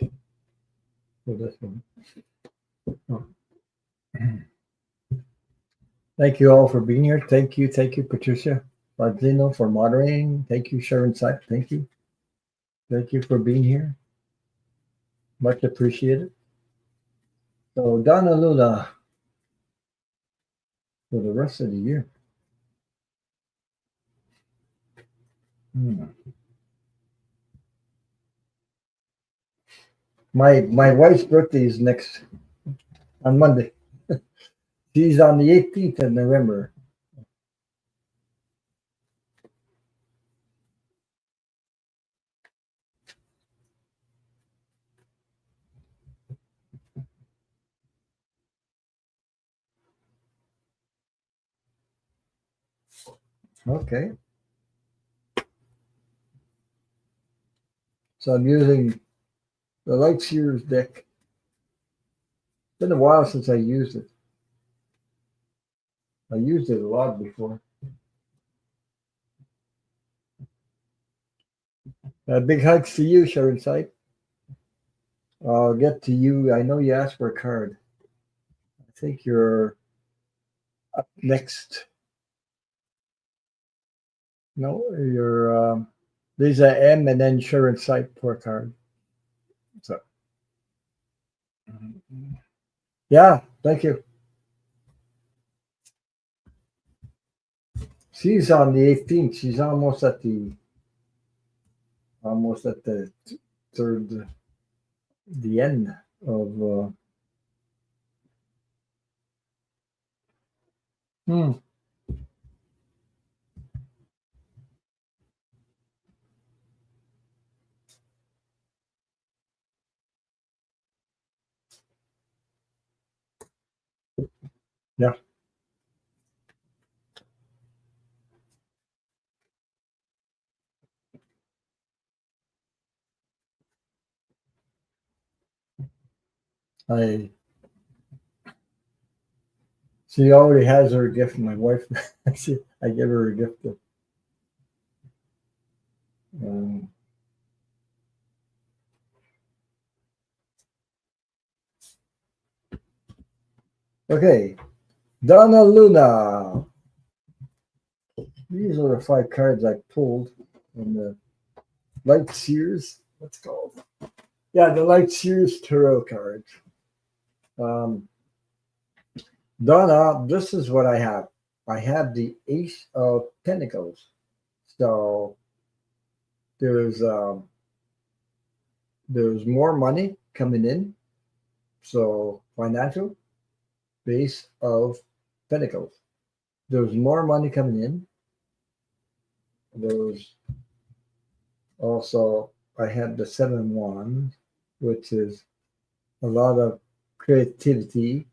for this one. Oh. Thank you all for being here. Thank you, Patricia Barzino, for moderating. Thank you, Sharon Sack. Thank you for being here. Much appreciated. So, Donna Luna for the rest of the year. Hmm. My wife's birthday is next on Monday. She's on the 18th of November. Okay. So I'm using the Light Sears deck. It's been a while since I used it. I used it a lot before. Big hugs to you, Sharon Sipe. I'll get to you. I know you asked for a card. I think you're up next. No, you're Lisa M and then Sharon Sipe for a card. So, yeah, thank you. She's on the 18th. She's almost at the third, the end of. Hmm, yeah, I. She already has her gift. My wife. I gave her a gift. Um, okay, Donna Luna. These are the five cards I pulled in the Light Sears. What's it called? Yeah, the Light Sears Tarot cards. Um, Donna, this is what I have. I have the Ace of Pentacles. So there's um, there's more money coming in. So financial base of Pentacles. There's more money coming in. There's also I have the Seven Wands, which is a lot of creativity.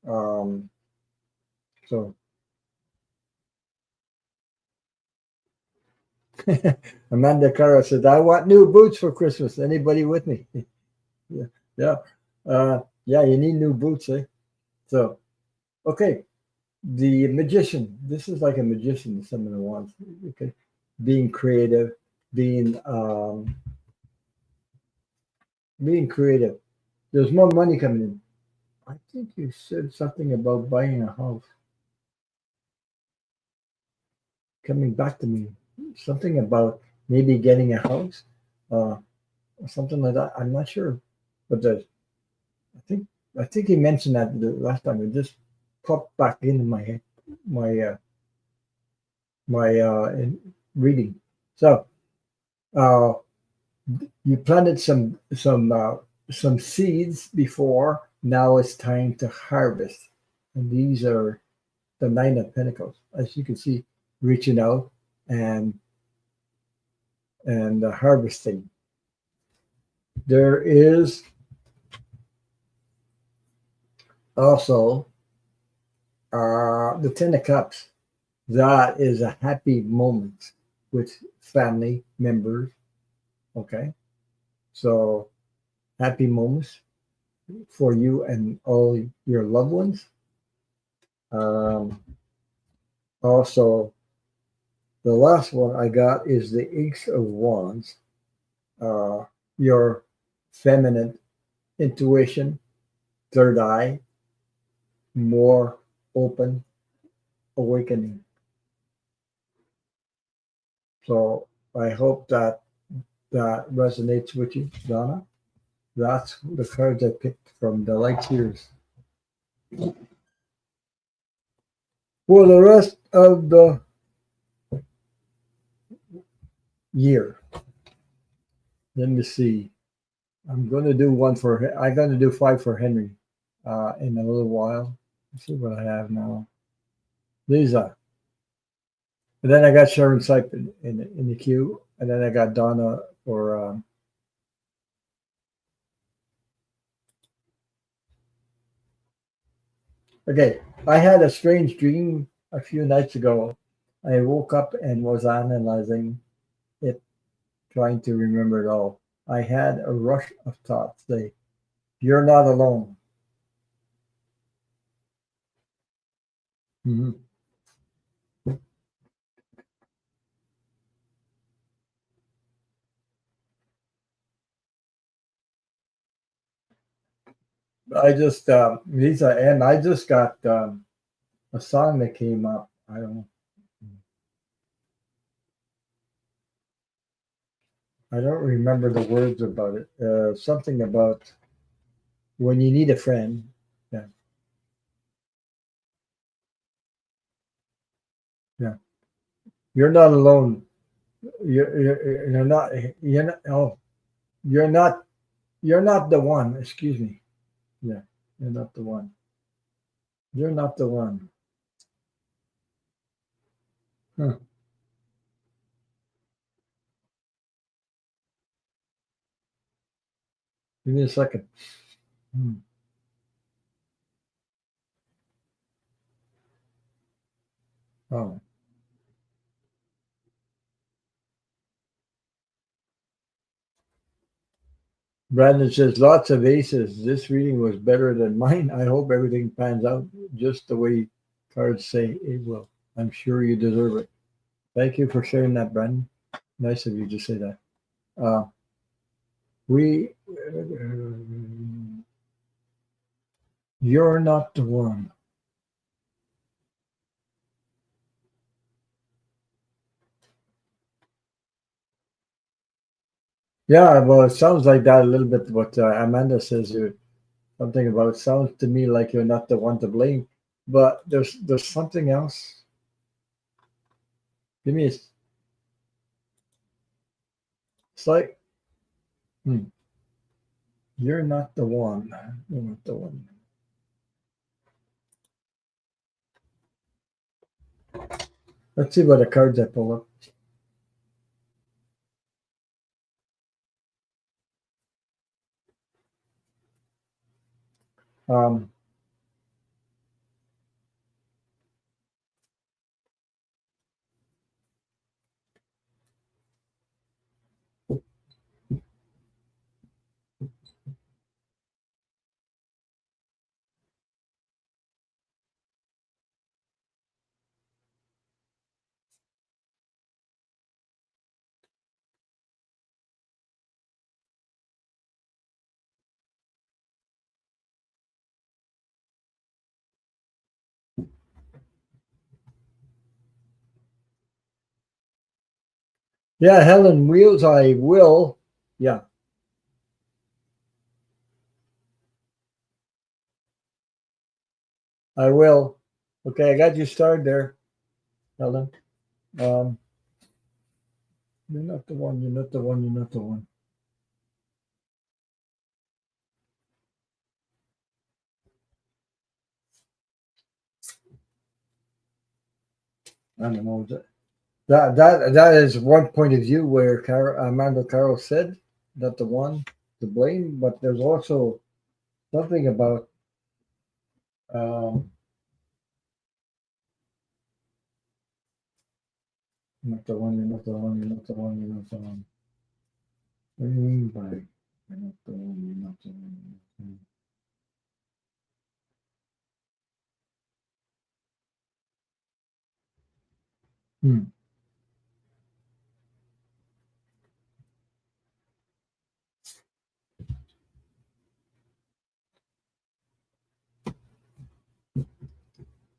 Um, so Amanda Cara said, "I want new boots for Christmas. Anybody with me?" Yeah, yeah, yeah. You need new boots, eh? So okay, the magician. This is like a magician. Someone wants. Okay, being creative, being being creative. There's more money coming in. I think you said something about buying a house. Coming back to me, something about maybe getting a house, or something like that. I'm not sure, but I think I think he mentioned that the last time. It just popped back into my head, my reading. So uh, you planted some seeds before. Now it's time to harvest, and these are the Nine of Pentacles, as you can see, reaching out and harvesting. There is also the Ten of Cups. That is a happy moment with family members. Okay, so happy moments for you and all your loved ones. Um, Also, the last one I got is the Ace of Wands. Uh, your feminine intuition, third eye, more open awakening. So I hope that that resonates with you, Donna. That's the cards I picked from the light years. For the rest of the year, let me see. I'm going to do five for Henry in a little while. Let's see what I have now. Lisa. And then I got Sharon Sipe in the queue. And then I got Donna for. Okay. I had a strange dream a few nights ago. I woke up and was analyzing it, trying to remember it all. I had a rush of thoughts. You're not alone. Mhm. I just, Lisa, and I just got a song that came up. I don't remember the words about it. Something about when you need a friend. Yeah, yeah. You're not alone. You're not. You're not. Oh, you're not. You're not the one. Excuse me. Yeah, you're not the one. You're not the one. Huh. Give me a second. Hmm. Oh, Brandon says lots of aces. This reading was better than mine. I hope everything pans out just the way cards say it will. I'm sure you deserve it. Thank you for sharing that, Brandon. Nice of you to say that. Uh, we, you're not the one. Yeah, well, it sounds like that a little bit. What Amanda says, something about sounds to me like you're not the one to blame. But there's something else. Give me a, it's like hmm, you're not the one. You're not the one. Let's see what the cards I pull up. Um, yeah, Helen Wheels. I will. Yeah, I will. Okay, I got you started there, Helen. Um, you're not the one. You're not the one. You're not the one. I don't know. That is one point of view where Amanda Carroll said that the one to blame, but there's also something about um, not the one, you're not the one, you're not the one, you're not the one. What do you mean by you're not the one, you're not the one, you're not the one? Hmm.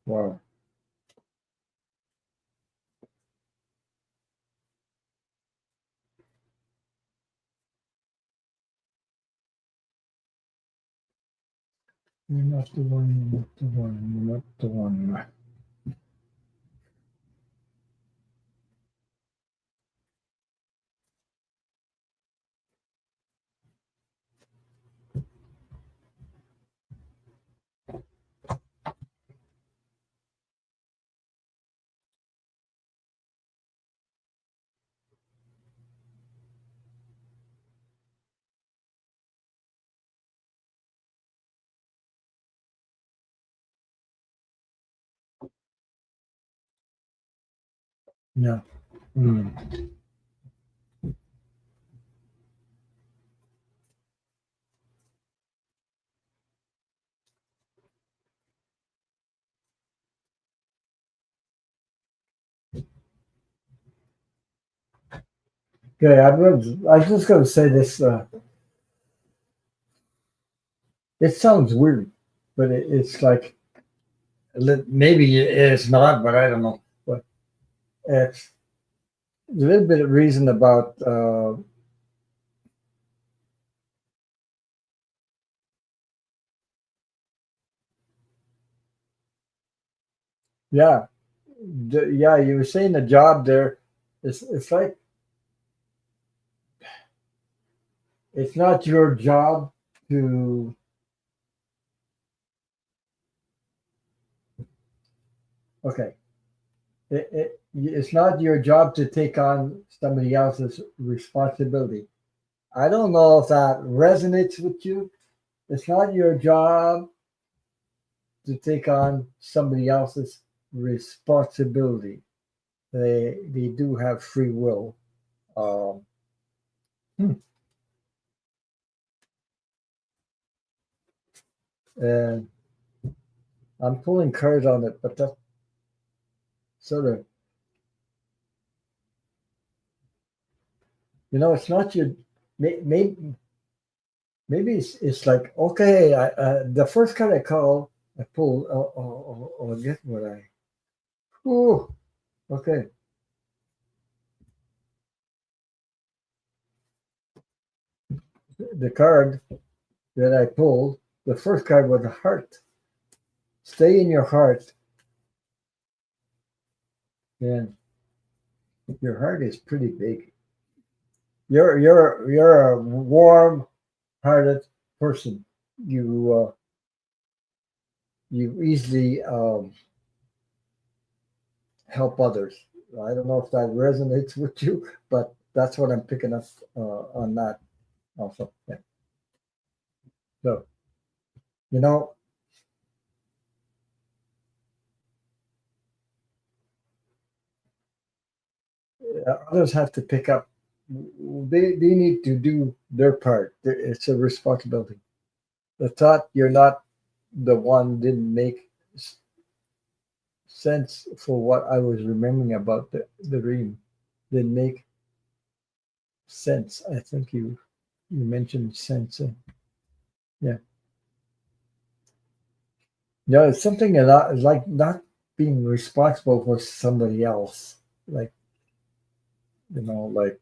Wow. You're not the one, you're not the one, you're not the one. Yeah. Mm. Okay, I was just going to say this. It sounds weird, but it's like maybe it's not, but I don't know. But it's a little bit of reason about yeah, yeah. You were saying the job there. It's like it's not your job to. Okay, it's not your job to take on somebody else's responsibility. I don't know if that resonates with you. It's not your job to take on somebody else's responsibility. They do have free will. Um, hmm, and I'm pulling cards on it, but that sort of it's not your maybe it's like okay. The first card I pulled. Oh, get what I. Oh, okay. The card that I pulled, the first card was a heart. Stay in your heart, and your heart is pretty big. You're a warm-hearted person. You easily help others. I don't know if that resonates with you, but that's what I'm picking up on that also. Yeah. So you know, others have to pick up. They need to do their part. It's a responsibility. The thought you're not the one didn't make sense for what I was remembering about the dream. Didn't make sense. I think you mentioned sense. Yeah, yeah. It's something a lot like not being responsible for somebody else. Like like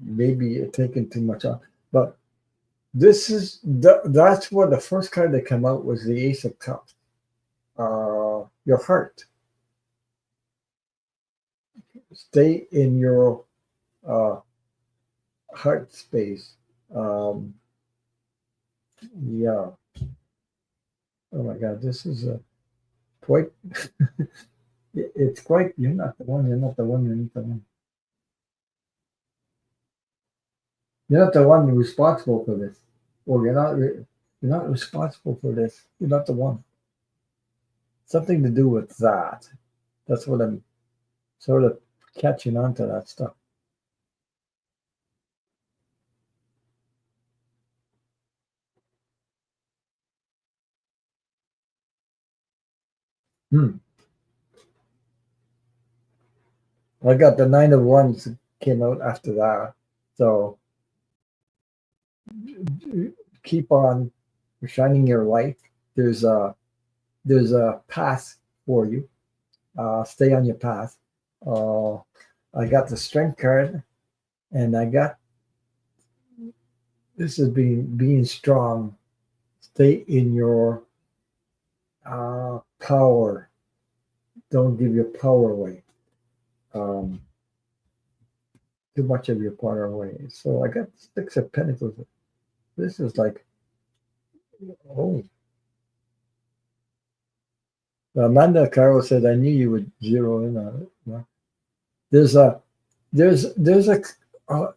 maybe taking too much on. But that's what the first card that came out was the Ace of Cups. Your heart. Stay in your uh, heart space. Um, yeah. Oh my God, this is quite. It's quite. You're not the one. You're not the one. You're not the one. You're not the one responsible for this, or you're not responsible for this. You're not the one. Something to do with that. That's what I'm sort of catching on to that stuff. Hmm. I got the Nine of Wands came out after that, so keep on shining your light. There's a there's a path for you. Stay on your path. Uh, I got the Strength card, and I got this is being strong. Stay in your power. Don't give your power away. Um, too much of your power away. So I got Six of Pentacles. This is like, oh, Amanda Carroll said, I knew you would zero in on it. No. There's a, there's a, uh,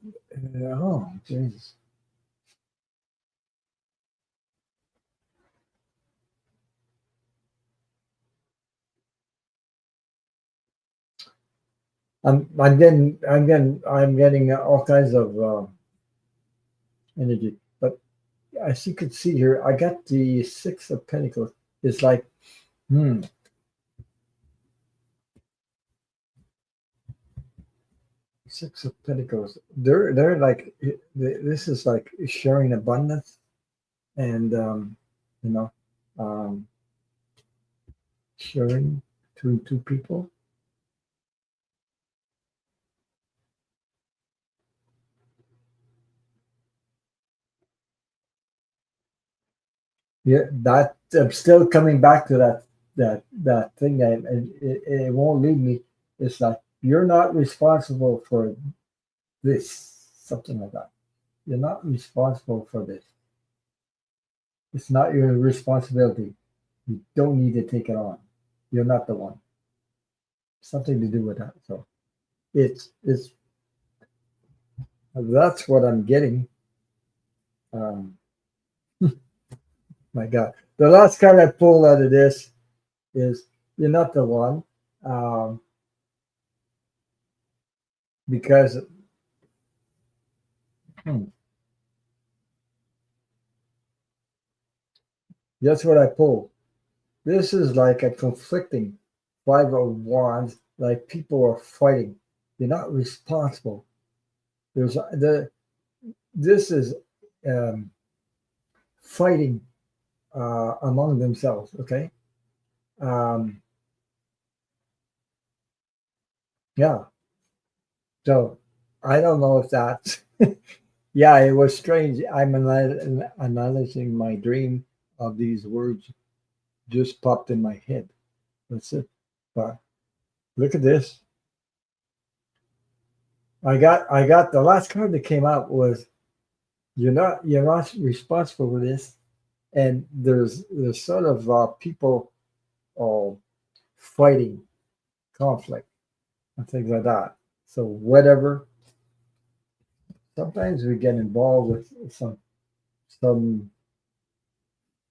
oh, Jesus. I'm getting all kinds of energy. But as you can see here, I got the Six of Pentacles. It's like, hmm, Six of Pentacles. They're like this is like sharing abundance and you know um, sharing between two people. Yeah, that I'm still coming back to that thing that it won't leave me. It's like you're not responsible for this, something like that. You're not responsible for this. It's not your responsibility. You don't need to take it on. You're not the one. Something to do with that. So it's that's what I'm getting. Um, my God, the last card I pulled out of this is you're not the one, um, because hmm, that's what I pulled. This is like a conflicting Five of Wands, like people are fighting. You're not responsible. There's the this is um, fighting among themselves. Okay, um, yeah. So I don't know if that's yeah. It was strange. I'm analyzing my dream of these words just popped in my head. That's it. But look at this. I got the last card that came out was you're not responsible for this, and there's sort of people uh, fighting conflict and things like that. So whatever. Sometimes we get involved with some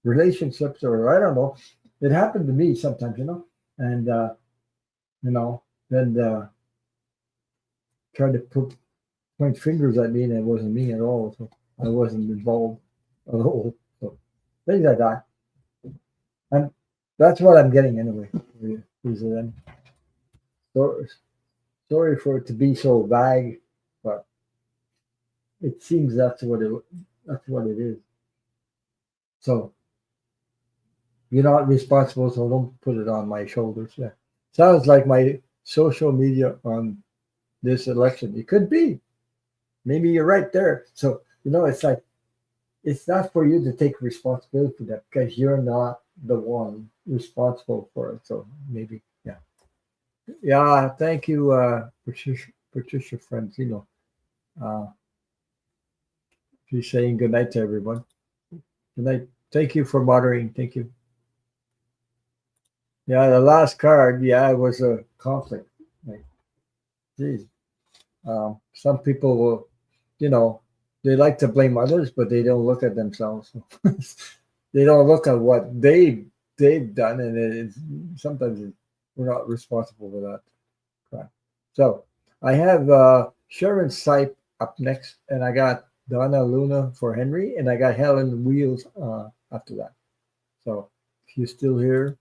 relationships, or I don't know. It happened to me sometimes, and you know, then tried to point fingers at me, and it wasn't me at all. So I wasn't involved at all. So things like that. And that's what I'm getting anyway. Is it? So, sorry for it to be so vague, but it seems that's what it is. So you're not responsible, so don't put it on my shoulders. Yeah. Sounds like my social media on this election. It could be. Maybe you're right there. So, it's like it's not for you to take responsibility for that because you're not the one responsible for it. So maybe, yeah. Yeah, thank you, Patricia Francino. Uh, she's saying good night to everyone. Good night. Thank you for moderating. Thank you. Yeah, the last card, yeah, it was a conflict. Like, geez. Some people will, you know, they like to blame others, but they don't look at themselves. They don't look at what they've done, and sometimes we're not responsible for that. Correct. So I have Sharon Sipe up next, and I got Donna Luna for Henry, and I got Helen Wheels after that. So if you're still here,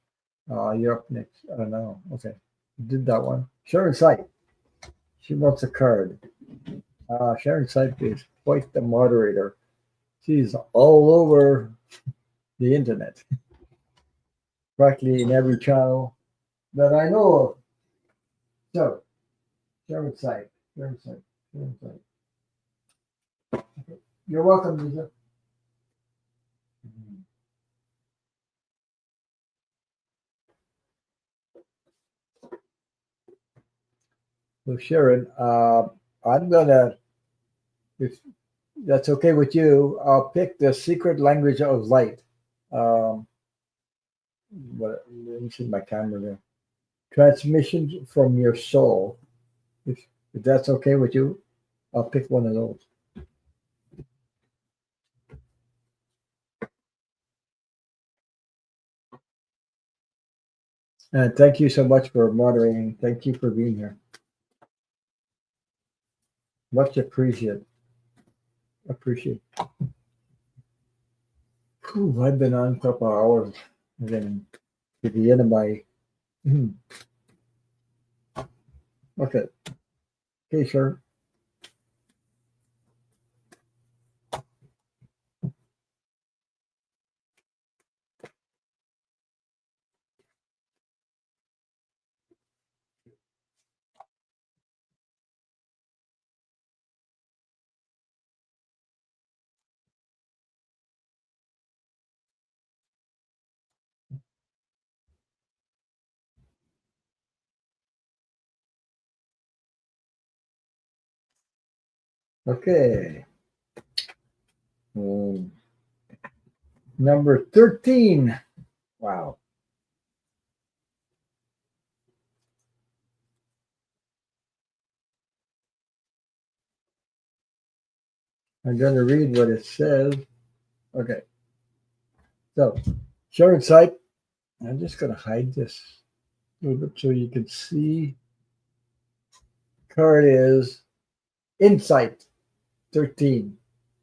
you're up next. No, okay, did that one. Sharon Sipe, she wants a card. Sharon Sipe is quite the moderator. She's all over the internet, practically in every channel that I know of. So Sharon Sipe, Sharon Sipe, Sharon Sipe. You're welcome, Lisa. So Sharon, I'm gonna, if that's okay with you, I'll pick the secret language of light. Um, let me see my camera there. Transmissions from your soul. If that's okay with you, I'll pick one of those. And thank you so much for moderating. Thank you for being here. Much appreciate. Appreciate. Whew, I've been on a couple of hours and then to the end of my. Okay. Okay, sir. Okay. Um, number 13. Wow. I'm going to read what it says. Okay. So, share insight. I'm just going to hide this a little bit so you can see. Card is insight 13.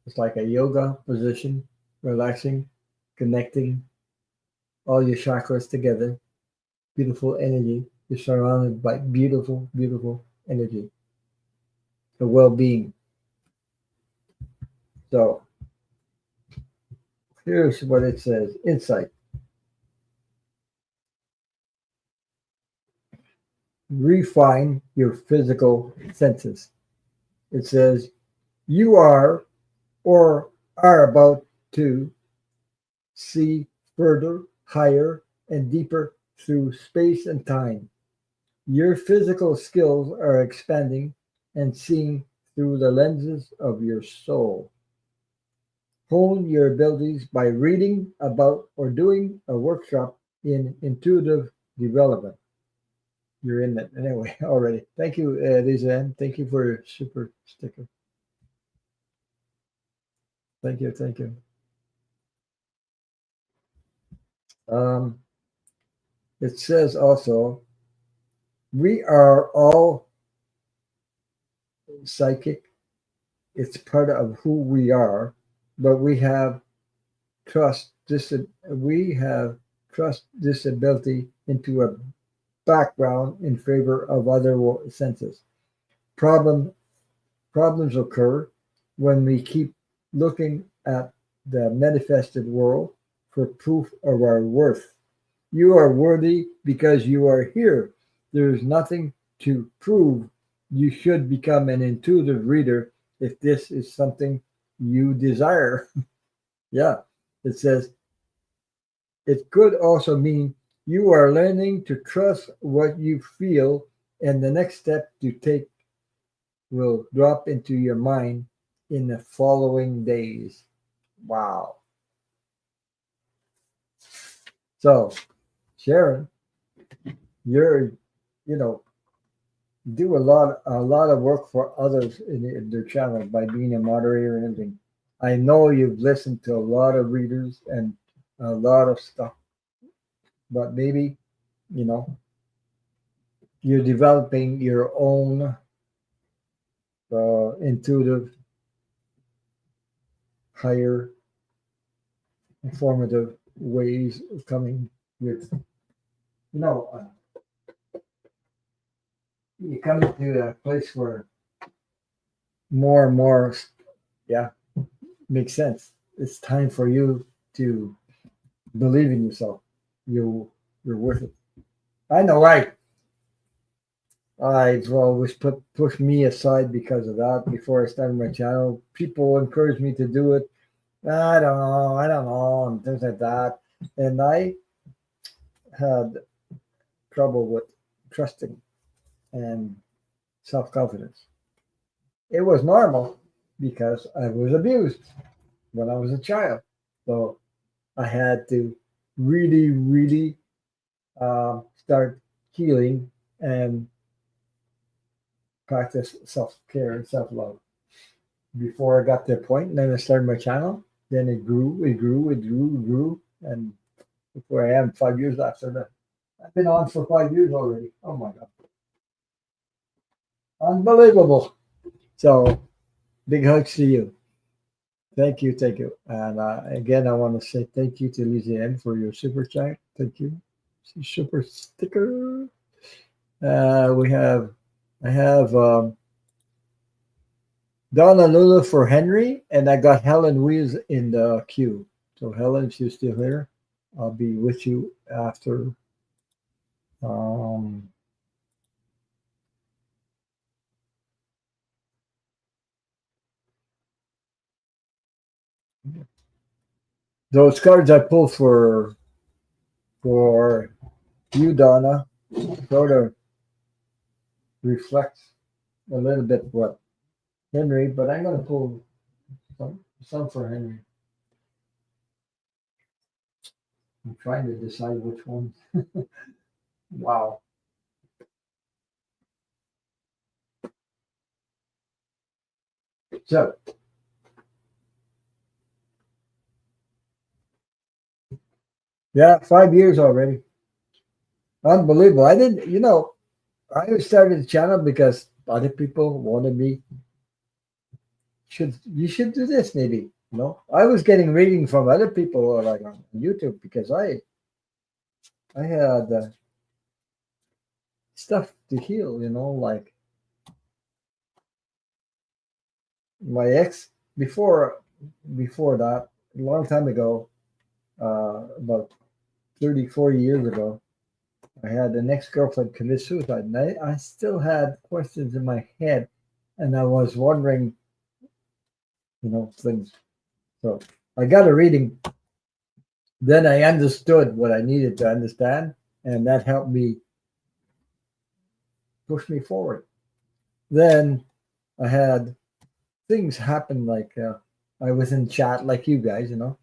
It's like a yoga position, relaxing, connecting all your chakras together. Beautiful energy. You're surrounded by beautiful, beautiful energy. The well being. So, here's what it says insight. Refine your physical senses. It says you are or are about to see further, higher, and deeper through space and time. Your physical skills are expanding and seeing through the lenses of your soul. Hone your abilities by reading about or doing a workshop in intuitive development. You're in it anyway already. Thank you, Lisa Ann. Thank you for your super sticker. Thank you. Thank you. Um, it says also, we are all psychic. It's part of who we are, but trust this. We have trust this ability into a background in favor of other senses. Problem Problems occur when we keep looking at the manifested world for proof of our worth. You are worthy because you are here. There is nothing to prove. You should become an intuitive reader if this is something you desire. Yeah, it says it could also mean you are learning to trust what you feel, and the next step to take will drop into your mind in the following days. Wow. So, Sharon, you're, you know, do a lot of work for others in their channel by being a moderator and everything. I know you've listened to a lot of readers and a lot of stuff, but maybe, you know, you're developing your own intuitive, higher, informative ways of coming with, you know, you come to a place where more and more, yeah, makes sense. It's time for you to believe in yourself. You're worth it. I know, right? I've always pushed me aside because of that. Before I started my channel, people encouraged me to do it. I don't know, and things like that. And I had trouble with trusting and self confidence. It was normal because I was abused when I was a child. So I had to really, really start healing and practice self care and self love. Before I got to a point, and then I started my channel. Then it grew. And before I am 5 years after that. I've been on for 5 years already. Oh my God. Unbelievable. So big hugs to you. Thank you, thank you. And again, I want to say thank you to Lisa N for your super chat. Thank you. Super sticker. We have, I have Donna Lula for Henry, and I got Helen Wees in the queue. So Helen, if you're still here, I'll be with you after. Um, those cards I pulled for you, Donna, sort of reflects a little bit what Henry, but I'm going to pull some for Henry. I'm trying to decide which one. Wow. So, yeah, 5 years already. Unbelievable. I didn't, I started the channel because other people wanted me, you should do this maybe. I was getting reading from other people like on YouTube because I had stuff to heal, like my ex before before that, a long time ago, about 30, 40 years ago, I had an ex-girlfriend commit suicide, and I still had questions in my head, and I was wondering, things. So I got a reading. Then I understood what I needed to understand, and that helped me push me forward. Then I had things happen like I was in chat like you guys, and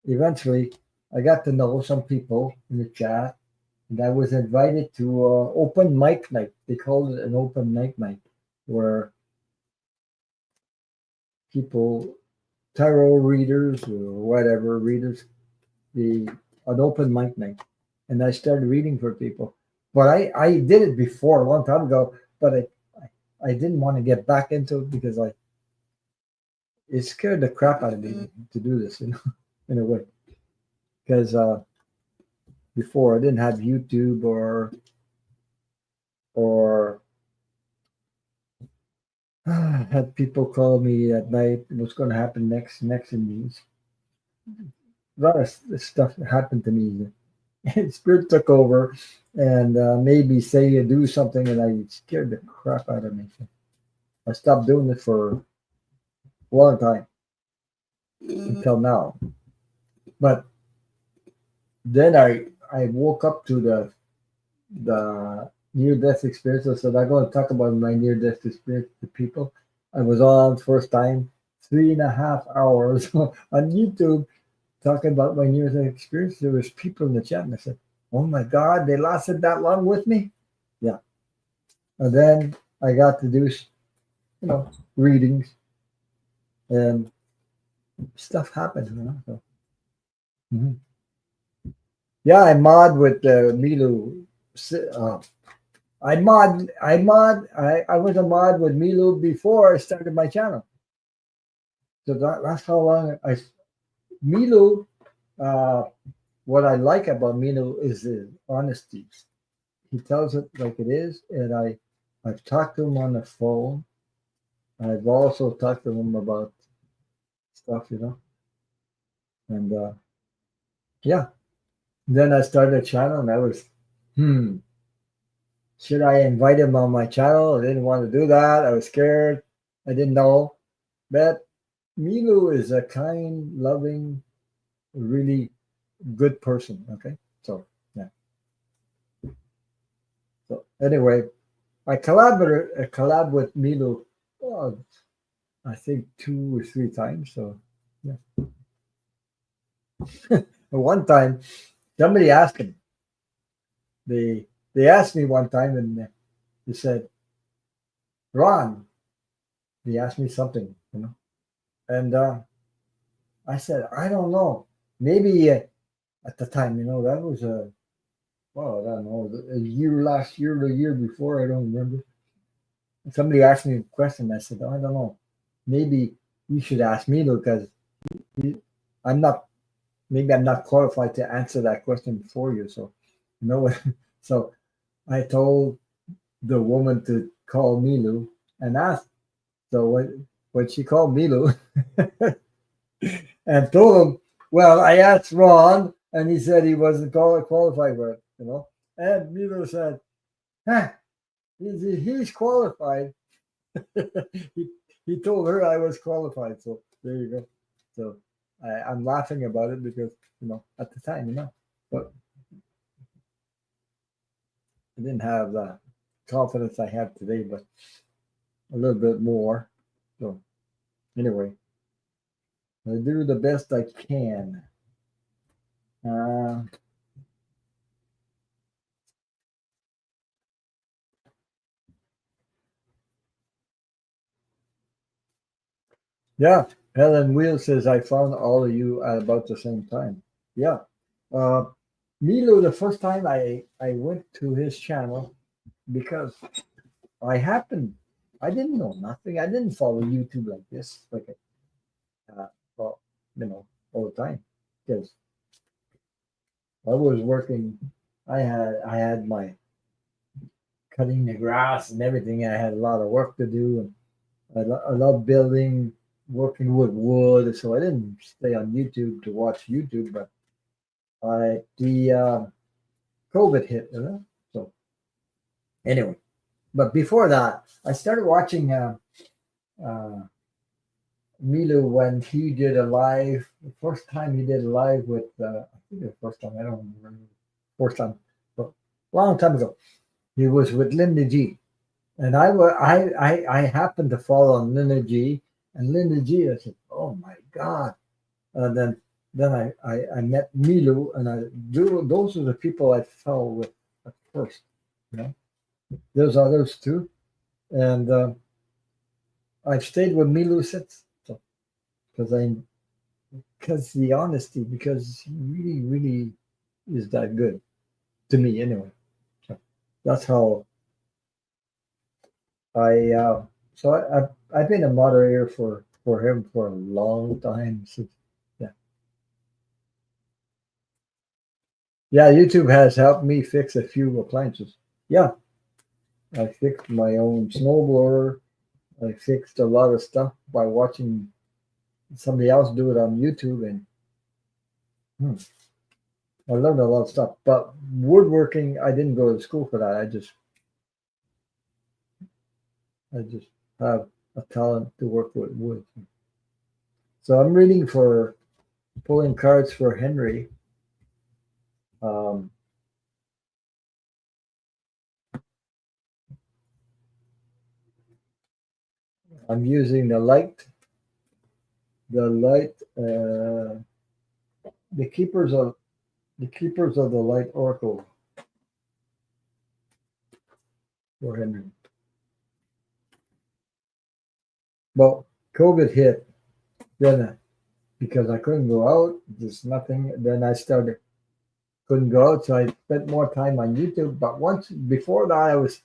eventually I got to know some people in the chat, and I was invited to open mic night. They called it an open mic night, where people, tarot readers or whatever readers, the an open mic night, and I started reading for people. But I did it before a long time ago, but I didn't want to get back into it because it scared the crap out of me to do this, in a way. Because before I didn't have YouTube or had people call me at night. What's going to happen next in these. A lot of stuff happened to me. Spirit took over and made me say and do something, and I scared the crap out of me. So I stopped doing it for a long time until now. But then I woke up to the near death experience. I said I'm going to talk about my near death experience to people. I was on first time 3.5 hours on YouTube talking about my near death experience. There was people in the chat, and I said, "Oh my God, they lasted that long with me." Yeah, and then I got to do readings, and stuff happened. So, mhm. Yeah, I mod with Milu. Uh, I was a mod with Milu before I started my channel. So that's how long Milu. Uh, what I like about Milu is the honesty. He tells it like it is, and I've talked to him on the phone. I've also talked to him about stuff, and yeah. Then I started a channel, and I was, hmm, should I invite him on my channel? I didn't want to do that. I was scared. I didn't know. But Milu is a kind, loving, really good person. Okay. So, yeah. So, anyway, I collab with Milu, oh, I think 2 or 3 times. So, yeah. One time, somebody asked him, they asked me one time, and they said, Ron, they asked me something, and I said, I don't know. Maybe at the time, that was well, I don't know, a year last year, the year before, I don't remember. somebody asked me a question. I said, oh, I don't know. Maybe you should ask me because I'm not. Maybe I'm not qualified to answer that question for you. So, you know what? So I told the woman to call Milu and ask. So when she called Milu and told him, well, I asked Ron and he said he wasn't qualified for it. And Milu said, huh, he's qualified. he, he told her I was qualified. So there you go. So I'm laughing about it because, at the time, but I didn't have the confidence I have today, but a little bit more. So anyway, I do the best I can. Uh, yeah, Helen Wheel says I found all of you at about the same time. Yeah. Uh, Milo, the first time I went to his channel because I happened, I didn't know nothing. I didn't follow YouTube like this, like, well, all the time because I was working. I had my cutting the grass and everything. I had a lot of work to do, and I love building, working with wood. So I didn't stay on YouTube to watch YouTube, but the COVID hit, So anyway, but before that, I started watching uh, Milo when he did a live. The first time he did a live with, I think the first time I don't remember, first time, but a long time ago. He was with Linda G. And I happened to follow on Linda G. And Linda G. I said, "Oh my God!" And then I met Milu, and those are the people I fell with at first. You know, there's others too, and I've stayed with Milu since. So because because the honesty, because he really really is that good to me anyway. So that's how I so I've been a moderator for him for a long time. So yeah, yeah. YouTube has helped me fix a few appliances. Yeah, I fixed my own snowblower. I fixed a lot of stuff by watching somebody else do it on YouTube, and hmm, I learned a lot of stuff. But woodworking, I didn't go to school for that. I just have a talent to work with wood. So I'm reading for pulling cards for Henry. Um, I'm using the keepers of the light oracle for Henry. Well, COVID hit, then because I couldn't go out, there's nothing. Then I started couldn't go out, so I spent more time on YouTube. But once before that, I was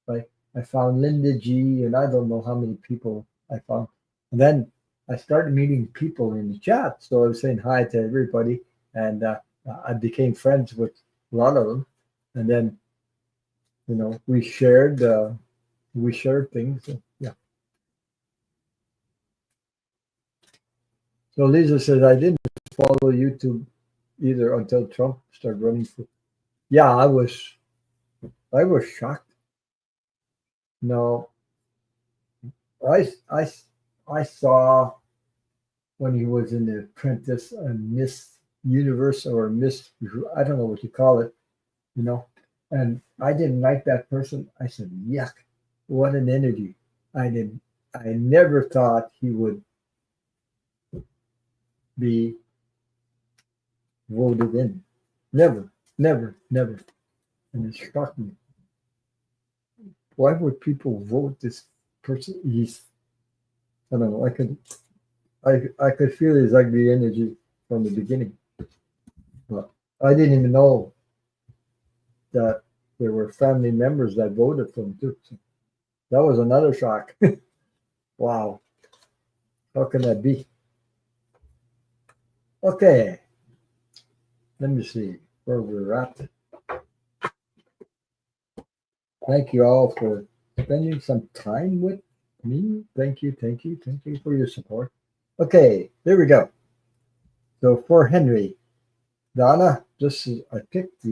like, I found Linda G, and I don't know how many people I found. And then I started meeting people in the chat, so I was saying hi to everybody, and I became friends with a lot of them. And then we shared things. So, yeah. So Lisa says I didn't follow YouTube either until Trump started running for. Yeah, I was shocked. No, I I saw when he was in the Apprentice and Miss Universe or Miss, I don't know what you call it, you know, and I didn't like that person. I said, yuck, what an energy. I didn't. I never thought he would be voted in. Never, never, never. And it struck me. Why would people vote this person? I don't know. I could feel his ugly energy from the beginning. But I didn't even know that there were family members that voted for him too. So, That was another shock. Wow. How can that be? Okay. Let me see where we're at. Thank you all for spending some time with me. Thank you, thank you, thank you for your support. Okay, there we go. So for Henry, Donna, this is I picked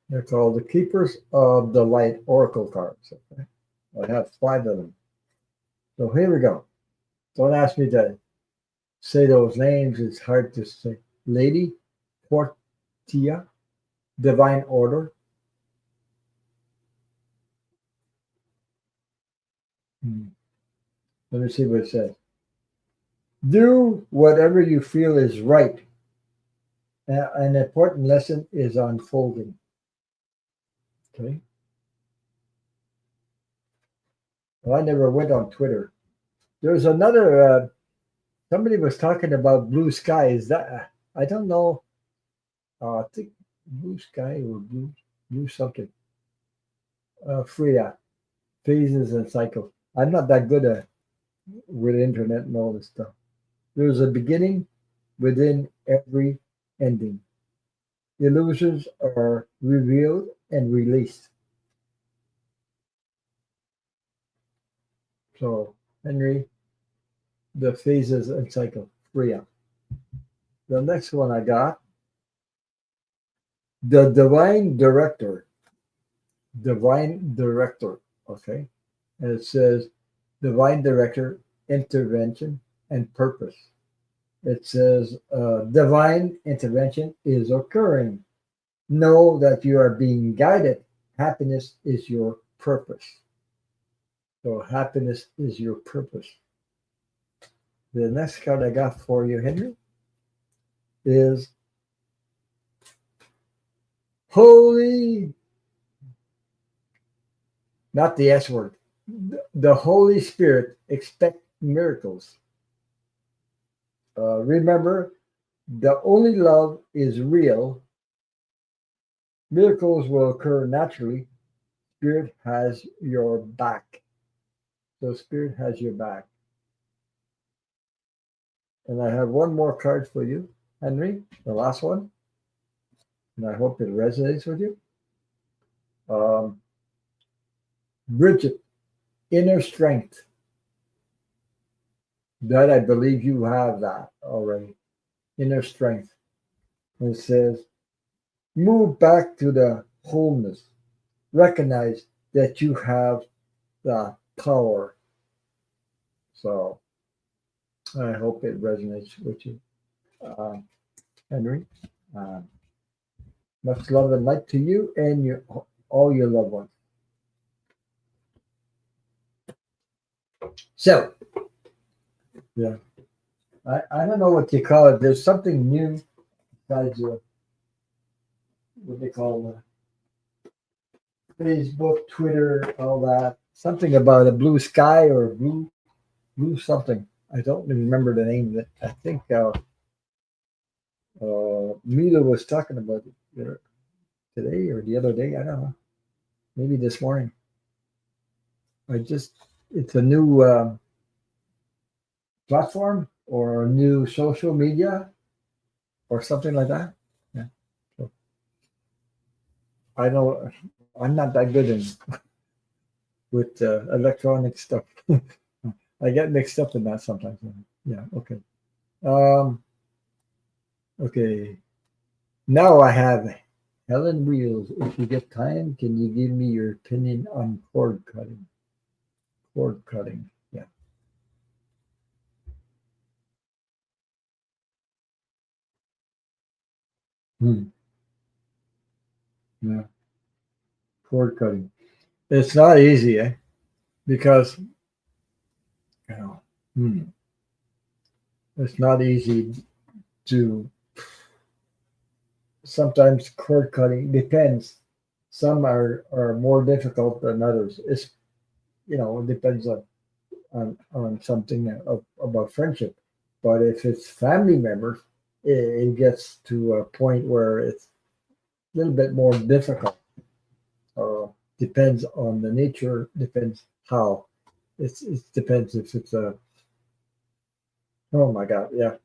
they're called the Keepers of the Light Oracle cards. Okay? I have five of them. So here we go. Don't ask me to say those names, it's hard to say. Lady Portia, Divine Order. Let me see what it says. Do whatever you feel is right. An important lesson is unfolding. Okay. Well, I never went on Twitter. There's another. Somebody was talking about blue sky. Is that? I don't know. I think blue sky or blue something. Freya, phases and cycles. I'm not that good at with internet and all this stuff. There's a beginning within every ending. Illusions are revealed and released. So, Henry, the phases and cycle, Freya. The next one I got, the divine director. Divine director. Okay. And it says divine director, intervention, and purpose. It says divine intervention is occurring. Know that you are being guided. Happiness is your purpose. So happiness is your purpose. The next card I got for you, Henry, is Holy, not the S word, the Holy Spirit. Expect miracles. Remember, the only love is real. Miracles will occur naturally. Spirit has your back. So Spirit has your back. And I have one more card for you, Henry, the last one. And I hope it resonates with you. Bridget, inner strength. That I believe you have that already. Inner strength. And it says, move back to the wholeness. Recognize that you have the power. So I hope it resonates with you, Henry. Uh, much love and light to you and all your loved ones. So, yeah, I don't know what you call it. There's something new besides what they call Facebook, Twitter, all that. Something about a blue sky or blue something. I don't remember the name of it. I think Mila was talking about it today or the other day. I don't know. Maybe this morning. It's a new platform or a new social media or something like that. Yeah. So I know I'm not that good in with electronic stuff. I get mixed up in that sometimes. Yeah. Okay. Um, okay. Now I have Helen Wheels. If you get time, can you give me your opinion on cord cutting? Cord cutting. Yeah. Hmm. Yeah. Cord cutting. It's not easy, eh? Because you know, hmm, it's not easy to sometimes cord cutting depends. Some are more difficult than others. It's it depends on something about friendship. But if it's family members, it gets to a point where it's a little bit more difficult. depends on the nature, depends how. It depends if it's a, oh my God, yeah,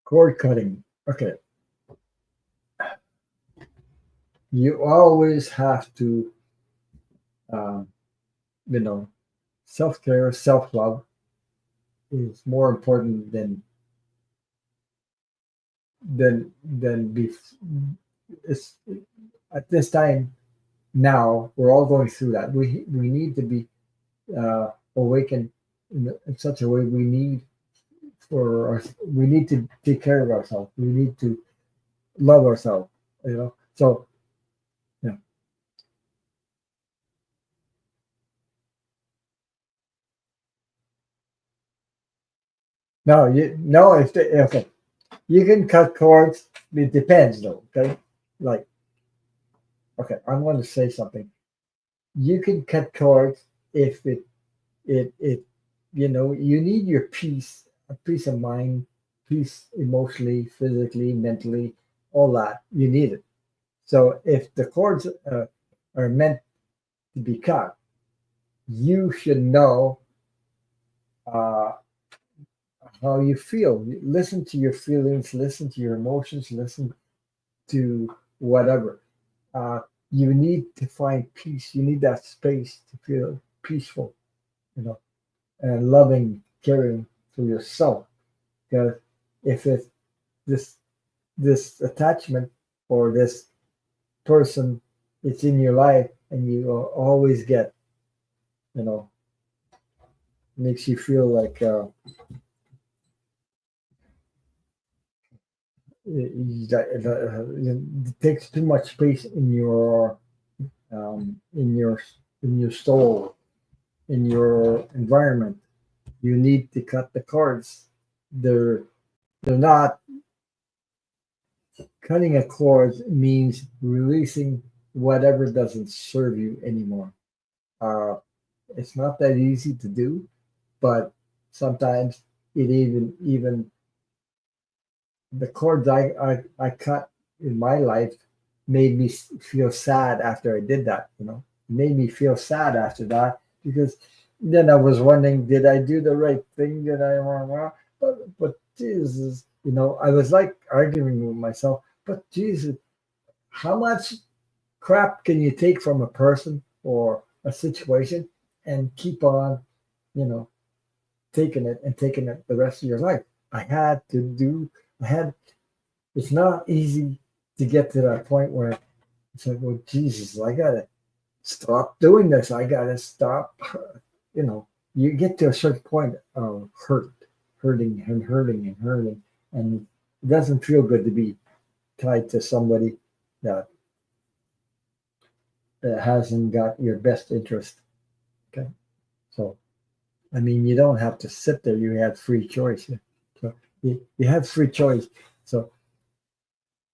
cord cutting. Okay, you always have to, um, you know, self care, self love is more important than it's at this time now. We're all going through that. We need to be awakened in such a way. We need to take care of ourselves. We need to love ourselves. So yeah. No, no. Okay, you can cut cords. It depends, though. Okay, like okay, I'm going to say something. You can cut cords if it you need your peace, a peace of mind, peace emotionally, physically, mentally, all that. You need it. So if the cords are meant to be cut, you should know uh, how you feel. Listen to your feelings, listen to your emotions, listen to whatever. Uh, you need to find peace. You need that space to feel peaceful, you know, and loving, caring for yourself. Because if it's this this attachment or this person, it's in your life, and you always get, you know, makes you feel like it takes too much space um, in your in your soul, in your environment. You need to cut the cords. They're not cutting a cord means releasing whatever doesn't serve you anymore. Uh, it's not that easy to do, but sometimes it even the cords I cut in my life made me feel sad after I did that. It made me feel sad after that because then I was wondering, did I do the right thing? Did I but Jesus, I was like arguing with myself. But Jesus, how much crap can you take from a person or a situation and keep on, you know, taking it and taking it the rest of your life? I had to do. I had It's not easy to get to that point where it's like, well, Jesus, I gotta stop doing this. I gotta stop. You get to a certain point of hurting and hurting and hurting, and it doesn't feel good to be tied to somebody that, that hasn't got your best interest. Okay, so I mean, you don't have to sit there. You have free choice. So you have free choice. So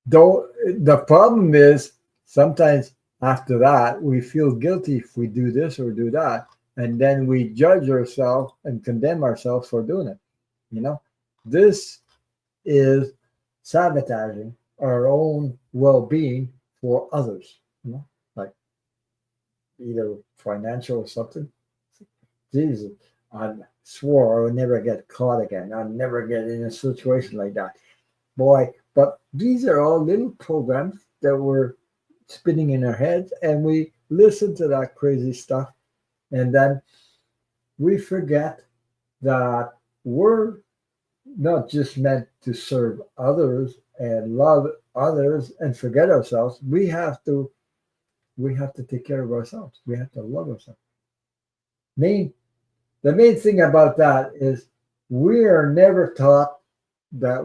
though the problem is sometimes after that we feel guilty if we do this or do that, and then we judge ourselves and condemn ourselves for doing it. You know, this is sabotaging our own well-being for others. Like either financial or something. Jesus, I swore I would never get caught again. I'd never get in a situation like that. Boy, but these are all little programs that were spinning in our heads, and we listen to that crazy stuff, and then we forget that we're not just meant to serve others and love others and forget ourselves. We have to take care of ourselves. We have to love ourselves. Main The main thing about that is we are never taught that.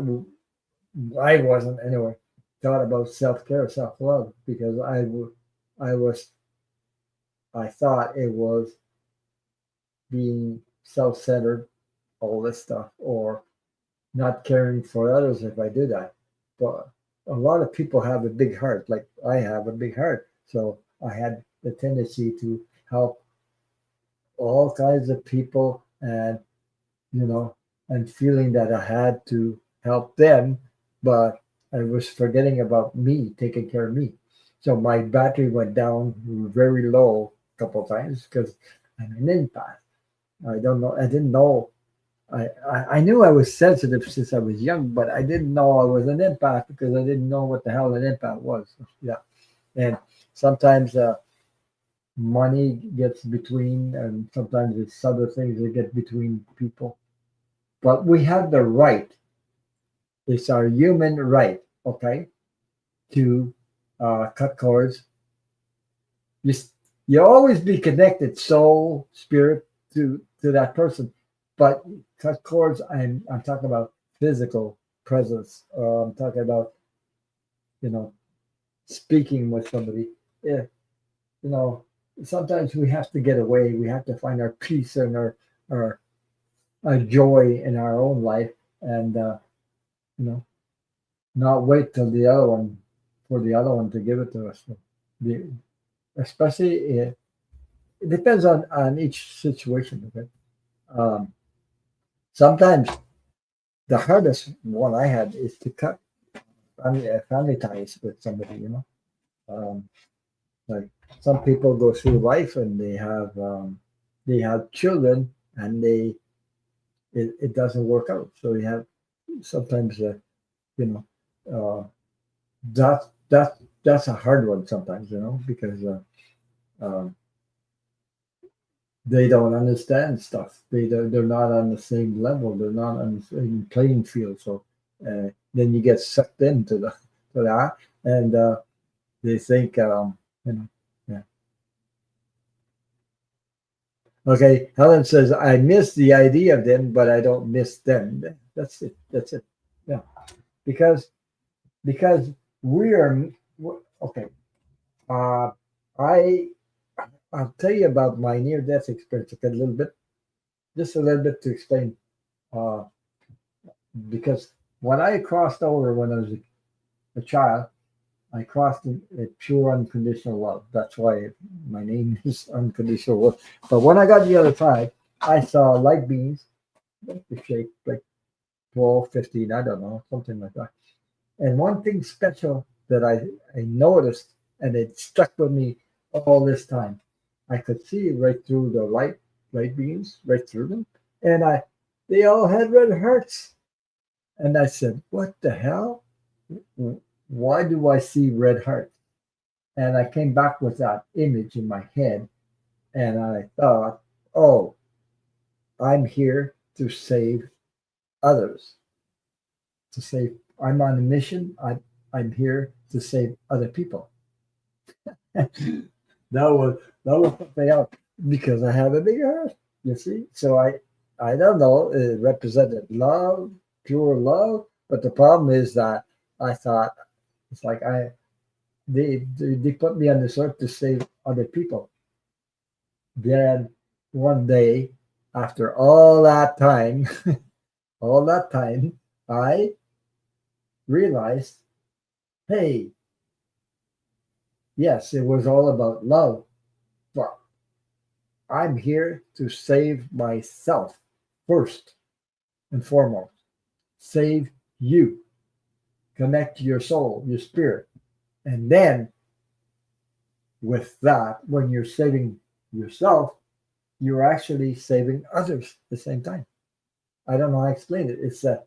I wasn't anyway thought about self care, self love because I was I thought it was being self centered, all this stuff, or not caring for others if I do that. But a lot of people have a big heart, like I have a big heart, so I had the tendency to help all kinds of people, and you know, and feeling that I had to help them, but I was forgetting about me, taking care of me. So my battery went down very low a couple of times because I'm an empath. I don't know. I didn't know. I knew I was sensitive since I was young, but I didn't know I was an empath because I didn't know what the hell an empath was. Yeah, and sometimes money gets between, and sometimes it's other things that get between people. But we have the right. It's our human right, okay, to cut cords. You you always be connected, soul, spirit, to that person. But cut cords, I'm talking about physical presence. I'm talking about you know speaking with somebody. Yeah, you know, sometimes we have to get away. We have to find our peace and our, our joy in our own life, and you know, not wait till the other one for the other one to give it to us. The, especially it depends on each situation. Okay? Um, sometimes the hardest one I had is to cut family ties with somebody. Um, like some people go through life and they have children and it doesn't work out. So you have sometimes you know uh, that's a hard one sometimes because um, they don't understand stuff. They're not on the same level. They're not on the same playing field. So then you get sucked into the to that, and they think you know yeah. Okay, Helen says I miss the idea of them, but I don't miss them. That's it. That's it. Yeah, because because we are okay. Uh, I I'll tell you about my near death experience okay, a little bit, just a little bit to explain. Uh, because when I crossed over when I was a child, I crossed in a pure unconditional love. That's why my name is unconditional love. But when I got to the other side, I saw light beings, like the shape, like 12, 15, I don't know, something like that. And one thing special that I noticed, and it stuck with me all this time, I could see right through the light beams, right through them, and they all had red hearts. And I said, "What the hell? Why do I see red hearts?" And I came back with that image in my head, and I thought, "Oh, I'm here to save others. To save. I'm on a mission. I'm here to save other people." That was something else because I have a big heart. You see, so I don't know. It represented love, pure love. But the problem is that I thought it's like they put me on this earth to save other people. Then one day, after all that time, I realized, hey, yes, it was all about love, but I'm here to save myself first and foremost. Save you. Connect to your soul, your spirit. And then with that, when you're saving yourself, you're actually saving others at the same time. I don't know how to explain it. It's a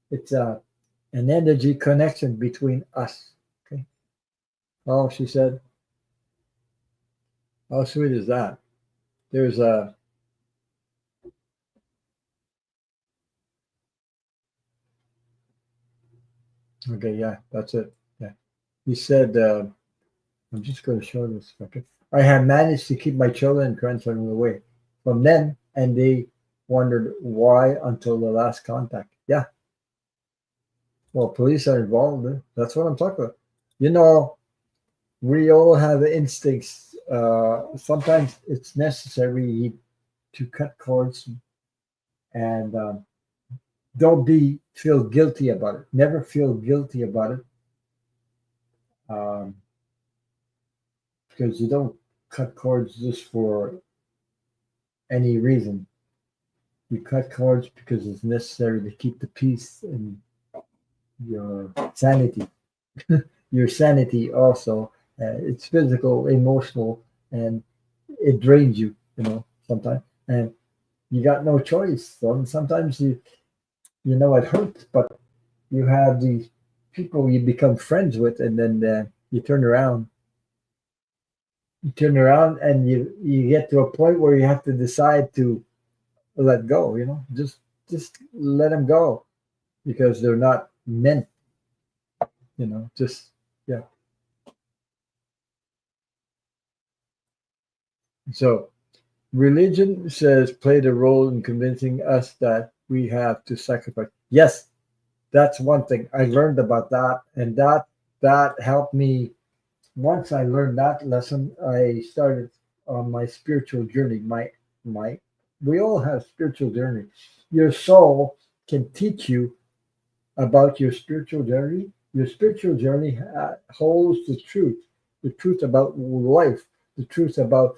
it's an energy connection between us. Okay. Oh, she said, how sweet is that? There's a okay, yeah, that's it. Yeah. He said I'm just going to show this. Okay. I have managed to keep my children and grandchildren away from them, and they wondered why until the last contact. Yeah, well, police are involved. That's what I'm talking about. You know, we all have instincts. Sometimes it's necessary to cut cords and don't be feel guilty about it. Never feel guilty about it um, because you don't cut cords just for any reason. You cut cords because it's necessary to keep the peace and your sanity. your sanity also. It's physical, emotional, and it drains you. Sometimes, and you got no choice. So sometimes it hurts, but you have these people you become friends with, and then you turn around, and you get to a point where you have to decide to let go. Just let them go because they're not meant. Just yeah. So religion says played a role in convincing us that we have to sacrifice. Yes, that's one thing I learned about that, and that helped me. Once I learned that lesson, I started on my spiritual journey. My we all have spiritual journey. Your soul can teach you about your spiritual journey. Your spiritual journey holds the truth about life, the truth about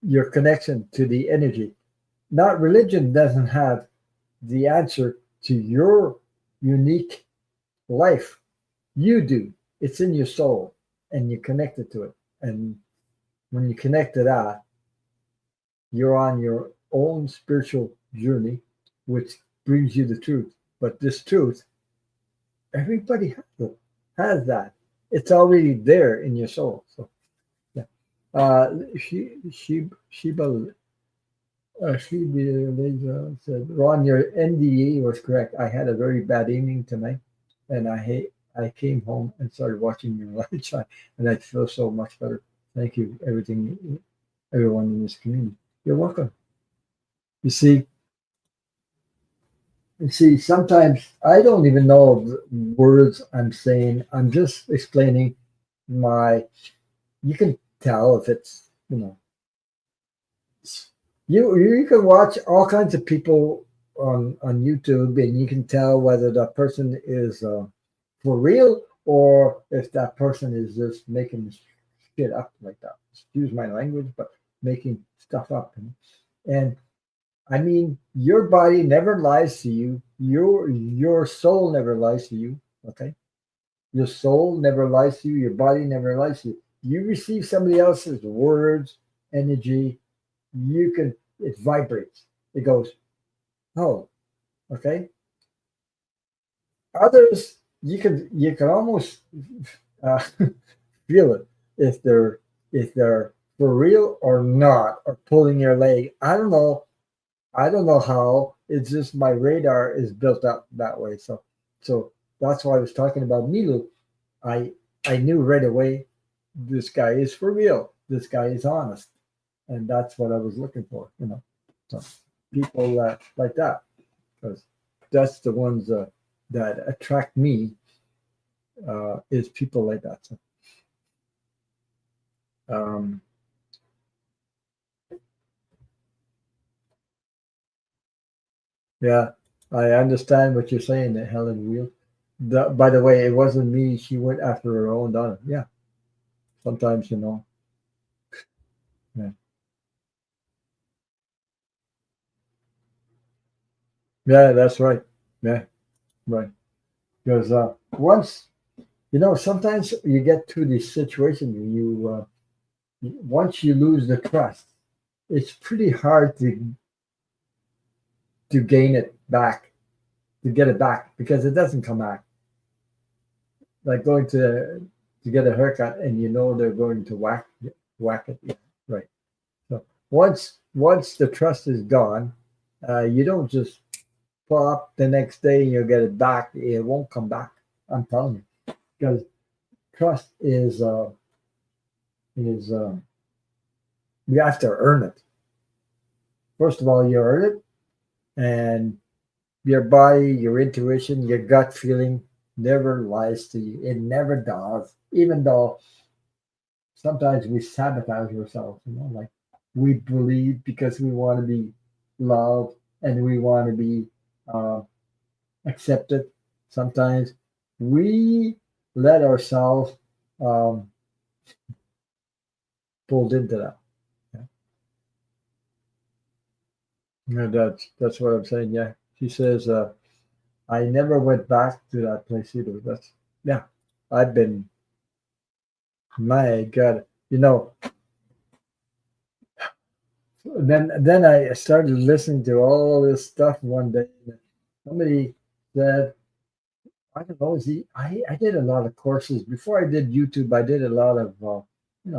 your connection to the energy. Not religion doesn't have the answer to your unique life. You do. It's in your soul, and you're connected to it. And when you connect to that, you're on your own spiritual journey, which brings you the truth. But this truth, everybody has that. It's already there in your soul. So yeah. Sheba said, Ron, your NDE was correct. I had a very bad evening tonight, and I came home and started watching your live chat, and I feel so much better. Thank you, everyone in this community. You're welcome. You see, sometimes I don't even know the words I'm saying. I'm just explaining my. You can tell if it's you can watch all kinds of people on YouTube, and you can tell whether that person is for real or if that person is just making shit up like that. Excuse my language, but making stuff up. And I mean, your body never lies to you. Your soul never lies to you. Okay, your soul never lies to you. Your body never lies to you. You receive somebody else's words, energy. You can it vibrates. It goes, oh, okay. Others, you can almost uh, feel it if they're for real or not, or pulling your leg. I don't know how. It's just my radar is built up that way. So that's why I was talking about Milu. I I knew right away this guy is for real. This guy is honest, and that's what I was looking for. So people like that, because that's the ones that attract me. Is people like that. So, um, yeah, I understand what you're saying, Helen Wheel. By the way, it wasn't me. She went after her own daughter. Yeah, sometimes. Yeah, yeah, that's right. Yeah, right. Because sometimes you get to this situation where once you lose the trust, it's pretty hard to gain it back, to get it back, because it doesn't come back. Like going to get a haircut, and they're going to whack it. Yeah, right. So once the trust is gone, you don't just pop the next day and you'll get it back. It won't come back. I'm telling you, because trust is you have to earn it. First of all, you earn it, and your body, your intuition, your gut feeling never lies to you. It never does. Even though sometimes we sabotage ourselves, like we believe because we want to be loved and we want to be uh, accepted. Sometimes we let ourselves um, pulled into that. Yeah. Yeah, that's what I'm saying. Yeah, she says I never went back to that place either. Yeah. I've been, my God, you know, then I started listening to all this stuff one day. Somebody said, I don't know, I did a lot of courses before I did YouTube. I did a lot of, you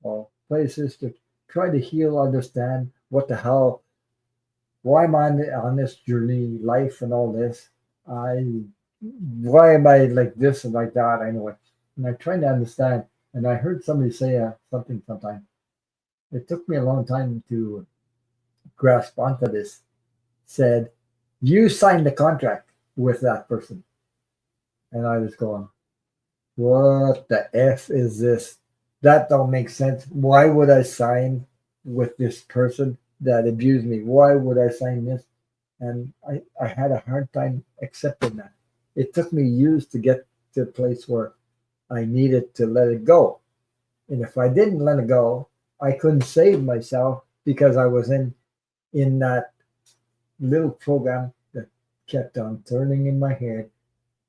know, places to try to heal, understand what the hell, why am I on this journey, life, and all this. I, why am I like this and like that? I know it, and I try to understand. And I heard somebody say something sometime. It took me a long time to grasp onto this. Said, you signed the contract with that person. And I was going, what the F is this? That don't make sense. Why would I sign with this person that abused me? Why would I sign this? And I had a hard time accepting that. It took me years to get to a place where I needed to let it go. And if I didn't let it go, I couldn't save myself because I was in that little program that kept on turning in my head,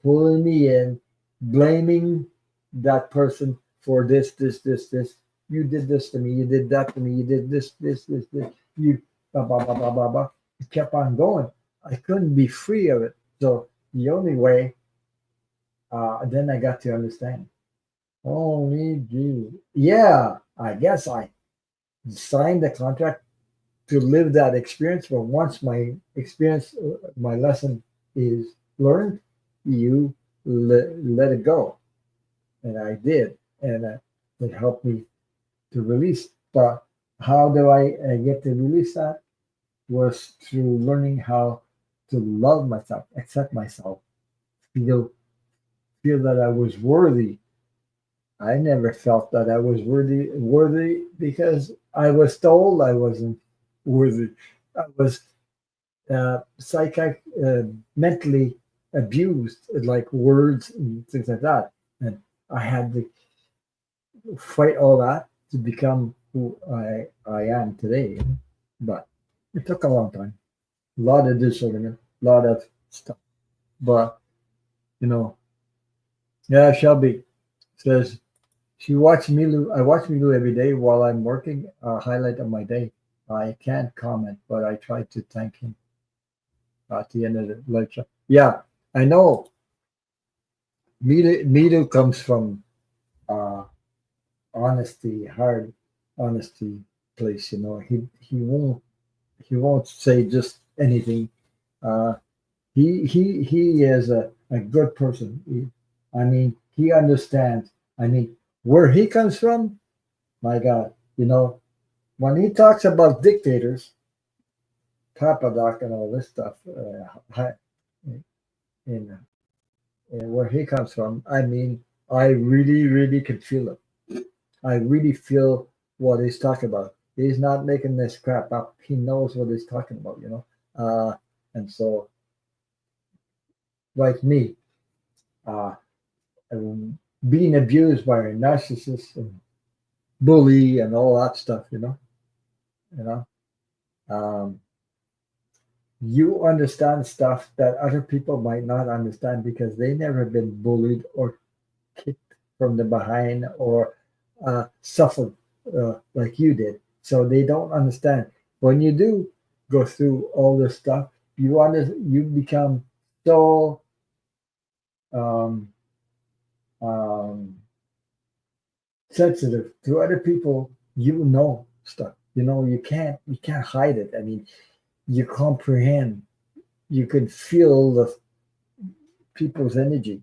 pulling me in, blaming that person for this. You did this to me. You did that to me. You did this. You blah blah blah blah blah blah. It kept on going. I couldn't be free of it. So the only way, then I got to understand. Holy gee, yeah. I guess I signed the contract to live that experience. But once my experience, my lesson is learned, you let it go. And I did. And it helped me to release. But how do I get to release that? Was through learning how to love myself, accept myself, feel that I was worthy. I never felt that I was worthy because I was told I wasn't worthy. I was mentally abused, like words and things like that. And I had to fight all that to become who I am today. But it took a long time, a lot of discernment, a lot of stuff. But you know, yeah, Shelby says she watched Milu. I watch Milu every day while I'm working. Highlight of my day. I can't comment, but I try to thank him at the end of the lecture. Yeah, I know. Milu comes from uh, honesty, hard honesty place. You know, he won't say just anything. Uh, he is a good person. I mean, he understands. I mean, where he comes from, my God, when he talks about dictators, Papadoc and all this stuff, in, in where he comes from, I mean, I really, really can feel it. I really feel what he's talking about. He's not making this crap up. He knows what he's talking about. And so, like me, uh, and being abused by a narcissist and bully and all that stuff, you know, um, you understand stuff that other people might not understand because they never been bullied or kicked from the behind or suffered like you did. So they don't understand. When you do go through all this stuff, you become so um, um, sensitive to other people. Stuff. You can't hide it. I mean, you comprehend. You can feel the people's energy.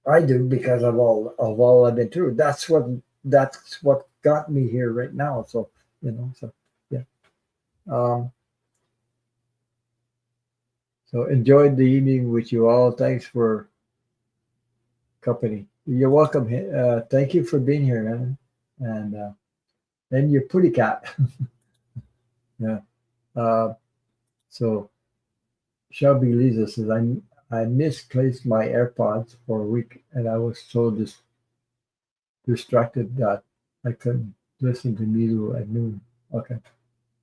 I do because of all I've been through. That's what got me here right now. So yeah. Um, so enjoyed the evening with you all. Thanks for company. You're welcome. Thank you for being here, man. And your pretty cat. Yeah. Uh, so Shelby Lisa says I misplaced my AirPods for a week and I was so distracted that I couldn't listen to Milu at noon. Okay.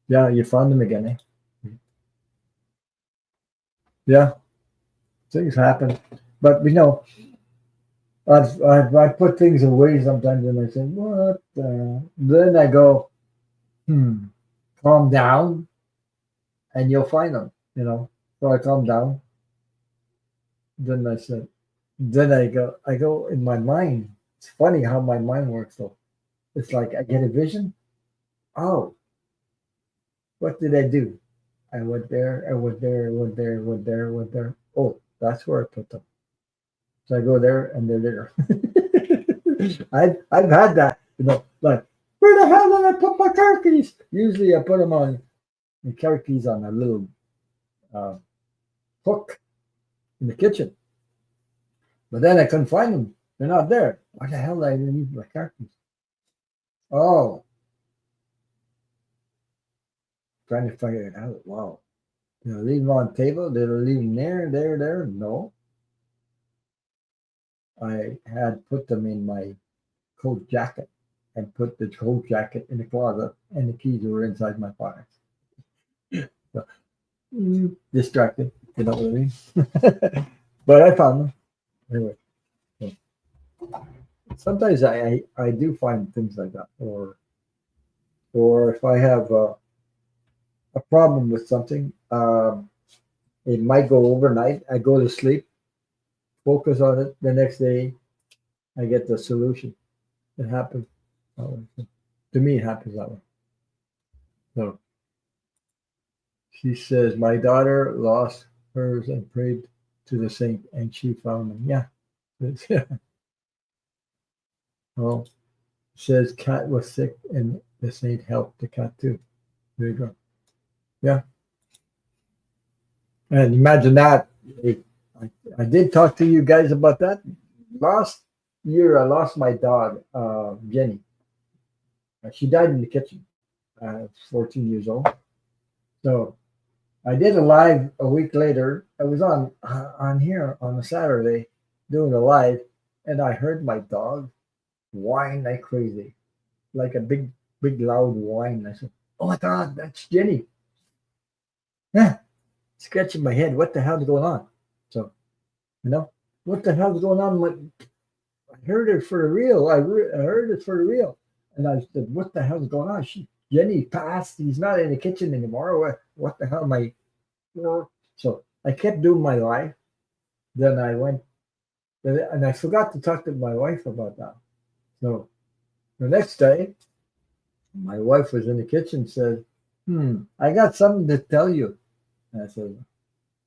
Yeah, you found them again, eh? Yeah, things happen. But I put things away sometimes, and I say, "What?" Then I go, "Hmm, calm down, and you'll find them." So I calm down. Then I said, then I go in my mind. It's funny how my mind works, though. It's like I get a vision. Oh, what did I do? I went there. I went there. I went there. I went there. I went there. Oh, that's where I put them. So I go there, and they're there. I've had that, like, where the hell did I put my car keys? Usually I put them on the car keys on a little uh, hook in the kitchen, but then I couldn't find them. They're not there. Why the hell did I leave my car keys? Oh, trying to figure it out. Wow. Did I leave them on the table? Did I leave them there? No. I had put them in my coat jacket and put the coat jacket in the closet, and the keys were inside my pockets. So, distracted, you know what I mean? But I found them anyway. So sometimes I do find things like that, or if I have a problem with something, it might go overnight. I go to sleep, focus on it. The next day, I get the solution. It happens that way. So, to me, it happens that way. So she says, my daughter lost hers and prayed to the saint, and she found them. Yeah. Well, says cat was sick, and the saint helped the cat too. There you go. Yeah. And imagine that. I did talk to you guys about that. Last year, I lost my dog, Jenny. She died in the kitchen. 14 years old. So I did a live a week later. I was on here on a Saturday doing a live, and I heard my dog whine like crazy, like a big loud whine. I said, "Oh my God, that's Jenny!" Yeah, scratching my head. What the hell is going on? So you know, what the hell is going on? I heard it for the real. I heard it for the real. And I said, what the hell is going on? Jenny passed. He's not in the kitchen anymore. What the hell am I? So I kept doing my life. Then I went, and I forgot to talk to my wife about that. So the next day, my wife was in the kitchen, said, I got something to tell you. And I said,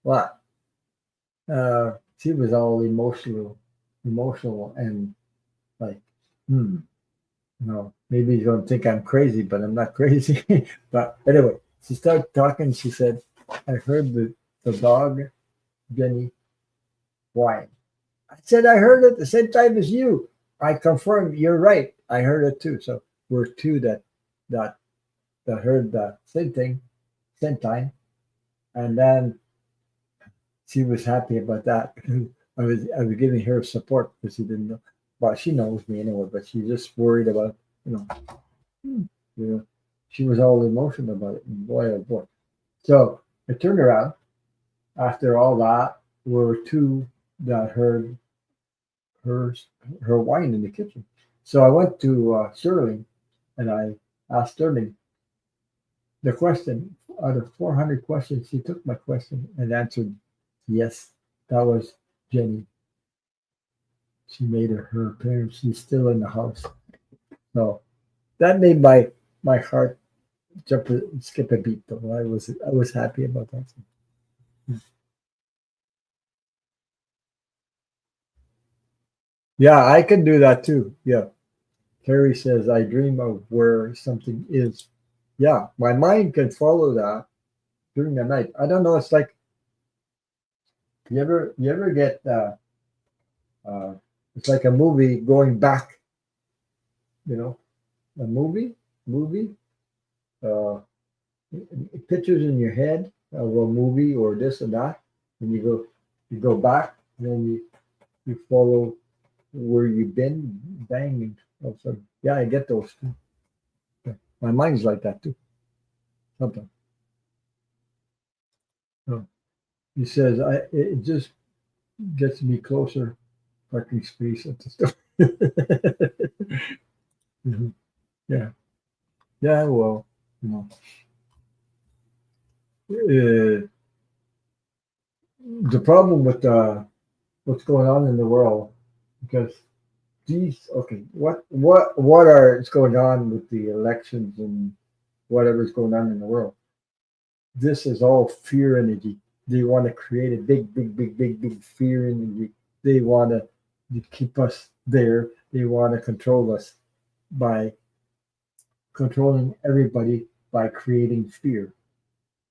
what? She was all emotional and like, hmm, maybe he's going to think I'm crazy, but I'm not crazy. But anyway, she started talking. She said, I heard the dog, Jenny, whine. I said, I heard it at the same time as you. I confirmed you're right. I heard it too. So we're two that that heard the same thing, same time. And then she was happy about that. I was giving her support because she didn't know. Well, she knows me anyway, but she's just worried about, you know, hmm, you know, she was all emotional about it. And boy, oh boy. So I turned around after all that. Were two that heard her her whine in the kitchen. So I went to Sterling and I asked Sterling the question out of 400 questions. He took my question and answered yes. That was Jenny. She made her appearance. She's still in the house. So that made my heart skip a beat. Though I was happy about that. Yeah, I can do that too. Yeah. Carrie says, I dream of where something is. Yeah, my mind can follow that during the night. I don't know. It's like you ever get uh, it's like a movie going back. You know, a movie uh, pictures in your head of a movie or this and that, and you go back, and then you follow where you've been. Bang! Also, yeah, I get those too. Yeah. My mind's like that too. Sometimes. So he says, it just gets me closer parking space at the store. Mhm. Yeah, yeah. Well, you know, the problem with what's going on in the world, because these okay, what are is going on with the elections and whatever's going on in the world? This is all fear energy. They want to create a big fear energy. They want to keep us there. They want to control us by controlling everybody by creating fear.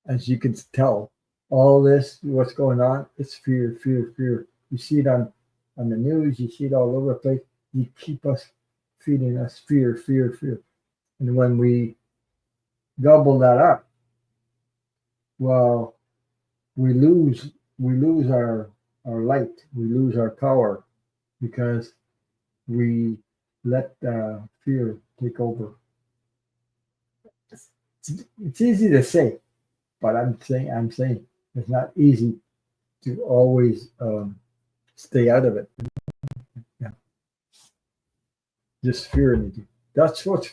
As you can tell, all this, what's going on, it's fear, fear, fear. You see it on the news, you see it all over the place. You keep us feeding us fear, fear, fear. And when we gobble that up, well, we lose our light, we lose our power because we let fear take over. It's easy to say, but I'm saying it's not easy to always stay out of it. Yeah, just fear energy. That's why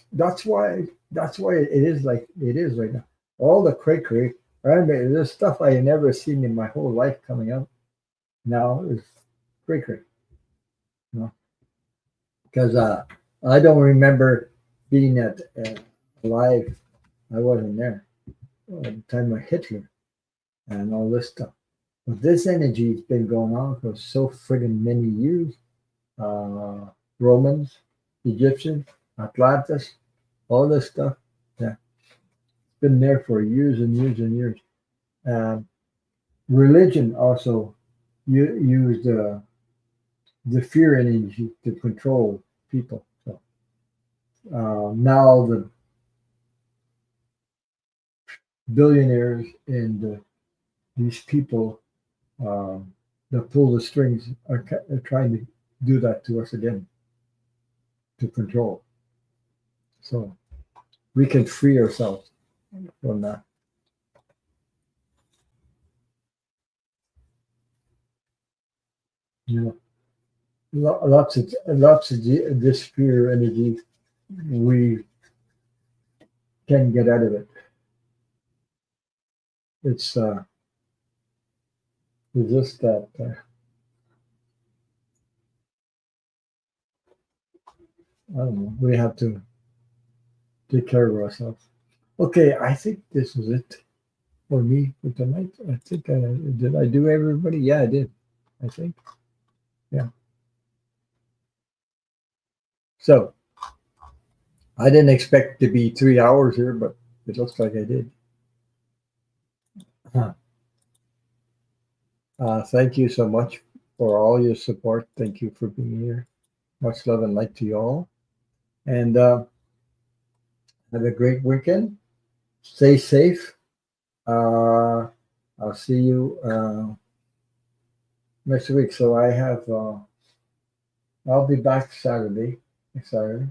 it is like it is right now. All the cray. I mean, there's stuff I had never seen in my whole life coming out now is cray. You know, because I don't remember being at alive. I wasn't there at the time of Hitler and all this stuff. But this energy has been going on for so friggin' many years. Uh, Romans, Egyptians, Atlantis, all this stuff. Yeah, it's been there for years and years and years. Um, Religion also used the fear energy to control people. So now the billionaires and these people that pull the strings are trying to do that to us again to control. So we can free ourselves from that. You know, lots of this fear energy. We can get out of it. It's it's just that I don't know. We have to take care of ourselves. Okay, I think this was it for me for tonight. I think did I do everybody? Yeah, I did. I think. Yeah. So I didn't expect to be 3 hours here, but it looks like I did. Huh. Thank you so much for all your support. Thank you for being here. Much love and light to you all. And have a great weekend. Stay safe. Uh, I'll see you next week. So I'll be back Saturday. Next Saturday.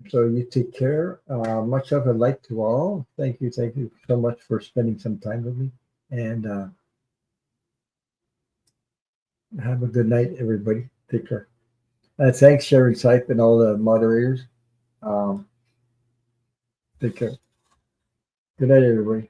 So you take care. Much love and light to all. Thank you so much for spending some time with me. And have a good night, everybody. Take care. Thanks, Sharon Sipe and all the moderators. Um, Take care. Good night, everybody.